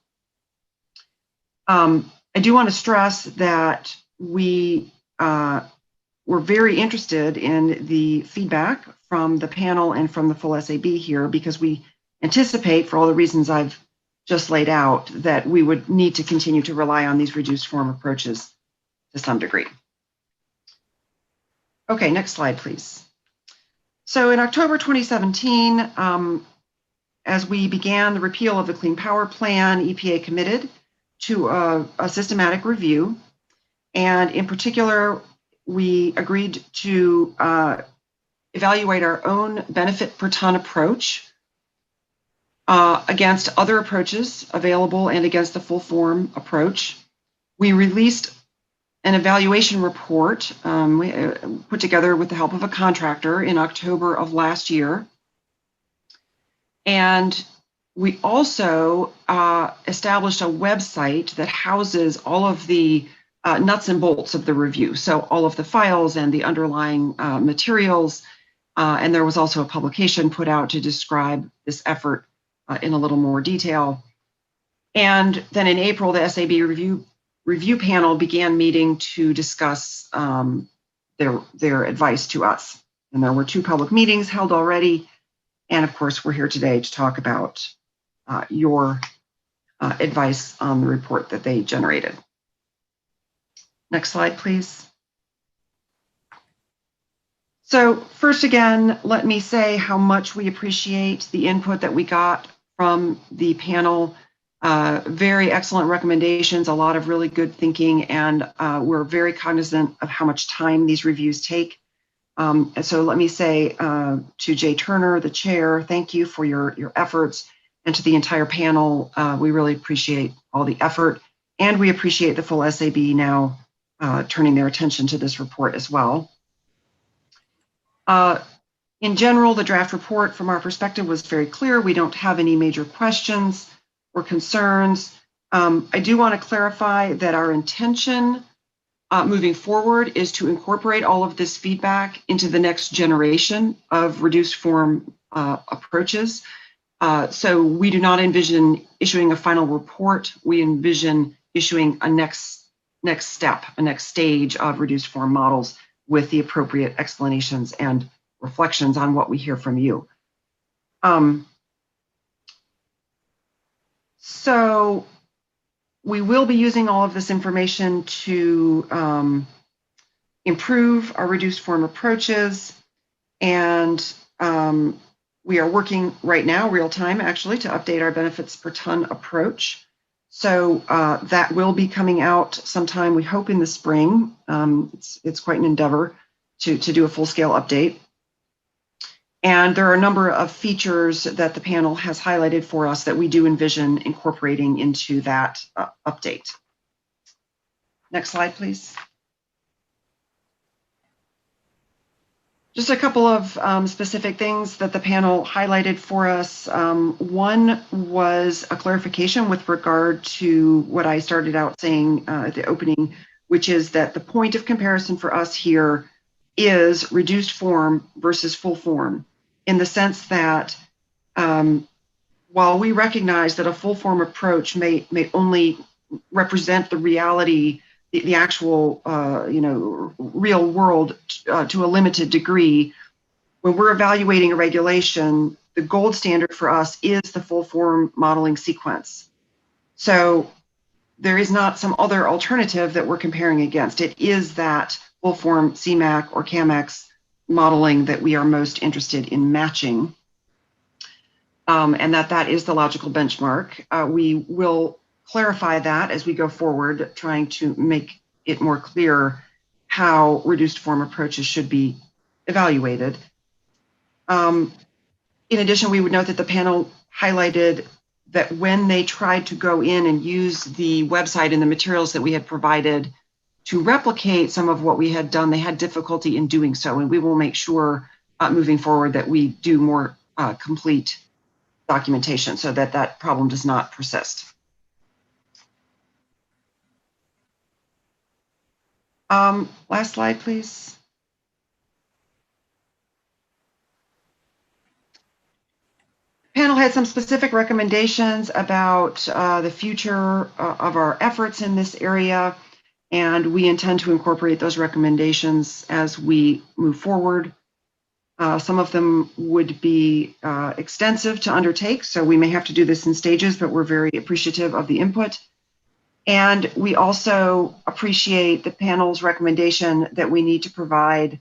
I do want to stress that we were very interested in the feedback from the panel and from the full SAB here, because we anticipate, for all the reasons I've just laid out, that we would need to continue to rely on these reduced form approaches to some degree. Okay, next slide, please. So in October 2017, as we began the repeal of the Clean Power Plan, EPA committed to a systematic review. And in particular, we agreed to evaluate our own benefit per ton approach against other approaches available and against the full form approach. We released an evaluation report we put together with the help of a contractor in October of last year. And we also established a website that houses all of the nuts and bolts of the review. So all of the files and the underlying materials. And there was also a publication put out to describe this effort in a little more detail. And then in April, the SAB review panel began meeting to discuss their advice to us. And there were 2 public meetings held already. And of course, we're here today to talk about your advice on the report that they generated. Next slide, please. So first, again, let me say how much we appreciate the input that we got from the panel. Very excellent recommendations, a lot of really good thinking, and we're very cognizant of how much time these reviews take. And so let me say to Jay Turner, the chair, thank you for your efforts, and to the entire panel. We really appreciate all the effort, and we appreciate the full SAB now turning their attention to this report as well. In general, the draft report from our perspective was very clear. We don't have any major questions or concerns. I do want to clarify that our intention moving forward is to incorporate all of this feedback into the next generation of reduced form approaches. So we do not envision issuing a final report. We envision issuing a next step, a next stage of reduced form models with the appropriate explanations and reflections on what we hear from you. So we will be using all of this information to improve our reduced form approaches, and we are working right now, real time actually, to update our benefits per ton approach. So that will be coming out sometime, we hope, in the spring. It's quite an endeavor to do a full-scale update. And there are a number of features that the panel has highlighted for us that we do envision incorporating into that update. Next slide, please. Just a couple of specific things that the panel highlighted for us. One was a clarification with regard to what I started out saying at the opening, which is that the point of comparison for us here is reduced form versus full form, in the sense that while we recognize that a full form approach may only represent the reality, the actual real world to a limited degree, when we're evaluating a regulation, the gold standard for us is the full form modeling sequence. So there is not some other alternative that we're comparing against. It is that full form CMAQ or CAMX modeling that we are most interested in matching, and that is the logical benchmark. We will clarify that as we go forward, trying to make it more clear how reduced form approaches should be evaluated. In addition, we would note that the panel highlighted that when they tried to go in and use the website and the materials that we had provided to replicate some of what we had done, they had difficulty in doing so. And we will make sure moving forward that we do more complete documentation so that that problem does not persist. Last slide, please. The panel had some specific recommendations about the future of our efforts in this area, and we intend to incorporate those recommendations as we move forward. Some of them would be extensive to undertake, so we may have to do this in stages, but we're very appreciative of the input. And we also appreciate the panel's recommendation that we need to provide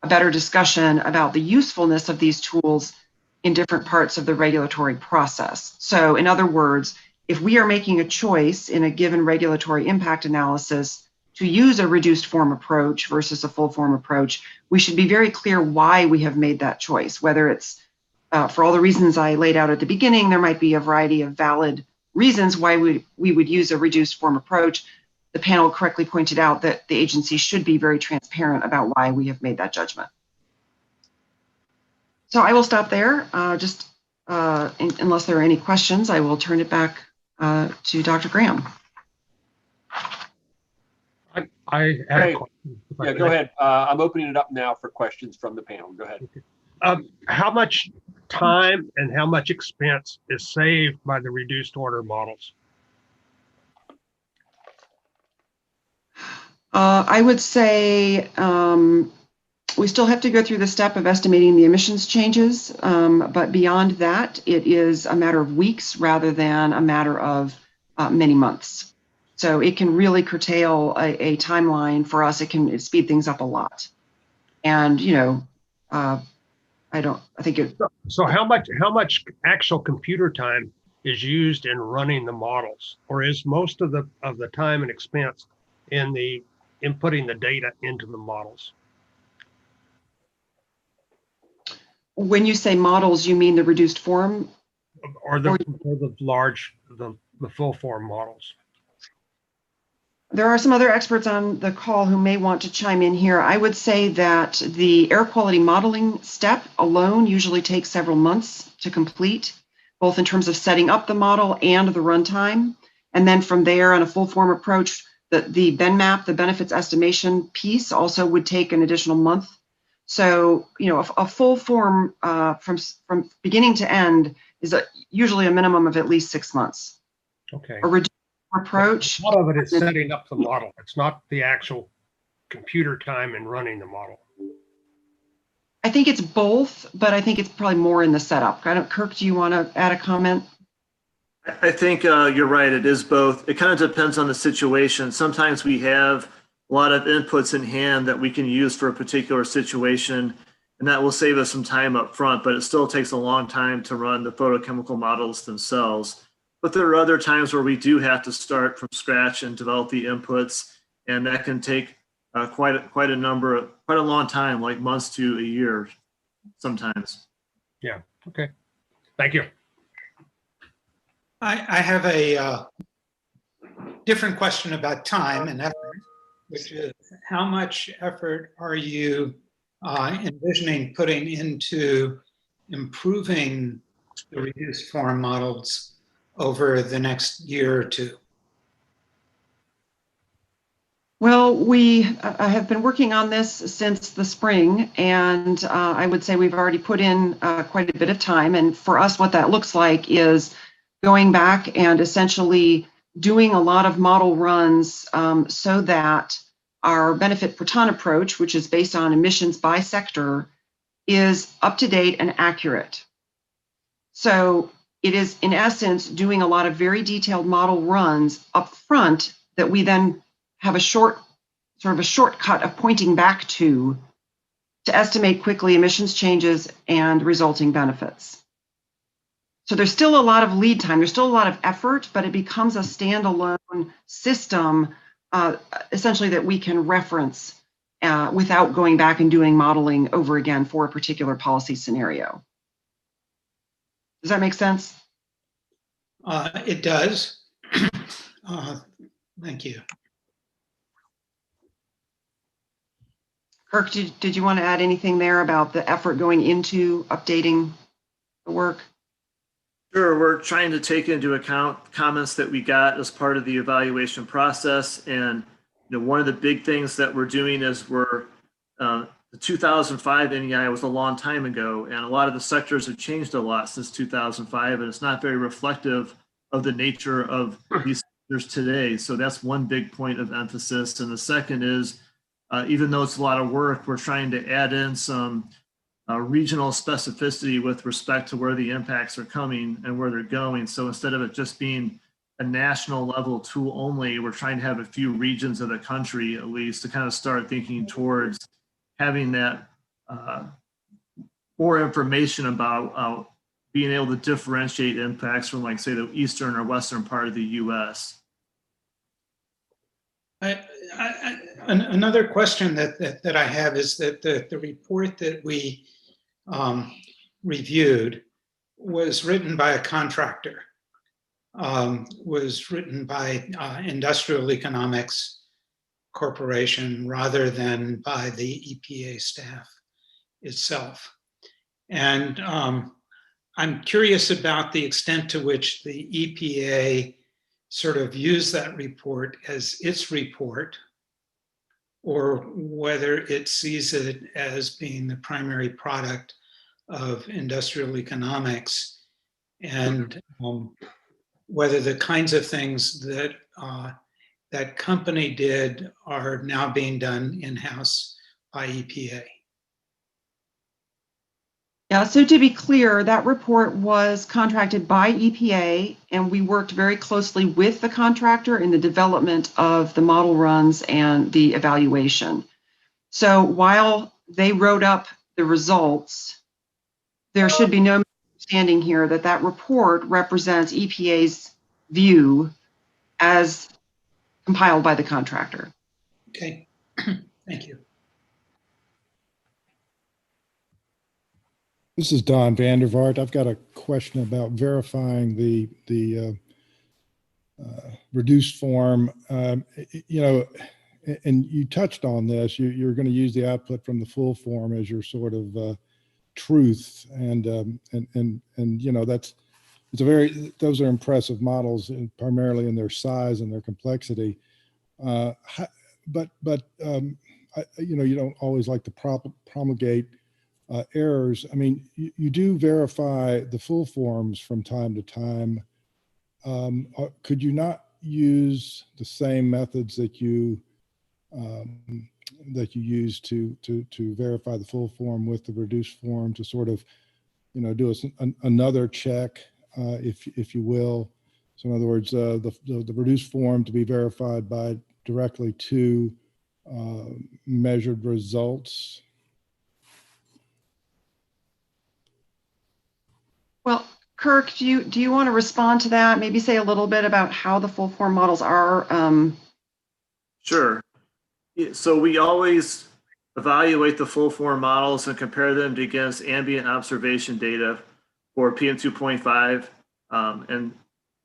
a better discussion about the usefulness of these tools in different parts of the regulatory process. So in other words, if we are making a choice in a given regulatory impact analysis to use a reduced form approach versus a full form approach, we should be very clear why we have made that choice, whether it's for all the reasons I laid out at the beginning. There might be a variety of valid reasons why we would use a reduced form approach. The panel correctly pointed out that the agency should be very transparent about why we have made that judgment. So I will stop there. Unless there are any questions, I will turn it back to Dr. Graham. I have a Great. question. Yeah, go ahead. I'm opening it up now for questions from the panel. Go ahead. How much time and how much expense is saved by the reduced order models? I would say we still have to go through the step of estimating the emissions changes, but beyond that, it is a matter of weeks rather than a matter of many months. So it can really curtail a timeline for us. It can speed things up a lot. And, I think it. So how much actual computer time is used in running the models, or is most of the time and expense in putting the data into the models? When you say models, you mean the reduced form? Or the large, the full form models? There are some other experts on the call who may want to chime in here. I would say that the air quality modeling step alone usually takes several months to complete, both in terms of setting up the model and the runtime. And then from there, on a full form approach, the BenMap, the benefits estimation piece, also would take an additional month. So, you know, a full form from beginning to end is usually a minimum of at least 6 months. Okay. A reduced approach. A lot of it is setting up the model. It's not the actual computer time and running the model. I think it's both, but I think it's probably more in the setup. Kirk, do you want to add a comment? I think you're right. It is both. It kind of depends on the situation. Sometimes we have a lot of inputs in hand that we can use for a particular situation, and that will save us some time up front, but it still takes a long time to run the photochemical models themselves. But there are other times where we do have to start from scratch and develop the inputs, and that can take quite a long time, like months to a year sometimes. Yeah. Okay. Thank you. I have a different question about time and effort, which is how much effort are you envisioning putting into improving the reduced form models over the next year or two? Well, I have been working on this since the spring, and I would say we've already put in quite a bit of time. And for us, what that looks like is going back and essentially doing a lot of model runs so that our benefit per ton approach, which is based on emissions by sector, is up to date and accurate. So it is, in essence, doing a lot of very detailed model runs up front that we then have a shortcut of pointing back to estimate quickly emissions changes and resulting benefits. So there's still a lot of lead time, there's still a lot of effort, but it becomes a standalone system, essentially, that we can reference without going back and doing modeling over again for a particular policy scenario. Does that make sense? It does. Thank you. Kirk, did you want to add anything there about the effort going into updating the work? Sure, we're trying to take into account comments that we got as part of the evaluation process. And one of the big things that we're doing is the 2005 NEI was a long time ago, and a lot of the sectors have changed a lot since 2005, and it's not very reflective of the nature of these sectors today. So that's one big point of emphasis. And the second is, even though it's a lot of work, we're trying to add in some regional specificity with respect to where the impacts are coming and where they're going. So instead of it just being a national level tool only, we're trying to have a few regions of the country at least to kind of start thinking towards having that more information about being able to differentiate impacts from, like, say, the eastern or western part of the U.S. Another question that I have is that the report that we reviewed was written by a contractor, was written by Industrial Economics Corporation rather than by the EPA staff itself. And I'm curious about the extent to which the EPA sort of used that report as its report, or whether it sees it as being the primary product of industrial economics, and whether the kinds of things that that company did are now being done in-house by EPA. Yeah, so to be clear, that report was contracted by EPA, and we worked very closely with the contractor in the development of the model runs and the evaluation. So while they wrote up the results, there should be no misunderstanding here that that report represents EPA's view as compiled by the contractor. Okay, thank you. This is Don Vandervaart. I've got a question about verifying the reduced form. You know, and you touched on this. You're going to use the output from the full form as your sort of truth, and you know those are impressive models, primarily in their size and their complexity. But you know, you don't always like to promulgate errors. I mean, you do verify the full forms from time to time. Could you not use the same methods that you use to verify the full form with the reduced form to sort of, you know, do another check, if you will? So in other words, the reduced form to be verified by directly to measured results. Well, Kirk, do you want to respond to that? Maybe say a little bit about how the full form models are. Sure. Yeah, so we always evaluate the full form models and compare them against ambient observation data for PM2.5. And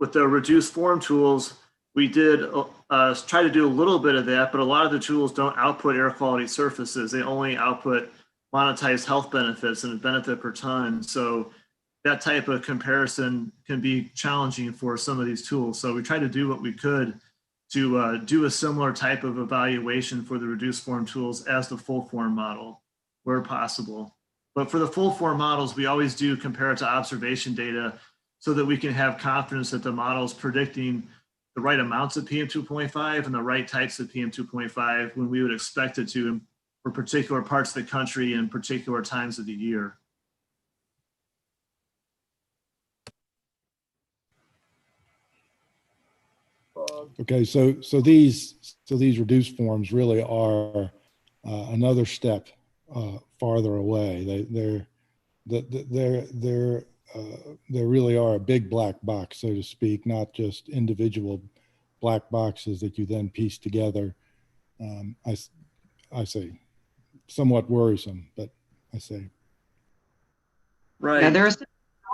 with the reduced form tools, we did try to do a little bit of that, but a lot of the tools don't output air quality surfaces. They only output monetized health benefits and a benefit per ton. So that type of comparison can be challenging for some of these tools. So we tried to do what we could to do a similar type of evaluation for the reduced form tools as the full form model where possible. But for the full form models, we always do compare it to observation data so that we can have confidence that the model is predicting the right amounts of PM2.5 and the right types of PM2.5 when we would expect it to for particular parts of the country and particular times of the year. Okay, so these reduced forms really are another step farther away. They really are a big black box, so to speak, not just individual black boxes that you then piece together. I say somewhat worrisome, but I say. Right. Yeah, there are some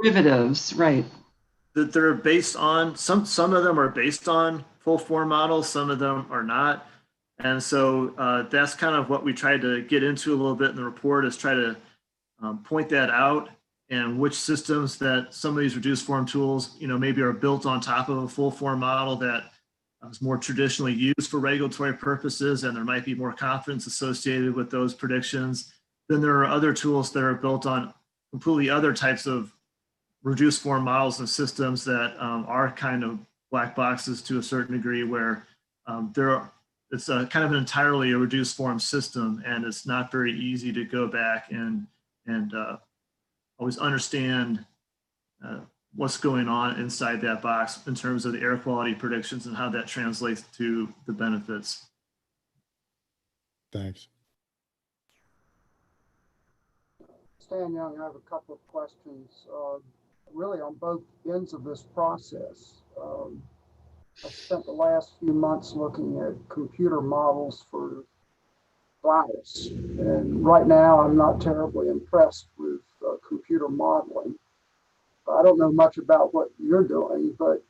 derivatives, right? That they're based on, some of them are based on full form models, some of them are not. And so that's kind of what we tried to get into a little bit in the report, is try to point that out, and which systems that some of these reduced form tools, you know, maybe are built on top of a full form model that is more traditionally used for regulatory purposes, and there might be more confidence associated with those predictions. Then there are other tools that are built on completely other types of reduced form models and systems that are kind of black boxes to a certain degree, where it's kind of entirely a reduced form system, and it's not very easy to go back and always understand what's going on inside that box in terms of the air quality predictions and how that translates to the benefits. Thanks. Stan Young, I have a couple of questions, really on both ends of this process. I spent the last few months looking at computer models for virus, and right now I'm not terribly impressed with computer modeling. I don't know much about what you're doing, but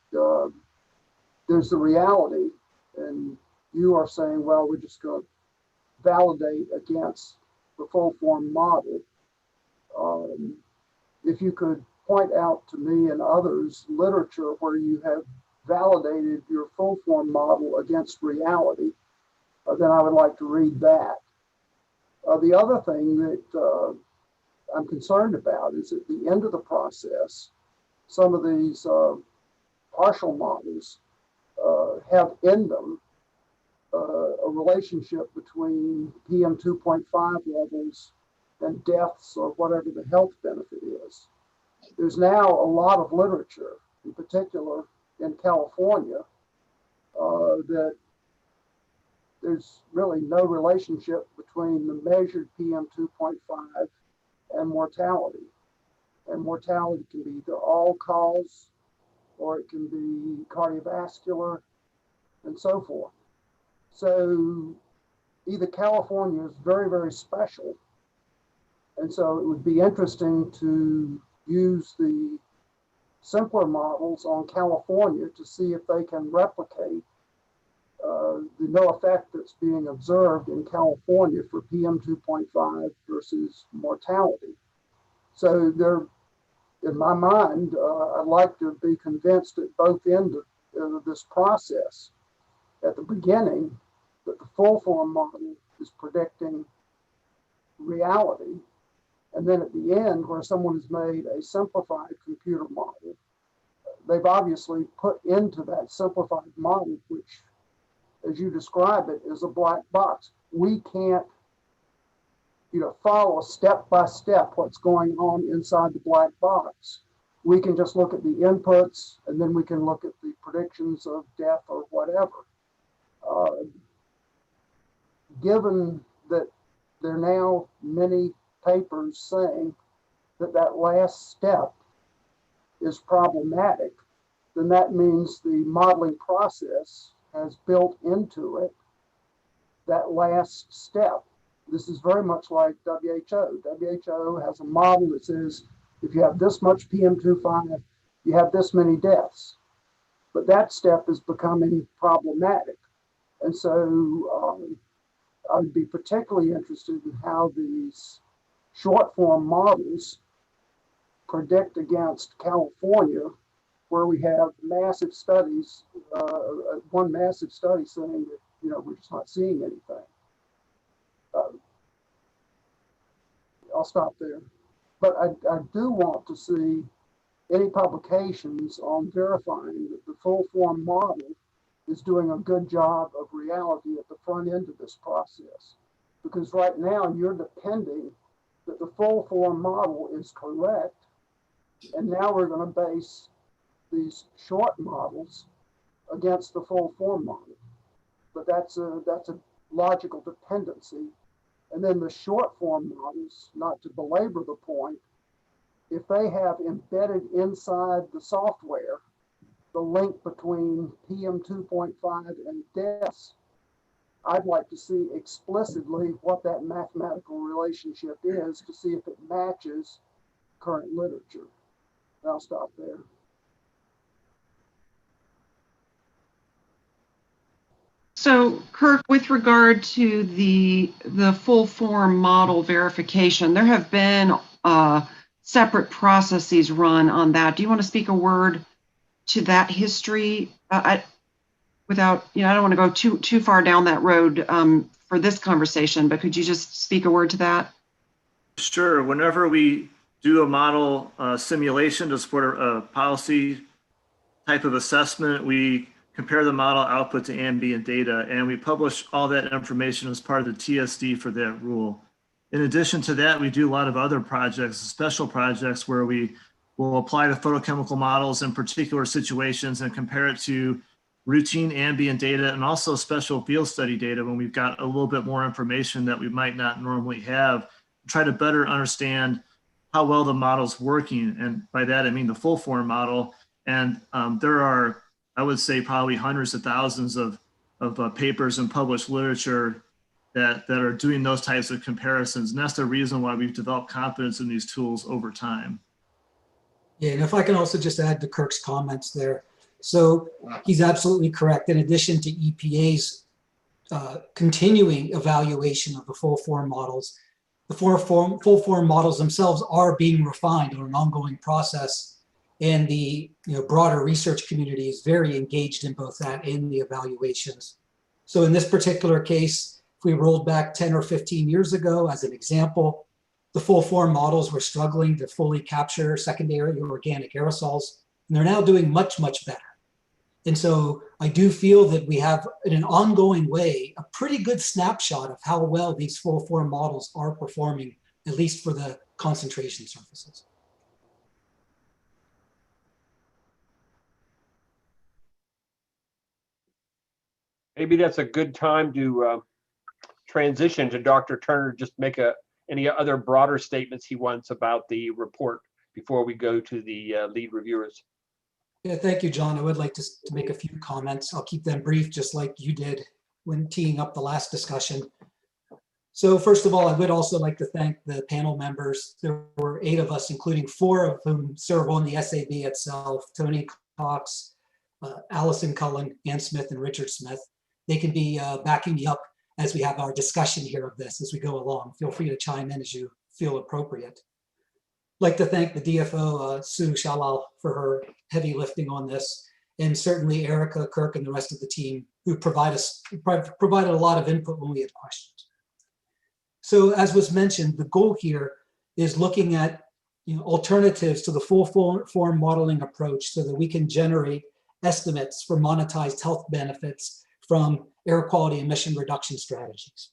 there's the reality, and you are saying, well, we're just going to validate against the full form model. If you could point out to me and others literature where you have validated your full form model against reality, then I would like to read that. The other thing that I'm concerned about is at the end of the process, some of these partial models have in them a relationship between PM 2.5 levels and deaths or whatever the health benefit is. There's now a lot of literature, in particular in California, that there's really no relationship between the measured PM 2.5 and mortality. And mortality can be either all cause, or it can be cardiovascular, and so forth. So either California is very, very special, And so it would be interesting to use the simpler models on California to see if they can replicate the no effect that's being observed in California for PM 2.5 versus mortality. So there, in my mind, I'd like to be convinced at both ends of this process. At the beginning, that the full form model is predicting reality. And then at the end, where someone has made a simplified computer model, they've obviously put into that simplified model, which, as you describe it, is a black box. We can't, follow step by step what's going on inside the black box. We can just look at the inputs, and then we can look at the predictions of death or whatever. Given that there are now many papers saying that that last step is problematic, then that means the modeling process has built into it that last step. This is very much like WHO. WHO has a model that says if you have this much PM2.5, you have this many deaths. But that step is becoming problematic. And so I would be particularly interested in how these short form models predict against California, where we have massive studies, one massive study saying that, we're just not seeing anything. I'll stop there. But I do want to see any publications on verifying that the full form model is doing a good job of reality at the front end of this process. Because right now you're depending that the full form model is correct. And now we're going to base these short models against the full form model. But that's a logical dependency. And then the short form models, not to belabor the point, if they have embedded inside the software the link between PM 2.5 and deaths, I'd like to see explicitly what that mathematical relationship is to see if it matches current literature. And I'll stop there. So, Kirk, with regard to the full form model verification, there have been separate processes run on that. Do you want to speak a word to that history? Without, I don't want to go too far down that road for this conversation, but could you just speak a word to that? Sure. Whenever we do a model simulation to support a policy type of assessment, we compare the model output to ambient data, and we publish all that information as part of the TSD for that rule. In addition to that, we do a lot of other projects, special projects, where we will apply the photochemical models in particular situations and compare it to routine ambient data and also special field study data when we've got a little bit more information that we might not normally have, try to better understand how well the model's working. And by that, I mean the full form model. And there are, I would say, probably hundreds of thousands of papers and published literature that are doing those types of comparisons. And that's the reason why we've developed confidence in these tools over time. Yeah, and if I can also just add to Kirk's comments there. So he's absolutely correct. In addition to EPA's continuing evaluation of the full form models, the full form models themselves are being refined on an ongoing process. And the broader research community is very engaged in both that and the evaluations. So in this particular case, if we rolled back 10 or 15 years ago, as an example, the full form models were struggling to fully capture secondary organic aerosols, and they're now doing much, much better. And so I do feel that we have, in an ongoing way, a pretty good snapshot of how well these full form models are performing, at least for the concentration surfaces. Maybe that's a good time to transition to Dr. Turner, just make any other broader statements he wants about the report before we go to the lead reviewers. Yeah, thank you, John. I would like to make a few comments. I'll keep them brief, just like you did when teeing up the last discussion. So first of all, I would also like to thank the panel members. There were 8 of us, including 4 of whom serve on the SAB itself, Tony Cox, Allison Cullen, Ann Smith, and Richard Smith. They can be backing me up as we have our discussion here of this as we go along. Feel free to chime in as you feel appropriate. I'd like to thank the DFO, Sue Shalal, for her heavy lifting on this, and certainly Erica, Kirk, and the rest of the team who provided a lot of input when we had questions. So as was mentioned, the goal here is looking at alternatives to the full form modeling approach so that we can generate estimates for monetized health benefits from air quality emission reduction strategies.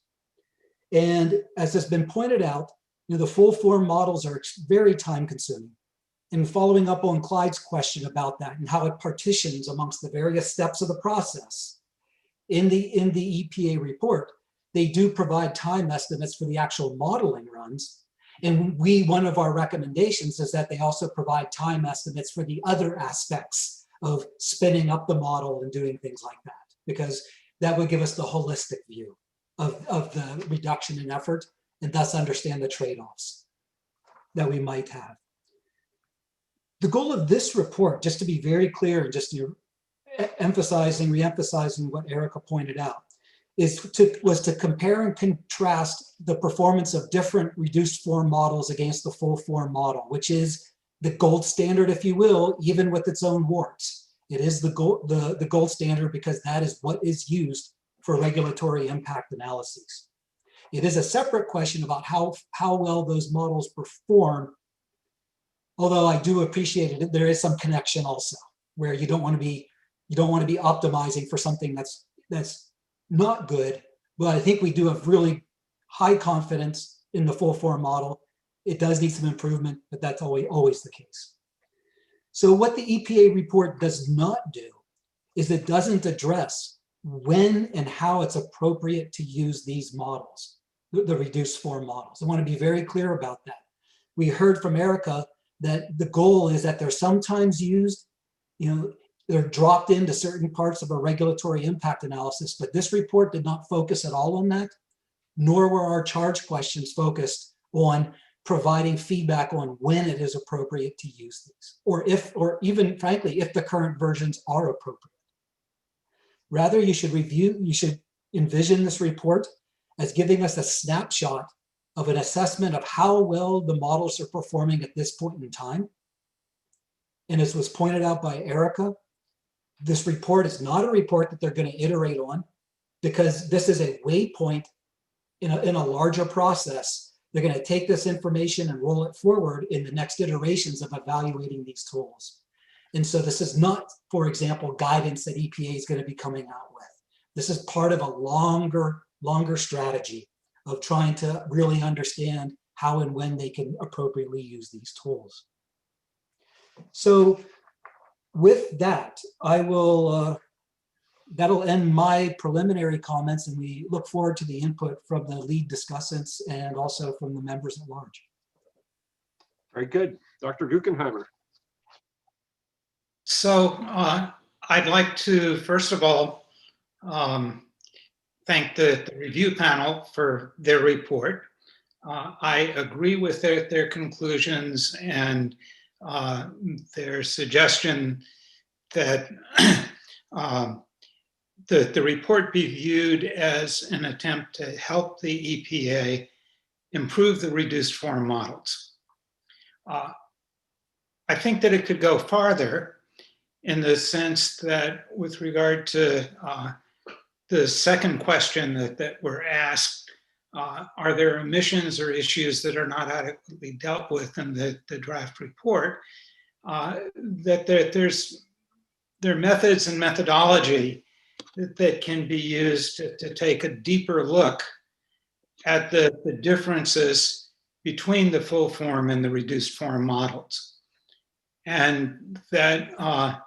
And as has been pointed out, the full form models are very time consuming. And following up on Clyde's question about that and how it partitions amongst the various steps of the process, in the EPA report, they do provide time estimates for the actual modeling runs. And one of our recommendations is that they also provide time estimates for the other aspects of spinning up the model and doing things like that, because that would give us the holistic view of the reduction in effort and thus understand the trade-offs that we might have. The goal of this report, just to be very clear and just re-emphasizing what Erica pointed out, was to compare and contrast the performance of different reduced form models against the full form model, which is the gold standard, if you will, even with its own warts. It is the gold standard because that is what is used for regulatory impact analyses. It is a separate question about how well those models perform, although I do appreciate it. There is some connection also where you don't want to be optimizing for something that's not good, but I think we do have really high confidence in the full form model. It does need some improvement, but that's always the case. So what the EPA report does not do is it doesn't address when and how it's appropriate to use these models, the reduced form models. I want to be very clear about that. We heard from Erica that the goal is that they're sometimes used, they're dropped into certain parts of a regulatory impact analysis, but this report did not focus at all on that, nor were our charge questions focused on providing feedback on when it is appropriate to use these, or even frankly, if the current versions are appropriate. Rather, you should envision this report as giving us a snapshot of an assessment of how well the models are performing at this point in time. And as was pointed out by Erica, this report is not a report that they're going to iterate on, because this is a waypoint in a larger process. They're going to take this information and roll it forward in the next iterations of evaluating these tools. And so this is not, for example, guidance that EPA is going to be coming out with. This is part of a longer strategy of trying to really understand how and when they can appropriately use these tools. So with that, I will, that'll end my preliminary comments, and we look forward to the input from the lead discussants and also from the members at large. Very good. Dr. Guggenheimer. So I'd like to, first of all, thank the review panel for their report. I agree with their conclusions and their suggestion that the report be viewed as an attempt to help the EPA improve the reduced form models. I think that it could go farther in the sense that with regard to the second question that were asked, are there omissions or issues that are not adequately dealt with in the draft report, that there are methods and methodology that can be used to take a deeper look at the differences between the full form and the reduced form models. And that I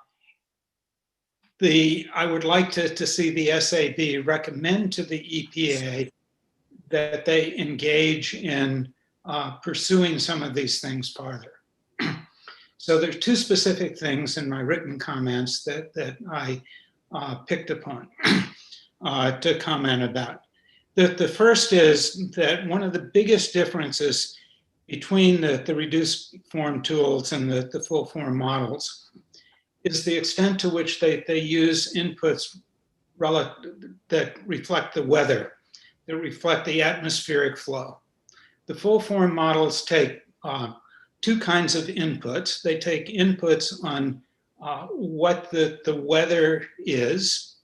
would like to see the SAB recommend to the EPA that they engage in pursuing some of these things farther. So there are two specific things in my written comments that I picked upon to comment about. The first is that one of the biggest differences between the reduced form tools and the full form models is the extent to which they use inputs that reflect the weather, that reflect the atmospheric flow. The full form models take two kinds of inputs. They take inputs on what the weather is,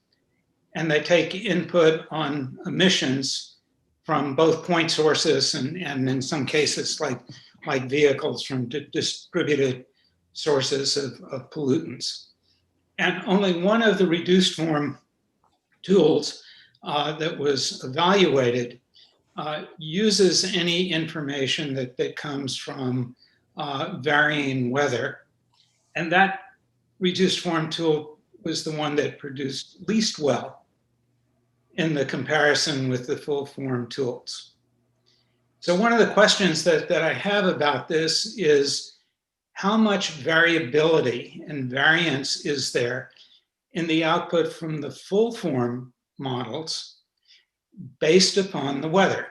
and they take input on emissions from both point sources and in some cases like vehicles from distributed sources of pollutants. And only one of the reduced form tools that was evaluated uses any information that comes from varying weather. And that reduced form tool was the one that produced least well in the comparison with the full form tools. So one of the questions that I have about this is how much variability and variance is there in the output from the full form models based upon the weather?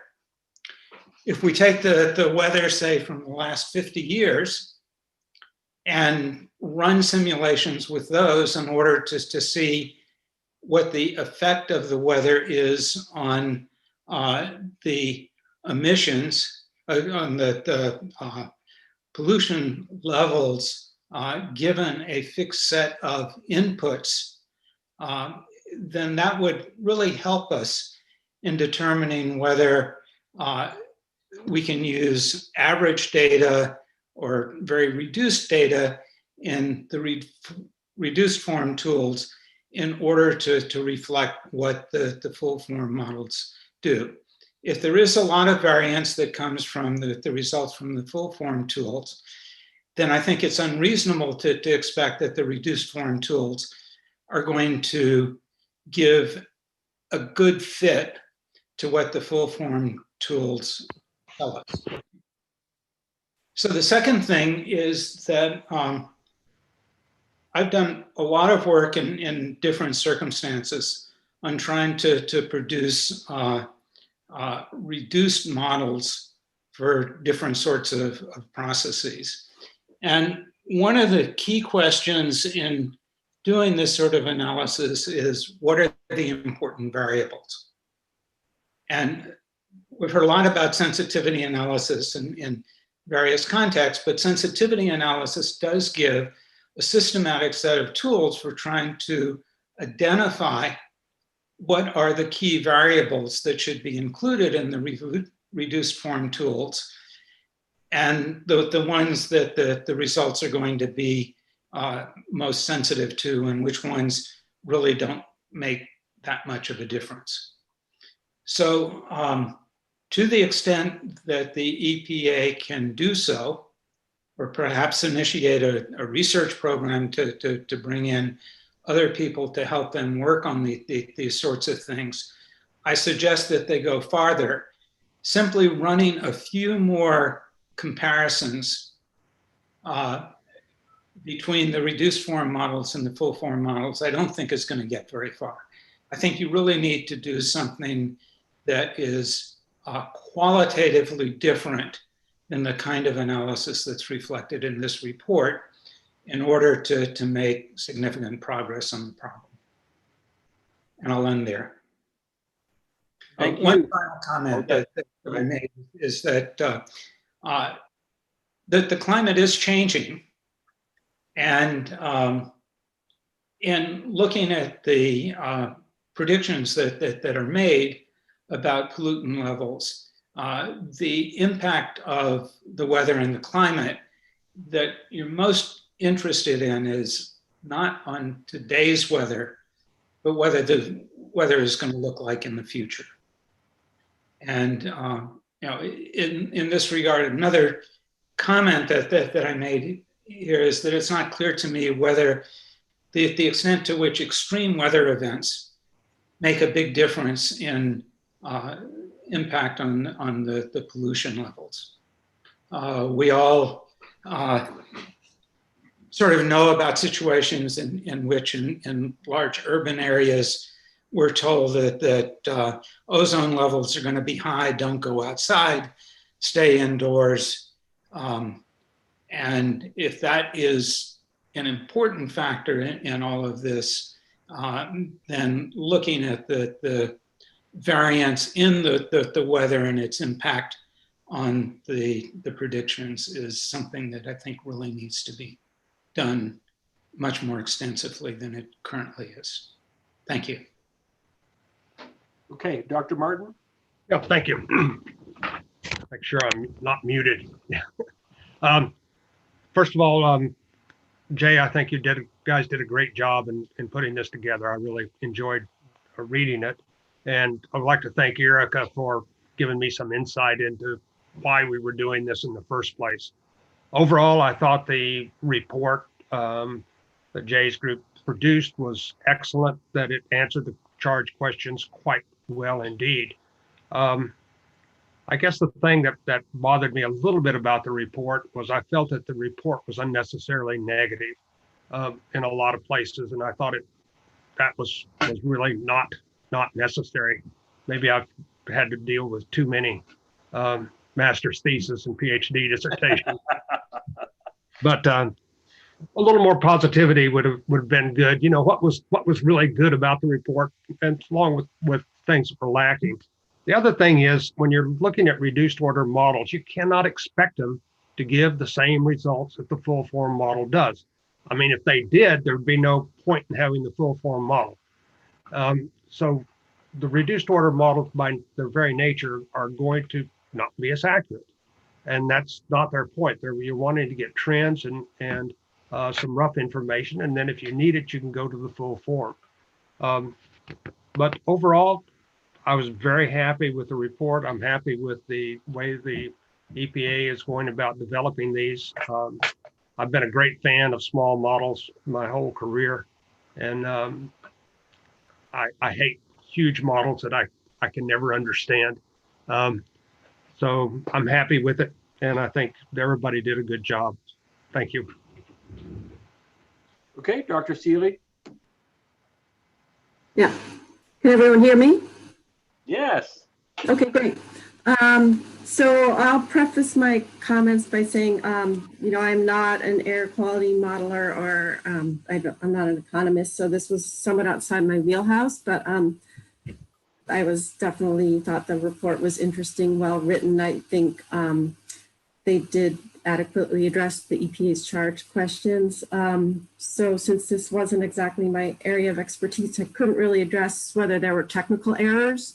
If we take the weather, say, from the last 50 years and run simulations with those in order to see what the effect of the weather is on the emissions, on the pollution levels, given a fixed set of inputs, then that would really help us in determining whether we can use average data or very reduced data in the reduced form tools in order to reflect what the full form models do. If there is a lot of variance that comes from the results from the full form tools, then I think it's unreasonable to expect that the reduced form tools are going to give a good fit to what the full form tools tell us. So the second thing is that I've done a lot of work in different circumstances on trying to produce reduced models for different sorts of processes. And one of the key questions in doing this sort of analysis is, what are the important variables? And we've heard a lot about sensitivity analysis in various contexts, but sensitivity analysis does give a systematic set of tools for trying to identify what are the key variables that should be included in the reduced form tools, and the ones that the results are going to be most sensitive to, and which ones really don't make that much of a difference. So to the extent that the EPA can do so, or perhaps initiate a research program to bring in other people to help them work on these sorts of things, I suggest that they go farther. Simply running a few more comparisons between the reduced form models and the full form models, I don't think is going to get very far. I think you really need to do something that is qualitatively different than the kind of analysis that's reflected in this report in order to make significant progress on the problem. And I'll end there. Thank One you. final comment Okay. that I made is that the climate is changing. And in looking at the predictions that are made about pollutant levels, the impact of the weather and the climate that you're most interested in is not on today's weather, but whether the weather is going to look like in the future. And in this regard, another comment that I made here is that it's not clear to me whether the extent to which extreme weather events make a big difference in impact on the pollution levels. We all sort of know about situations in which in large urban areas we're told that ozone levels are going to be high, don't go outside, stay indoors. And if that is an important factor in all of this, then looking at the variance in the weather and its impact on the predictions is something that I think really needs to be done much more extensively than it currently is. Thank you. Okay, Dr. Martin. Yeah, thank you. Make sure I'm not muted. First of all, Jay, I think you guys did a great job in putting this together. I really enjoyed reading it. And I would like to thank Erica for giving me some insight into why we were doing this in the first place. Overall, I thought the report that Jay's group produced was excellent, that it answered the charge questions quite well indeed. I guess the thing that bothered me a little bit about the report was I felt that the report was unnecessarily negative in a lot of places, and I thought that was really not necessary. Maybe I've had to deal with too many master's thesis and PhD dissertations, but a little more positivity would have been good. You know, what was really good about the report, and along with things that were lacking. The other thing is, when you're looking at reduced order models, you cannot expect them to give the same results that the full form model does. I mean, if they did, there'd be no point in having the full form model. So the reduced order models, by their very nature, are going to not be as accurate. And that's not their point. You're wanting to get trends and some rough information. And then if you need it, you can go to the full form. But overall, I was very happy with the report. I'm happy with the way the EPA is going about developing these. I've been a great fan of small models my whole career. And I hate huge models that I can never understand. So I'm happy with it. And I think everybody did a good job. Thank you. Okay, Dr. Seeley. Yeah. Can everyone hear me? Yes. Okay, great. So I'll preface my comments by saying, you know, I'm not an air quality modeler or I'm not an economist, so this was somewhat outside my wheelhouse, but I was definitely thought the report was interesting, well written. I think they did adequately address the EPA's charge questions. So since this wasn't exactly my area of expertise, I couldn't really address whether there were technical errors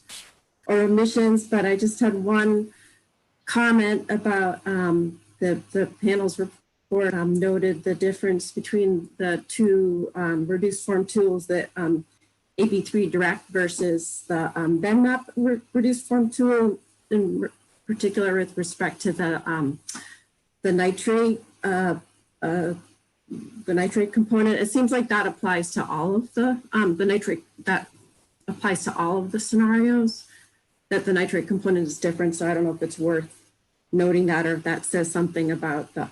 or omissions, but I just had one comment about the panel's report noted the difference between the two reduced form tools that AB3 Direct versus the BenMap reduced form tool, in particular with respect to the nitrate component. It seems like that applies to all of the nitrate, that applies to all of the scenarios, that the nitrate component is different. So I don't know if it's worth noting that, or if that says something about the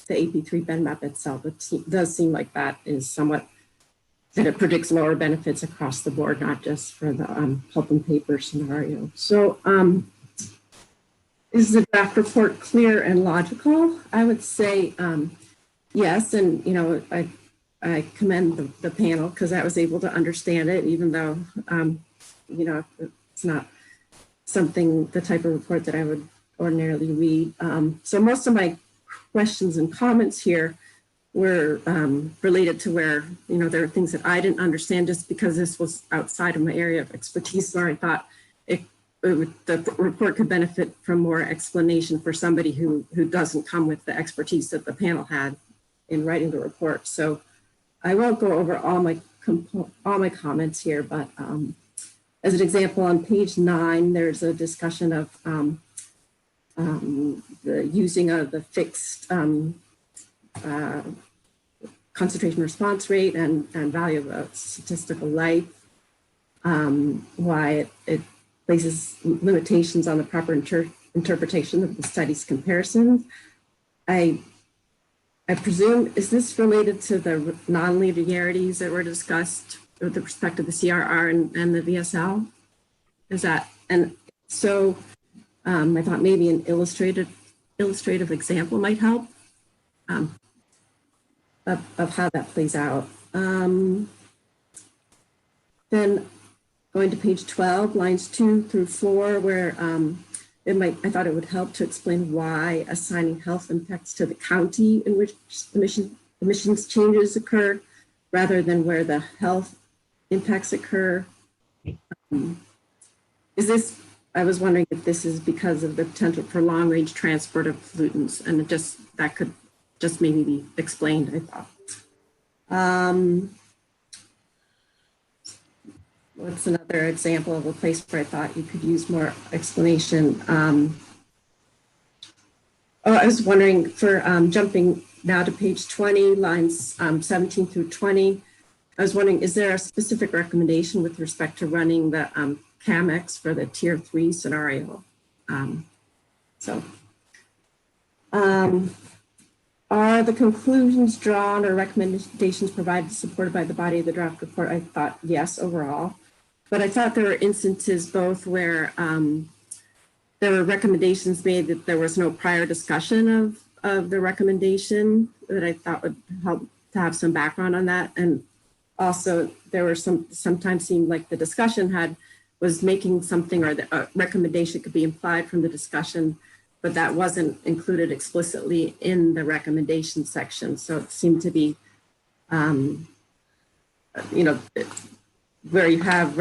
AP3 BenMap itself. It does seem like that is somewhat, that it predicts lower benefits across the board, not just for the pulp and paper scenario. So is the draft report clear and logical? I would say yes, and you know, I commend the panel because I was able to understand it, even though you know, it's not something, the type of report that I would ordinarily read. So most of my questions and comments here were related to where, you know, there are things that I didn't understand just because this was outside of my area of expertise, where I thought the report could benefit from more explanation for somebody who doesn't come with the expertise that the panel had in writing the report. So I won't go over all my comments here, but as an example, on page 9, there's a discussion of the using of the fixed concentration response rate and value of a statistical life, why it places limitations on the proper interpretation of the study's comparisons. I presume, is this related to the non-linearities that were discussed with respect to the CRR and the VSL. Is that, and so I thought maybe an illustrative example might help of how that plays out. Then going to page 12, lines 2 through 4, where I thought it would help to explain why assigning health impacts to the county in which emissions changes occur, rather than where the health impacts occur. I was wondering if this is because of the potential for long-range transport of pollutants, and that could just maybe be explained, I thought. What's another example of a place where I thought you could use more explanation? I was wondering for jumping now to page 20, lines 17 through 20. I was wondering, is there a specific recommendation with respect to running the CAMX for the tier 3 scenario? Are the conclusions drawn or recommendations provided supported by the body of the draft report? I thought yes, overall. But I thought there were instances both where there were recommendations made that there was no prior discussion of the recommendation that I thought would help to have some background on that. And also there were sometimes seemed like the discussion was making something, or the recommendation could be implied from the discussion, but that wasn't included explicitly in the recommendation section. So it seemed to be, where you have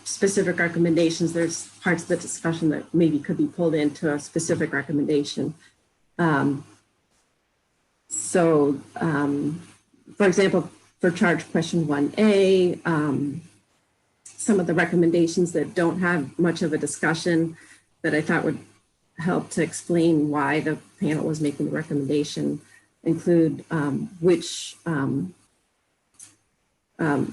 specific recommendations, there's parts of the discussion that maybe could be pulled into a specific recommendation. For example, for charge question 1A, some of the recommendations that don't have much of a discussion that I thought would help to explain why the panel was making the recommendation include which of the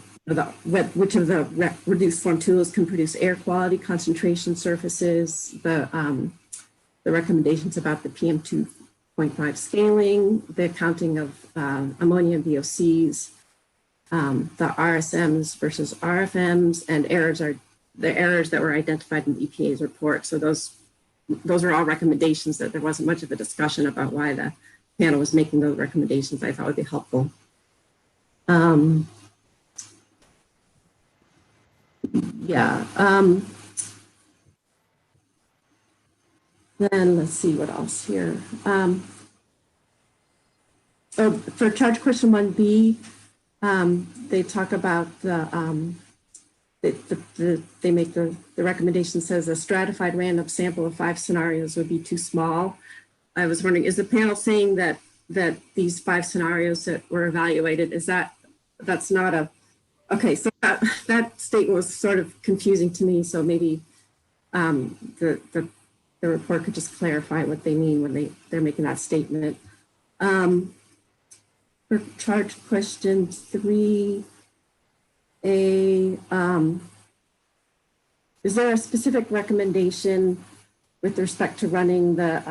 reduced form tools can produce air quality, concentration, surfaces, the recommendations about the PM2.5 scaling, the accounting of ammonia and VOCs, the RSMs versus RFMs, and the errors that were identified in the EPA's report. So those are all recommendations that there wasn't much of a discussion about why the panel was making those recommendations. I thought would be helpful. Then let's see what else here. For charge question 1B, they talk about they make the recommendation says a stratified random sample of 5 scenarios would be too small. I was wondering, is the panel saying that these 5 scenarios that were evaluated, that's not a, okay, so that statement was sort of confusing to me. So maybe the report could just clarify what they mean when they're making that statement. For charge question 3A, is there a specific recommendation with respect to running the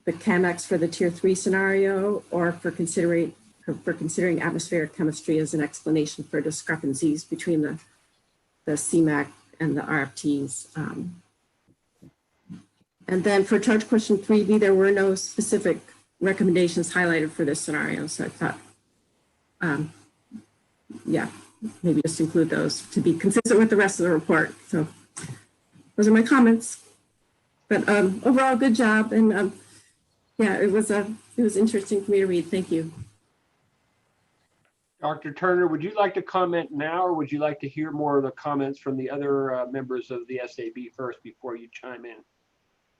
CAMX for the tier 3 scenario, or for considering atmospheric chemistry as an explanation for discrepancies between the CMAQ and the RFTs? And then for charge question 3B, there were no specific recommendations highlighted for this scenario. So I thought, maybe just include those to be consistent with the rest of the report. So those are my comments. But overall, good job. And it was interesting for me to read. Thank you. Dr. Turner, would you like to comment now, or would you like to hear more of the comments from the other members of the SAB first before you chime in?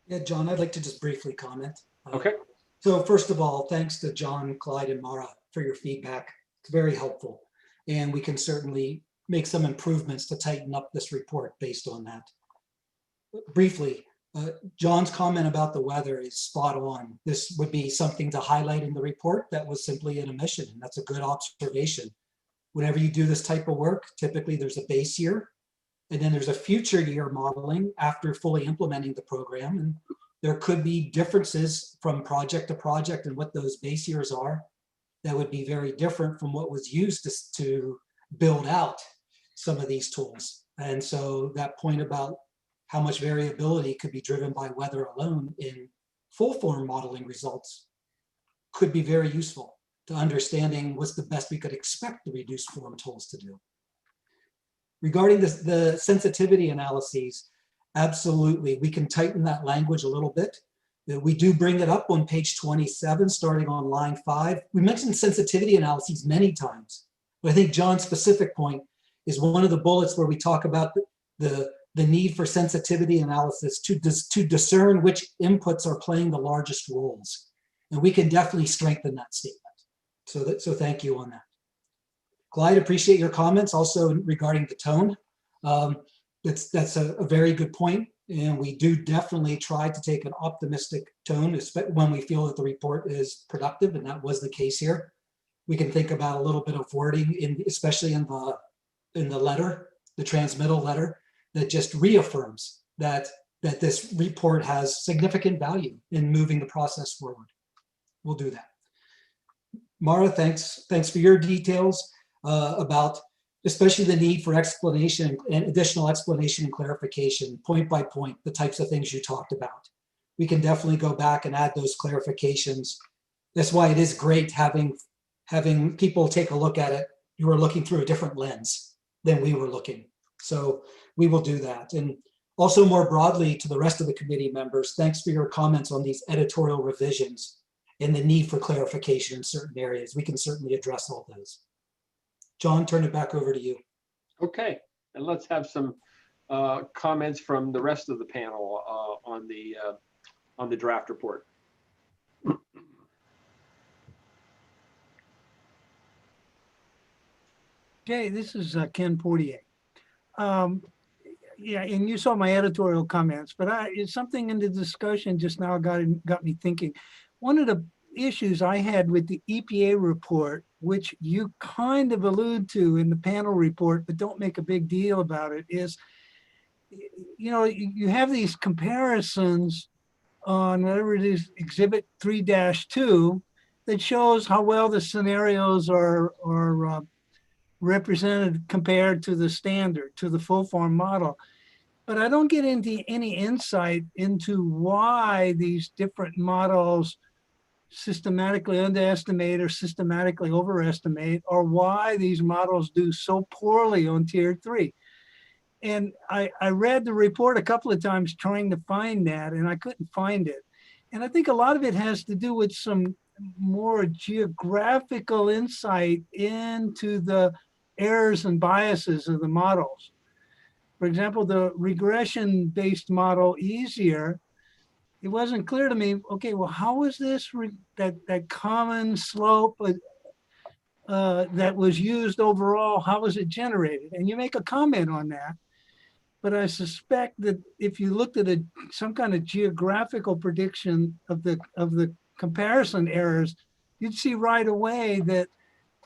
Yeah, John, I'd like to just briefly comment. Okay. So first of all, thanks to John, Clyde, and Mara for your feedback. It's very helpful. And we can certainly make some improvements to tighten up this report based on that. Briefly, John's comment about the weather is spot on. This would be something to highlight in the report that was simply an omission. And that's a good observation. Whenever you do this type of work, typically there's a base year, and then there's a future year modeling after fully implementing the program. And there could be differences from project to project and what those base years are that would be very different from what was used to build out some of these tools. And so that point about how much variability could be driven by weather alone in full form modeling results could be very useful to understanding what's the best we could expect the reduced form tools to do. Regarding the sensitivity analyses, absolutely, we can tighten that language a little bit. We do bring it up on page 27, starting on line 5. We mentioned sensitivity analyses many times, but I think John's specific point is one of the bullets where we talk about the need for sensitivity analysis to discern which inputs are playing the largest roles. And we can definitely strengthen that statement. So thank you on that. Clyde, appreciate your comments also regarding the tone. That's a very good point. And we do definitely try to take an optimistic tone when we feel that the report is productive, and that was the case here. We can think about a little bit of wording, especially in the letter, the transmittal letter, that just reaffirms that this report has significant value in moving the process forward. We'll do that. Mara, thanks for your details about especially the need for explanation and additional explanation and clarification, point by point, the types of things you talked about. We can definitely go back and add those clarifications. That's why it is great having people take a look at it. You were looking through a different lens than we were looking. So we will do that. And also more broadly to the rest of the committee members, thanks for your comments on these editorial revisions and the need for clarification in certain areas. We can certainly address all those. John, turn it back over to you. Okay, and let's have some comments from the rest of the panel on the draft report. Okay, this is Ken Portier. Yeah, and you saw my editorial comments, but it's something in the discussion just now got me thinking. One of the issues I had with the EPA report, which you kind of allude to in the panel report, but don't make a big deal about it, is, you know, you have these comparisons on whatever it is, Exhibit 3-2, that shows how well the scenarios are represented compared to the standard, to the full form model. But I don't get into any insight into why these different models systematically underestimate or systematically overestimate, or why these models do so poorly on tier 3. And I read the report a couple of times trying to find that, and I couldn't find it. And I think a lot of it has to do with some more geographical insight into the errors and biases of the models. For example, the regression-based model, easier, it wasn't clear to me, okay, well, how is this, that common slope that was used overall, how was it generated? And you make a comment on that, but I suspect that if you looked at some kind of geographical prediction of the comparison errors, you'd see right away that,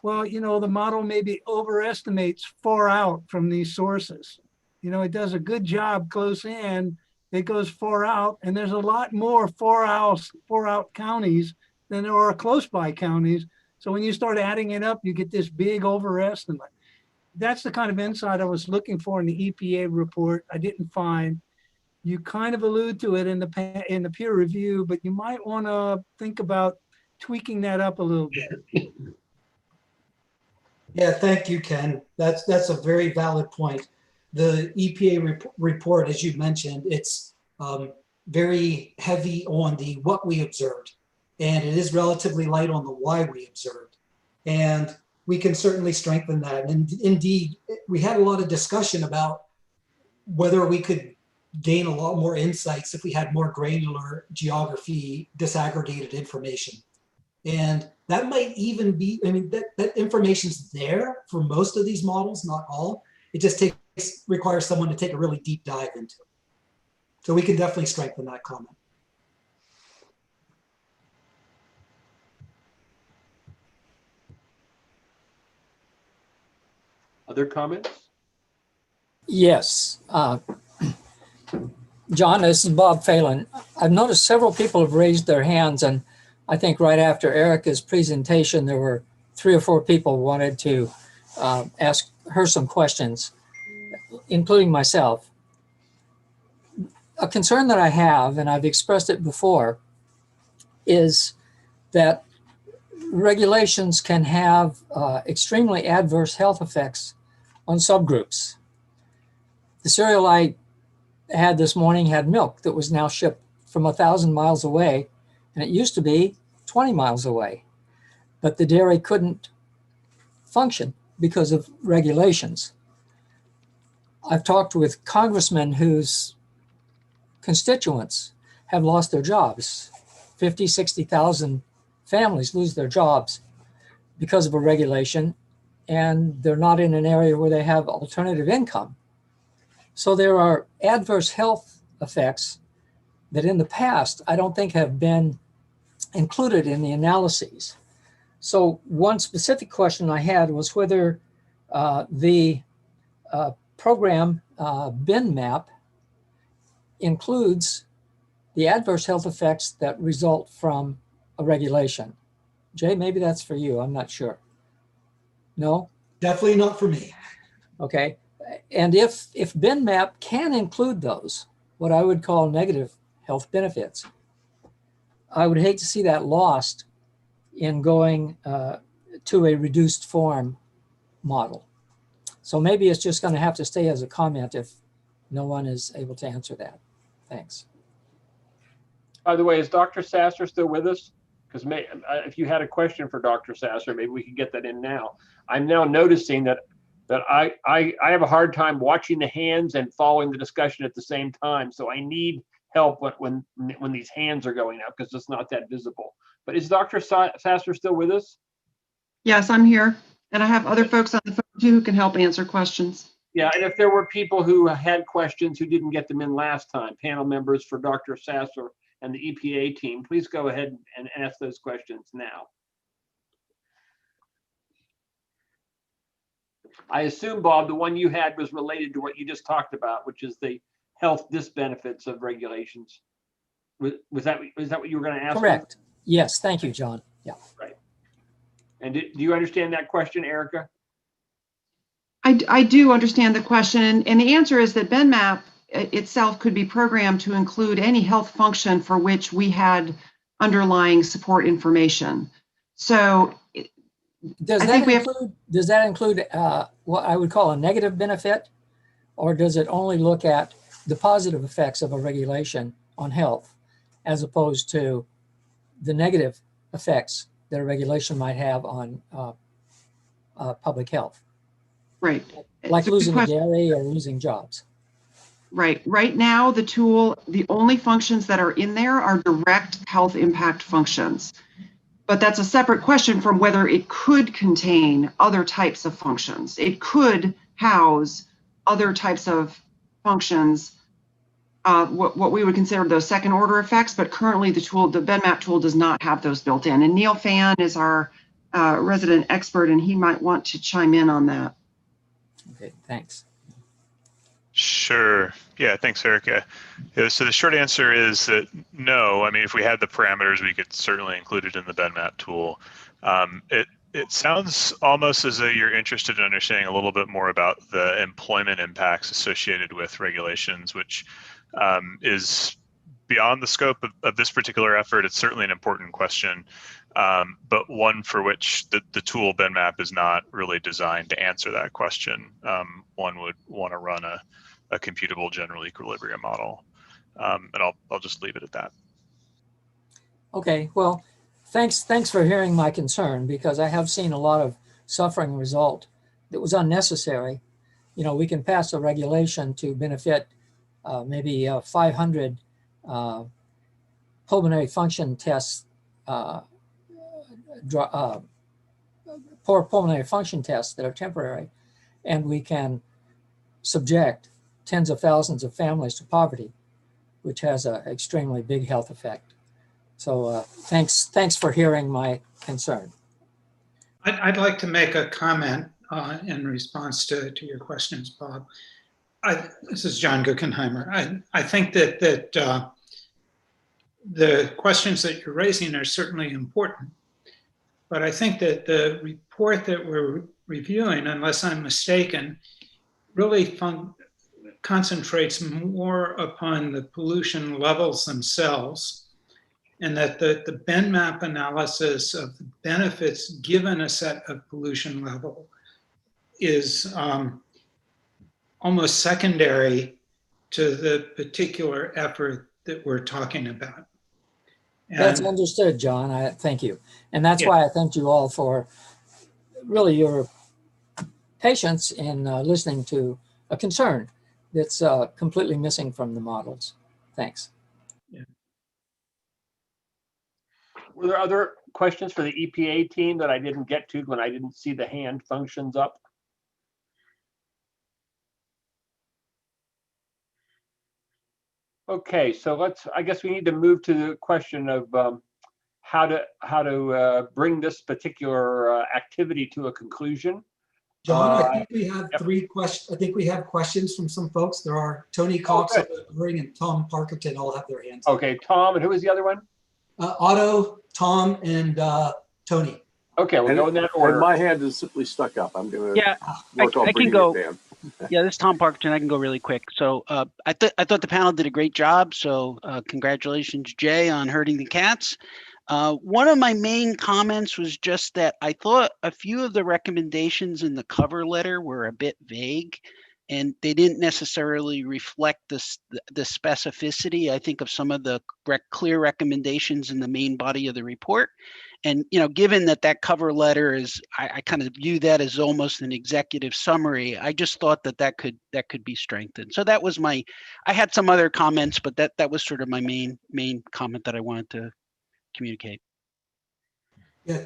well, you know, the model maybe overestimates far out from these sources. You know, it does a good job close in, it goes far out, and there's a lot more far out counties than there are close by counties. So when you start adding it up, you get this big overestimate. That's the kind of insight I was looking for in the EPA report. I didn't find. You kind of allude to it in the peer review, but you might want to think about tweaking that up a little bit. Yeah, thank you, Ken. That's a very valid point. The EPA report, as you mentioned, it's very heavy on the what we observed, and it is relatively light on the why we observed. And we can certainly strengthen that. And indeed, we had a lot of discussion about whether we could gain a lot more insights if we had more granular geography, disaggregated information. And that might even be, I mean, that information's there for most of these models, not all. It just requires someone to take a really deep dive into it. So we can definitely strengthen that comment. Other comments? Yes. John, this is Bob Phelan. I've noticed several people have raised their hands, and I think right after Erica's presentation, there were 3 or 4 people wanted to ask heard some questions, including myself. A concern that I have, and I've expressed it before, is that regulations can have extremely adverse health effects on subgroups. The cereal I had this morning had milk that was now shipped from 1,000 miles away, and it used to be 20 miles away. But the dairy couldn't function because of regulations. I've talked with congressmen whose constituents have lost their jobs. 50, 60,000 families lose their jobs because of a regulation, and they're not in an area where they have alternative income. So there are adverse health effects that in the past I don't think have been included in the analyses. So one specific question I had was whether the program bin map includes the adverse health effects that result from a regulation. Jay, maybe that's for you. I'm not sure. No? Definitely not for me. Okay. And if bin map can include those, what I would call negative health benefits, I would hate to see that lost in going to a reduced form model. So maybe it's just going to have to stay as a comment if no one is able to answer that. Thanks. By the way, is Dr. Sasser still with us? Because if you had a question for Dr. Sasser, maybe we could get that in now. I'm now noticing that I have a hard time watching the hands and following the discussion at the same time. So I need help when these hands are going up because it's not that visible. But is Dr. Sasser still with us? Yes, I'm here. And I have other folks on the phone too who can help answer questions. Yeah, and if there were people who had questions who didn't get them in last time, panel members for Dr. Sasser and the EPA team, please go ahead and ask those questions now. I assume, Bob, the one you had was related to what you just talked about, which is the health disbenefits of regulations. Was that what you were going to ask? Correct. Yes, thank you, John. Yeah. Right. And do you understand that question, Erica? I do understand the question, and the answer is that BenMap itself could be programmed to include any health function for which we had underlying support information. So does that include what I would call a negative benefit, or does it only look at the positive effects of a regulation on health as opposed to the negative effects that a regulation might have on public health? Right. Like losing a dairy or losing jobs. Right. Right now, the tool, the only functions that are in there are direct health impact functions. But that's a separate question from whether it could contain other types of functions. It could house other types of functions, what we would consider those second order effects, but currently the tool, the BenMap tool, does not have those built in. And Neil Fan is our resident expert, and he might want to chime in on that. Okay, thanks. Sure. Yeah, thanks, Erica. Yeah, so the short answer is that no. I mean, if we had the parameters, we could certainly include it in the BenMap tool. It sounds almost as though you're interested in understanding a little bit more about the employment impacts associated with regulations, which is beyond the scope of this particular effort. It's certainly an important question, but one for which the tool BenMap is not really designed to answer that question. One would want to run a computable general equilibrium model, and I'll just leave it at that. Okay, well, thanks for hearing my concern, because I have seen a lot of suffering result that was unnecessary. You know, we can pass a regulation to benefit maybe 500 pulmonary function tests, poor pulmonary function tests that are temporary, and we can subject tens of thousands of families to poverty, which has an extremely big health effect. So thanks for hearing my concern. I'd like to make a comment in response to your questions, Bob. This is John Guggenheimer. I think that the questions that you're raising are certainly important, but I think that the report that we're reviewing, unless I'm mistaken, really concentrates more upon the pollution levels themselves, and that the bend map analysis of the benefits given a set of pollution level is almost secondary to the particular effort that we're talking about. That's And understood, John. I thank you. And that's yeah, why I thanked you all for really your patience in listening to a concern that's completely missing from the models. Thanks. yeah. Were there other questions for the EPA team that I didn't get to when I didn't see the hand functions up? Okay, so I guess we need to move to the question of how to bring this particular activity to a conclusion. John, I think we have three questions. I think we have questions from some folks. There are Tony Cox, and Tom Parkerton all have their hands up. Okay, Tom, and who was the other one? Otto, Tom, and Tony. Okay, we'll go in that order. And my hand is simply stuck up. I'm going to work on I can bringing go. it down. Yeah, this is Tom Parkerton. I can go really quick. So I thought the panel did a great job. So congratulations, Jay, on herding the cats. One of my main comments was just that I thought a few of the recommendations in the cover letter were a bit vague, and they didn't necessarily reflect the specificity, I think, of some of the clear recommendations in the main body of the report. And, you know, given that cover letter is, I kind of view that as almost an executive summary, I just thought that could be strengthened. So that was I had some other comments, but that was sort of my main comment that I wanted to communicate. Yeah,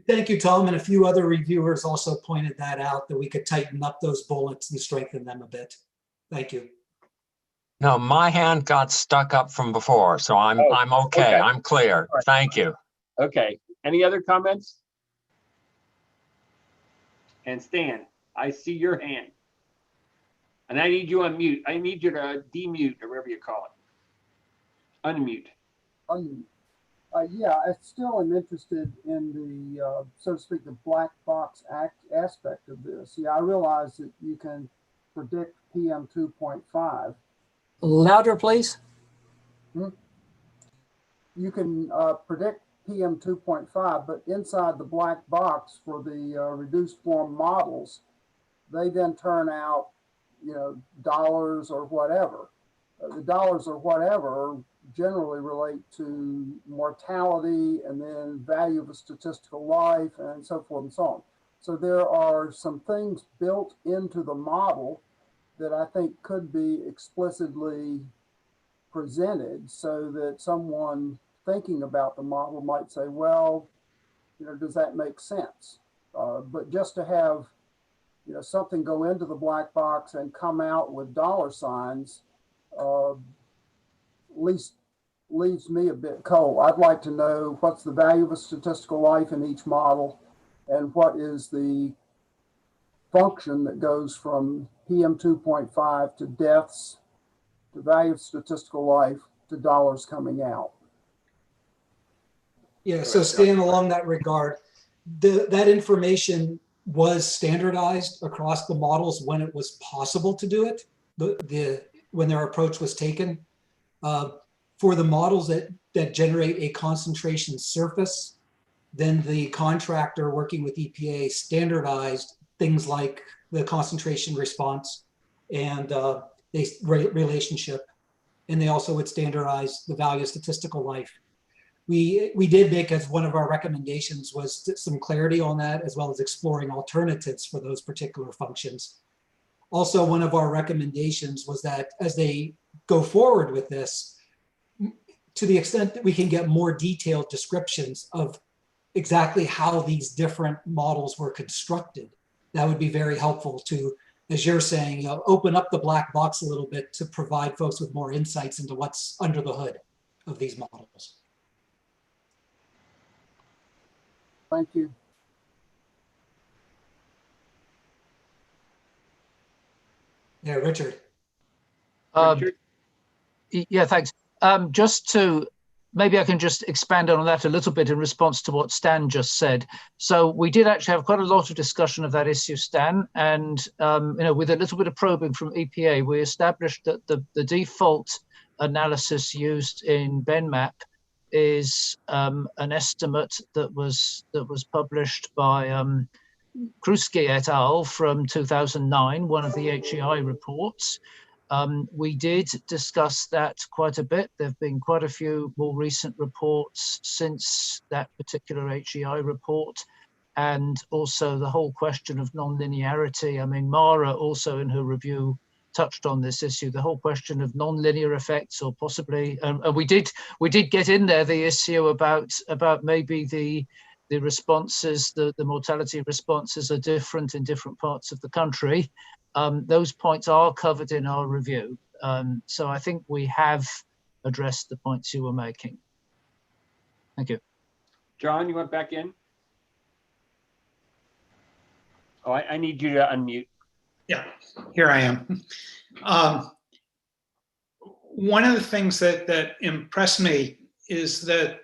thank you, Tom. And a few other reviewers also pointed that out, that we could tighten up those bullets and strengthen them a bit. Thank you. No, my hand got stuck up from before, so I'm okay. I'm clear. Right. Thank you. Okay. Any other comments? And Stan, I see your hand. And I need you on mute. I need you to demute or whatever you call it. Unmute. Yeah, I still am interested in the, so to speak, the black box aspect of this. Yeah, I realize that you can predict PM 2.5. Louder, please. You can predict PM 2.5, but inside the black box for the reduced form models, they then turn out, you know, dollars or whatever. The dollars or whatever generally relate to mortality and then value of a statistical life and so forth and so on. So there are some things built into the model that I think could be explicitly presented so that someone thinking about the model might say, well, you know, does that make sense? But just to have, you know, something go into the black box and come out with dollar signs, at least leaves me a bit cold. I'd like to know what's the value of a statistical life in each model and what is the function that goes from PM 2.5 to deaths, to value of statistical life, to dollars coming out. Yeah, so Stan, along that regard, that information was standardized across the models when it was possible to do it, when their approach was taken. For the models that generate a concentration surface, then the contractor working with EPA standardized things like the concentration response and relationship, and they also would standardize the value of statistical life. We did make, as one of our recommendations, was some clarity on that, as well as exploring alternatives for those particular functions. Also, one of our recommendations was that as they go forward with this, to the extent that we can get more detailed descriptions of exactly how these different models were constructed, that would be very helpful to, as you're saying, you know, open up the black box a little bit to provide folks with more insights into what's under the hood of these models. Thank you. Yeah, Richard. Richard? Yeah, thanks. Just to maybe I can just expand on that a little bit in response to what Stan just said. So we did actually have quite a lot of discussion of that issue, Stan, and with a little bit of probing from EPA, we established that the default analysis used in BenMap is an estimate that was published by Kruski et al. From 2009, one of the HEI reports. We did discuss that quite a bit. There have been quite a few more recent reports since that particular HEI report, and also the whole question of nonlinearity. I mean, Mara also in her review touched on this issue, the whole question of nonlinear effects, or possibly, and we did get in there the issue about maybe the responses, the mortality responses are different in different parts of the country. Those points are covered in our review. So I think we have addressed the points you were making. Thank you. John, you went back in? Oh, I need you to unmute. Yeah, here I am. One of the things that impressed me is that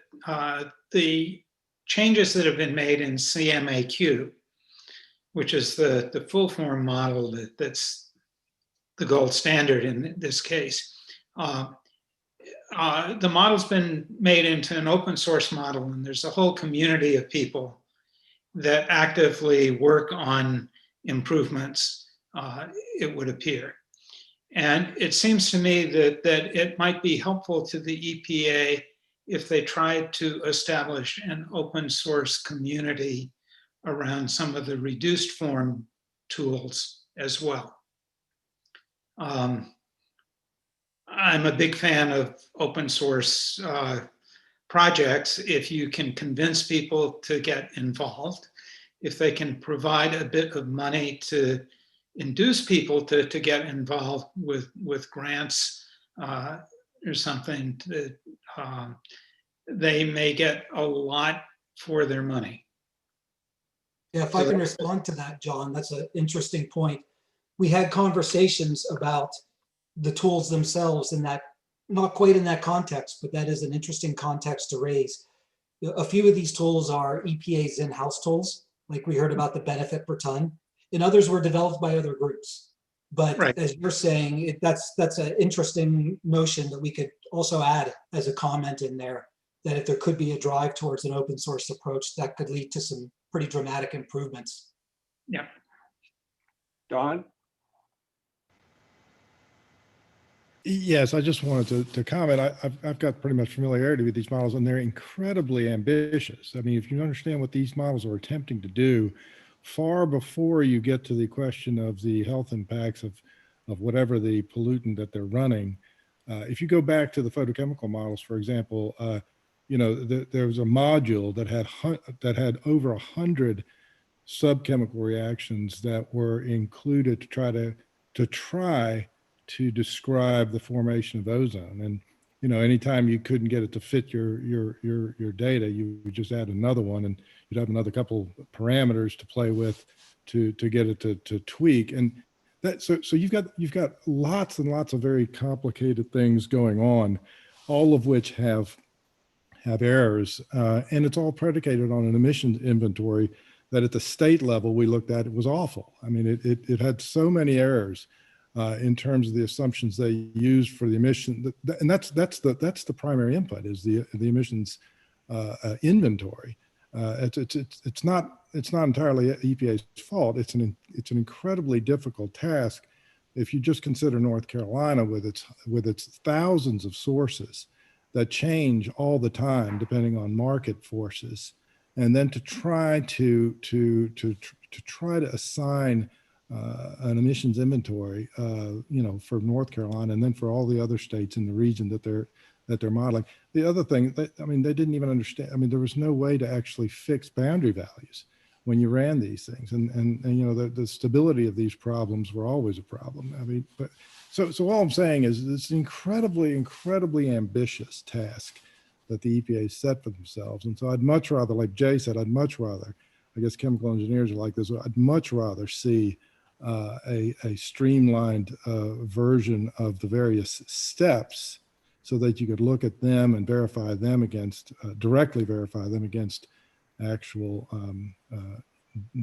the changes that have been made in CMAQ, which is the full form model that's the gold standard in this case. The model's been made into an open source model, and there's a whole community of people that actively work on improvements, it would appear. And it seems to me that it might be helpful to the EPA if they tried to establish an open source community around some of the reduced form tools as well. I'm a big fan of open source projects if you can convince people to get involved, if they can provide a bit of money to induce people to get involved with grants or something, that they may get a lot for their money. Yeah, if I can respond to that, John, that's an interesting point. We had conversations about the tools themselves in that, not quite in that context, but that is an interesting context to raise. A few of these tools are EPA's in-house tools, like we heard about the benefit per ton, and others were developed by other groups. But right, as you're saying, that's an interesting notion that we could also add as a comment in there, that if there could be a drive towards an open source approach, that could lead to some pretty dramatic improvements. Yeah. Don? Yes, I just wanted to comment. I've got pretty much familiarity with these models, and they're incredibly ambitious. I mean, if you understand what these models are attempting to do, far before you get to the question of the health impacts of whatever the pollutant that they're running, if you go back to the photochemical models, for example, there was a module that had over 100 subchemical reactions that were included to try to describe the formation of ozone. And anytime you couldn't get it to fit your data, you would just add another one, and you'd have another couple parameters to play with to get it to tweak. And that so you've got lots and lots of very complicated things going on, all of which have errors, and it's all predicated on an emissions inventory that at the state level we looked at. It was awful. I mean, it had so many errors in terms of the assumptions they used for the emission, and that's the primary input, is the emissions inventory. It's not entirely EPA's fault. It's an incredibly difficult task if you just consider North Carolina with its thousands of sources that change all the time depending on market forces, and then to try to assign an emissions inventory, for North Carolina, and then for all the other states in the region that they're modeling. The other thing, they didn't even understand. I mean, there was no way to actually fix boundary values when you ran these things, and the stability of these problems were always a problem. I mean, but so all I'm saying is it's an incredibly ambitious task that the EPA set for themselves. And so I'd much rather, like Jay said, I guess chemical engineers are like this, I'd much rather see a streamlined version of the various steps so that you could look at them and verify them against, directly verify them against actual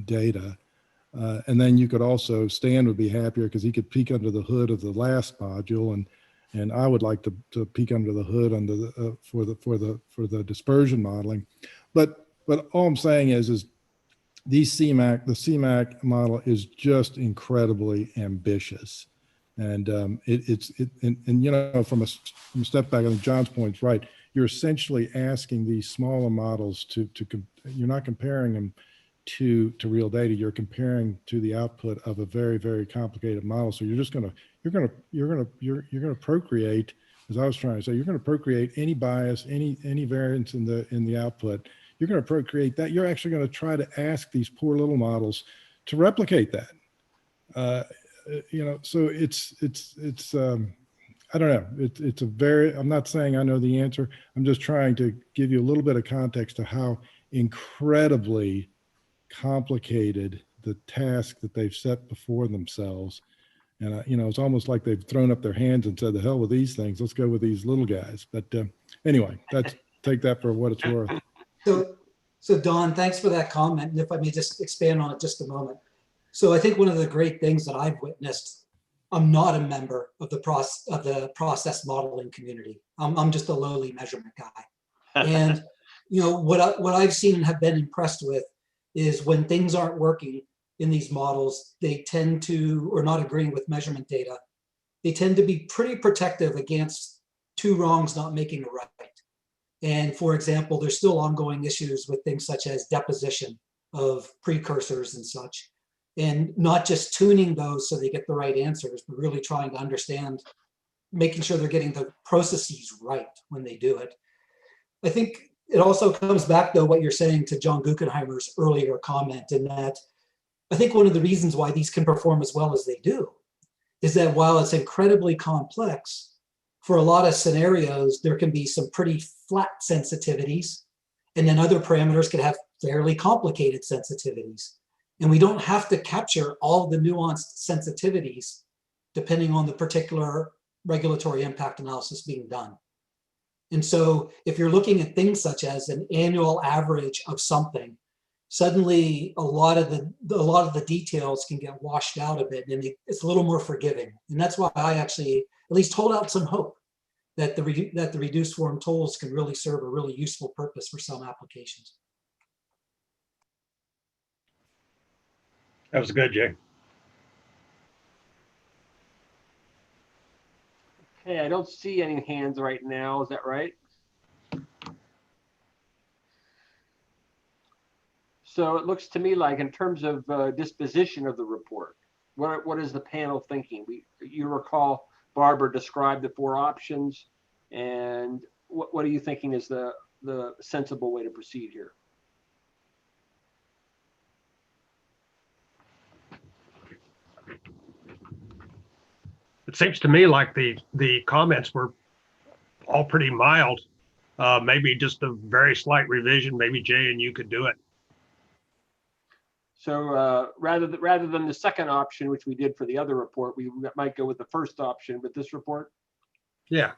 data. And then you could also, Stan would be happier because he could peek under the hood of the last module, and I would like to peek under the hood under the, for the dispersion modeling. But all I'm saying is these CMAQ, the CMAQ model is just incredibly ambitious. And you know, from a step back, I think John's point's right. You're essentially asking these smaller models you're not comparing them to real data. You're comparing to the output of a very, very complicated model. So you're going to procreate, as I was trying to say, you're going to procreate any bias, any variance in the output. You're going to procreate that. You're actually going to try to ask these poor little models to replicate that. You know, so it's I don't know. It's a very, I'm not saying I know the answer. I'm just trying to give you a little bit of context to how incredibly complicated the task that they've set before themselves. And, you know, it's almost like they've thrown up their hands and said, the hell with these things. Let's go with these little guys. But anyway, take that for what it's worth. So Don, thanks for that comment. And if I may just expand on it just a moment. So I think one of the great things that I've witnessed, I'm not a member of the process modeling community. I'm just a lowly measurement guy. And you know what I've seen and have been impressed with is when things aren't working in these models, they tend to, or not agreeing with measurement data, they tend to be pretty protective against two wrongs not making a right. And for example, there's still ongoing issues with things such as deposition of precursors and such, and not just tuning those so they get the right answers, but really trying to understand, making sure they're getting the processes right when they do it. I think it also comes back though what you're saying to John Guggenheimer's earlier comment, in that I think one of the reasons why these can perform as well as they do is that while it's incredibly complex, for a lot of scenarios, there can be some pretty flat sensitivities, and then other parameters can have fairly complicated sensitivities. And we don't have to capture all the nuanced sensitivities depending on the particular regulatory impact analysis being done. And so if you're looking at things such as an annual average of something, suddenly a lot of the details can get washed out a bit, and it's a little more forgiving. And that's why I actually at least hold out some hope that the reduced form tools can really serve a really useful purpose for some applications. That was good, Jay. Okay, I don't see any hands right now. Is that right? So it looks to me like, in terms of disposition of the report, what is the panel thinking? You recall Barbara described the 4 options, and what are you thinking is the sensible way to proceed here? It seems to me like the comments were all pretty mild. Maybe just a very slight revision. Maybe Jay and you could do it. So rather than the second option, which we did for the other report, we might go with the first option with this report. Yeah.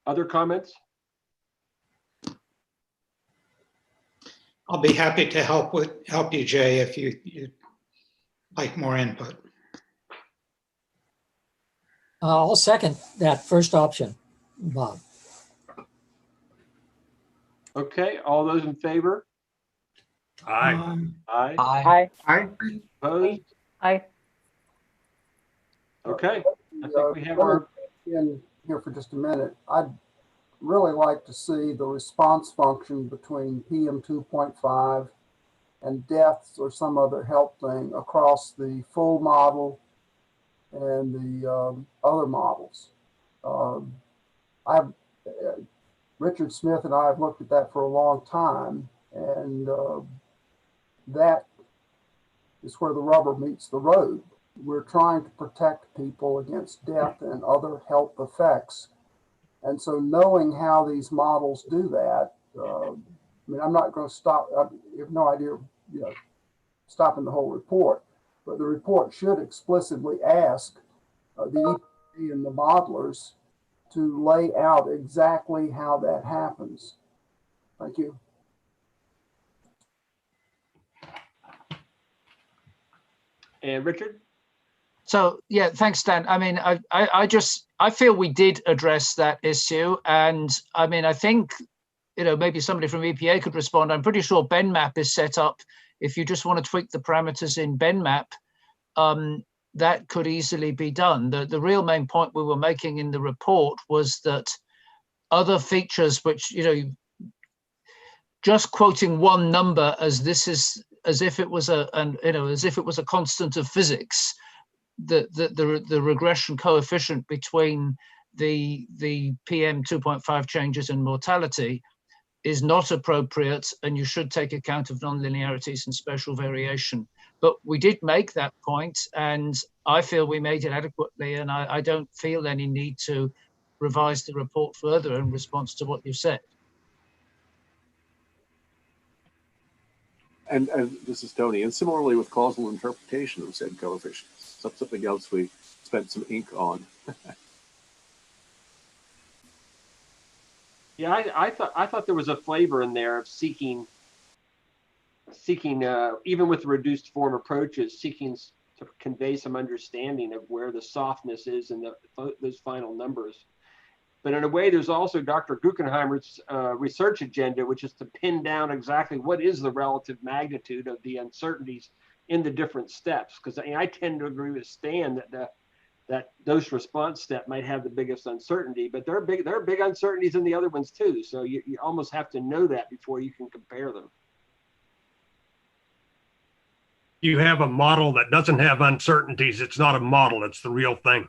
Other comments? I'll be happy to help you, Jay, if you'd like more input. I'll second that first option, Bob. Okay, all those in favor? Aye. Aye. Aye. Aye. Opposed? Aye. Okay, I think we have our... In here for just a minute. I'd really like to see the response function between PM 2.5 and deaths or some other help thing across the full model and the other models. Richard Smith and I have looked at that for a long time, and that is where the rubber meets the road. We're trying to protect people against death and other health effects. And so knowing how these models do that, I mean, I'm not going to stop, I have no idea, stopping the whole report, but the report should explicitly ask the EPA and the modelers to lay out exactly how that happens. Thank you. And Richard? So yeah, thanks, Dan. I mean, I feel we did address that issue, and I mean, I think, you know, maybe somebody from EPA could respond. I'm pretty sure BenMap is set up. If you just want to tweak the parameters in BenMap, that could easily be done. The real main point we were making in the report was that other features, which, you know, just quoting one number as this is, as if it was as if it was a constant of physics, the regression coefficient between the PM 2.5 changes in mortality is not appropriate, and you should take account of nonlinearities and spatial variation. But we did make that point, and I feel we made it adequately, and I don't feel any need to revise the report further in response to what you said. And this is Tony. And similarly with causal interpretation of said coefficients, something else we spent some ink on. Yeah, I thought there was a flavor in there of seeking even with reduced form approaches, seeking to convey some understanding of where the softness is in those final numbers. But in a way, there's also Dr. Guggenheimer's research agenda, which is to pin down exactly what is the relative magnitude of the uncertainties in the different steps. Because I tend to agree with Stan that dose response step might have the biggest uncertainty, but there are big uncertainties in the other ones too. So you almost have to know that before you can compare them. You have a model that doesn't have uncertainties. It's not a model, it's the real thing.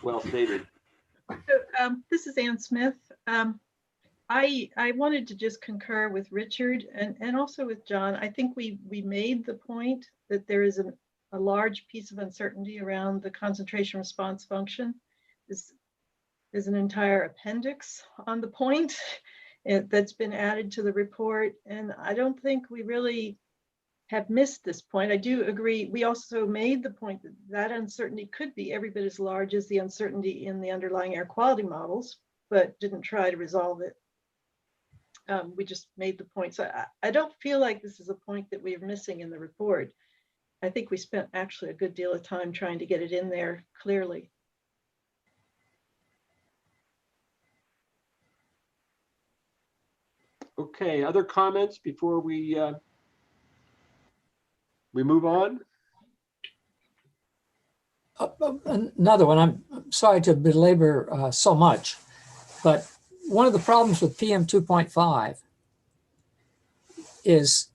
Well stated. So, this is Ann Smith. I wanted to just concur with Richard and also with John. I think we made the point that there is a large piece of uncertainty around the concentration response function. This is an entire appendix on the point that's been added to the report. And I don't think we really have missed this point. I do agree. We also made the point that that uncertainty could be every bit as large as the uncertainty in the underlying air quality models, but didn't try to resolve it. We just made the point. So I don't feel like this is a point that we are missing in the report. I think we spent actually a good deal of time trying to get it in there clearly. Okay, other comments before we move on? Another one. I'm sorry to belabor so much, but one of the problems with PM 2.5 is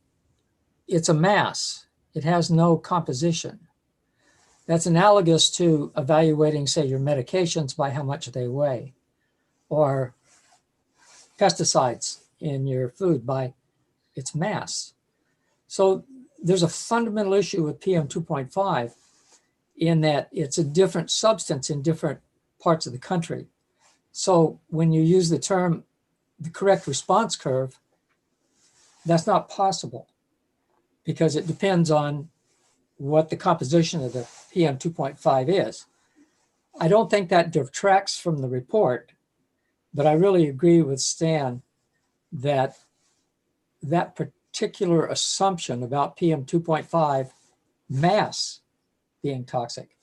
it's a mass. It has no composition. That's analogous to evaluating, say, your medications by how much they weigh, or pesticides in your food by its mass. So there's a fundamental issue with PM 2.5 in that it's a different substance in different parts of the country. So when you use the term, the correct response curve, that's not possible because it depends on what the composition of the PM 2.5 is. I don't think that detracts from the report, but I really agree with Stan that that particular assumption about PM 2.5 mass being toxic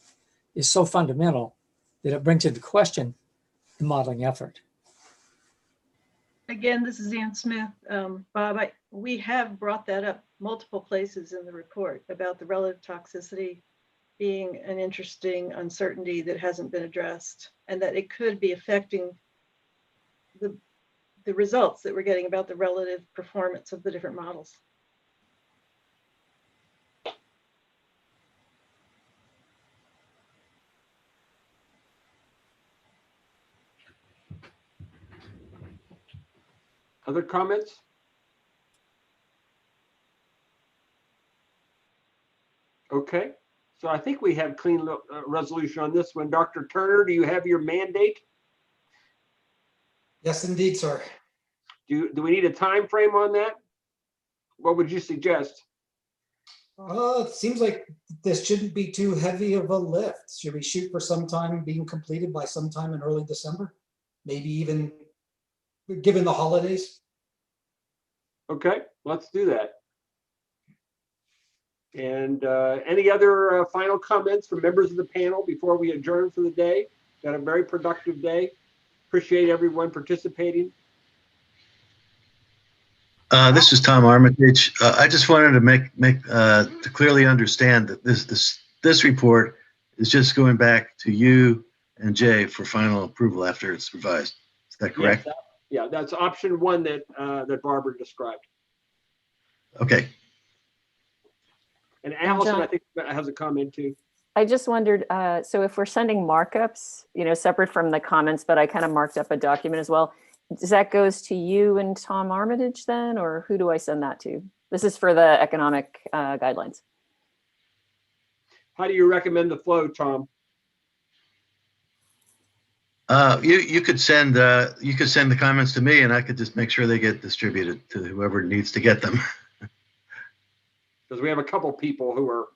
is so fundamental that it brings into question the modeling effort. Again, this is Ann Smith. Bob, we have brought that up multiple places in the report about the relative toxicity being an interesting uncertainty that hasn't been addressed, and that it could be affecting the results that we're getting about the relative performance of the different models. Other comments? Okay, so I think we have clean resolution on this one. Dr. Turner, do you have your mandate? Yes, indeed, sir. Do we need a time frame on that? What would you suggest? It seems like this shouldn't be too heavy of a lift. Should we shoot for sometime being completed by sometime in early December? Maybe even given the holidays? Okay, let's do that. And any other final comments from members of the panel before we adjourn for the day? Got a very productive day. Appreciate everyone participating. This is Tom Armitage. I just wanted to make to clearly understand that this report is just going back to you and Jay for final approval after it's revised. Is that correct? Yes, yeah, that's option one that that Barbara described. Okay. And Allison, John, I think, has a comment too. I just wondered, so if we're sending markups, separate from the comments, but I kind of marked up a document as well. Does that goes to you and Tom Armitage then, or who do I send that to? This is for the economic guidelines. How do you recommend the flow, Tom? You could send the comments to me, and I could just make sure they get distributed to whoever needs to get them. Because we have a couple people who are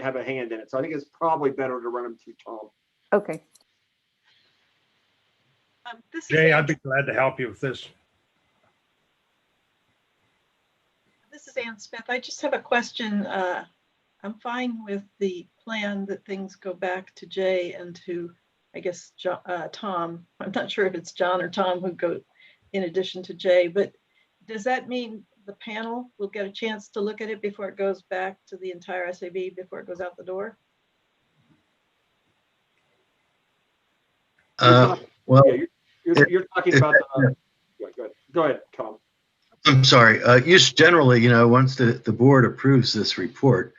have a hand in it, so I think it's probably better to run them through Tom. Okay. Jay, I'd be glad to help you with this. This is Ann Smith. I just have a question. I'm fine with the plan that things go back to Jay and to, I guess, Tom. I'm not sure if it's John or Tom who go in addition to Jay, but does that mean the panel will get a chance to look at it before it goes back to the entire SAB, before it goes out the door? Well, yeah, you're talking about the, yeah, go ahead, Tom. I'm sorry. Generally, once the board approves this report,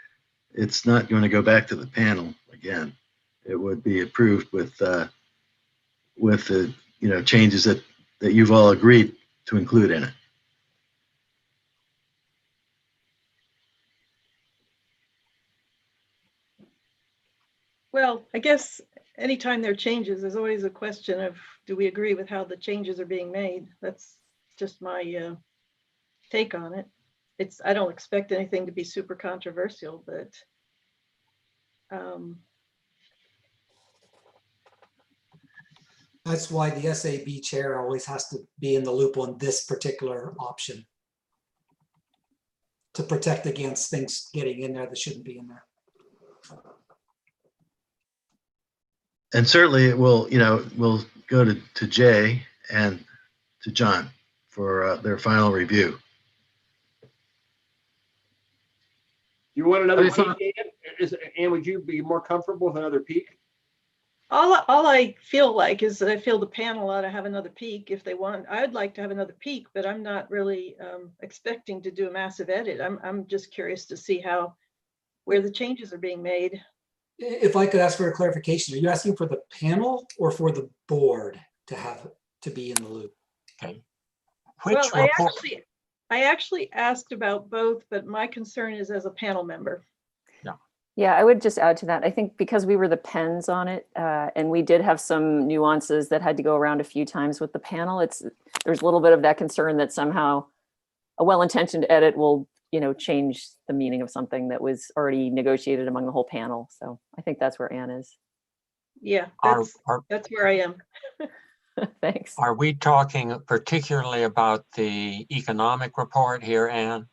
it's not going to go back to the panel again. It would be approved with the changes that you've all agreed to include in it. Well, I guess anytime there are changes, there's always a question of, do we agree with how the changes are being made? That's just my take on it. I don't expect anything to be super controversial, but That's why the SAB chair always has to be in the loop on this particular option to protect against things getting in there that shouldn't be in there. And certainly it will, will go to Jay and to John for their final review. You want another peek, Ann? Would you be more comfortable with another peek? all I feel like is that I feel the panel ought to have another peek if they want. I'd like to have another peek, but I'm not really expecting to do a massive edit. I'm just curious to see where the changes are being made. If I could ask for a clarification, are you asking for the panel or for the board to be in the loop? Okay. Well, I actually asked about both, but my concern is as a panel member. Yeah, I would just add to that. I think because we were the pens on it, and we did have some nuances that had to go around a few times with the panel. There's a little bit of that concern that somehow a well-intentioned edit will, change the meaning of something that was already negotiated among the whole panel. So I think that's where Ann is. Yeah, that's where I am. Thanks. Are we talking particularly about the economic report here, Ann?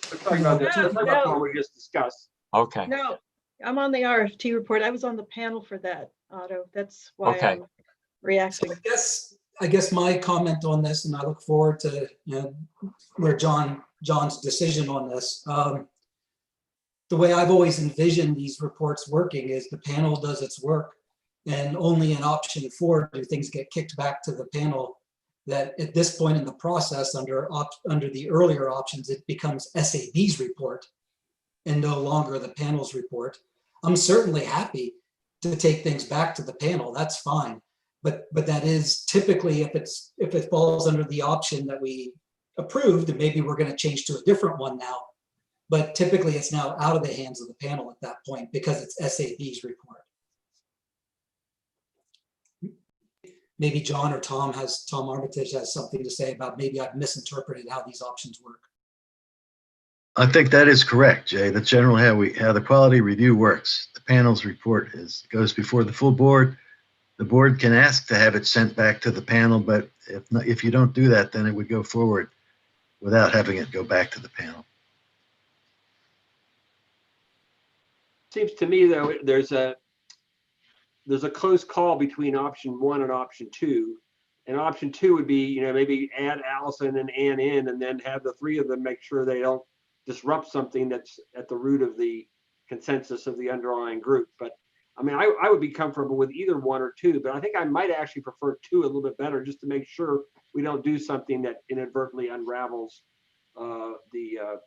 We're talking about the one we just discussed. Okay. No, I'm on the RFT report. I was on the panel for that, Otto. That's why I'm reacting. So I guess my comment on this, and I look forward to where John's decision on this. The way I've always envisioned these reports working is the panel does its work, and only in option 4 do things get kicked back to the panel. That at this point in the process, under the earlier options, it becomes SAB's report and no longer the panel's report. I'm certainly happy to take things back to the panel. That's fine, but that is typically if it falls under the option that we approved, and maybe we're going to change to a different one now. But typically, it's now out of the hands of the panel at that point because it's SAB's report. Maybe John or Tom Armitage has something to say about maybe I've misinterpreted how these options work. I think that is correct, Jay. That's generally how the quality review works. The panel's report goes before the full board. The board can ask to have it sent back to the panel, but if you don't do that, then it would go forward without having it go back to the panel. Seems to me, though, there's a close call between option 1 and option 2. And option 2 would be, maybe add Allison and Ann in, and then have the 3 of them make sure they don't disrupt something that's at the root of the consensus of the underlying group. But I mean, I would be comfortable with either 1 or 2, but I think I might actually prefer 2 a little bit better, just to make sure we don't do something that inadvertently unravels the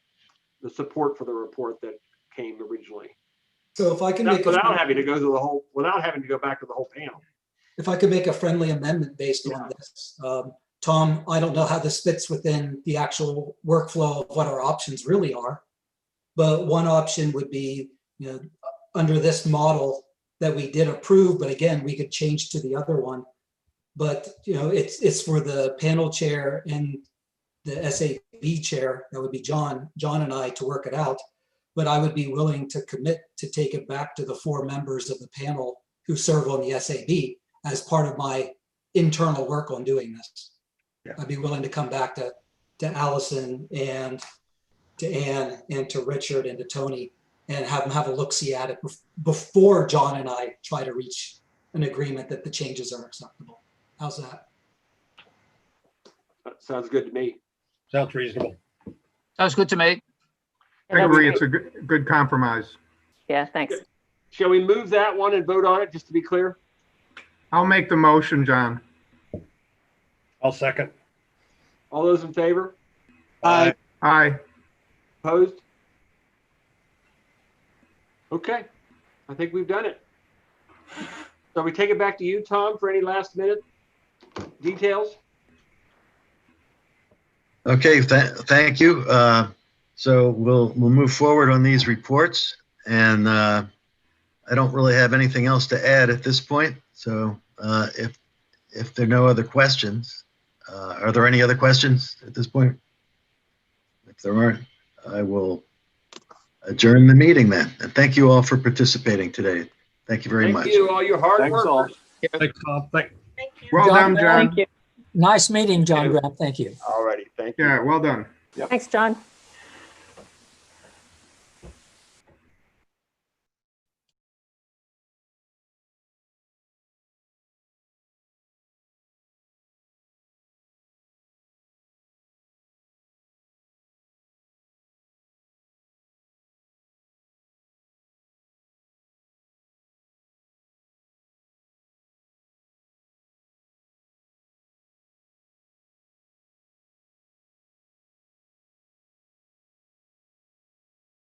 support for the report that came originally. So if I can without having to go back to the whole panel. If I could make a friendly amendment based on this, Tom, I don't know how this fits within the actual workflow of what our options really are, but one option would be, under this model that we did approve, but again, we could change to the other one. But it's for the panel chair and the SAB chair, that would be John and I, to work it out. But I would be willing to commit to take it back to the 4 members of the panel who serve on the SAB as part of my internal work on doing this. Yeah. I'd be willing to come back to Allison and to Ann and to Richard and to Tony and have them have a look-see at it before John and I try to reach an agreement that the changes are acceptable. How's that? That sounds good to me. Sounds reasonable. Sounds good to me. I agree. It's a good compromise. Yeah, thanks. Shall we move that one and vote on it, just to be clear? I'll make the motion, John. I'll second. All those in favor? Aye. Aye. Opposed? Okay, I think we've done it. So we take it back to you, Tom, for any last minute details. Okay, thank you. So we'll move forward on these reports, and I don't really have anything else to add at this point. So if there are no other questions, are there any other questions at this point? If there aren't, I will adjourn the meeting then. And thank you all for participating today. Thank you very much. Thank you, all your hard work. Thanks, Tom. Well done, John. Thank you. Nice meeting, John Grapp. Thank you. Alrighty, thank you. Yeah, well done. Thanks, John.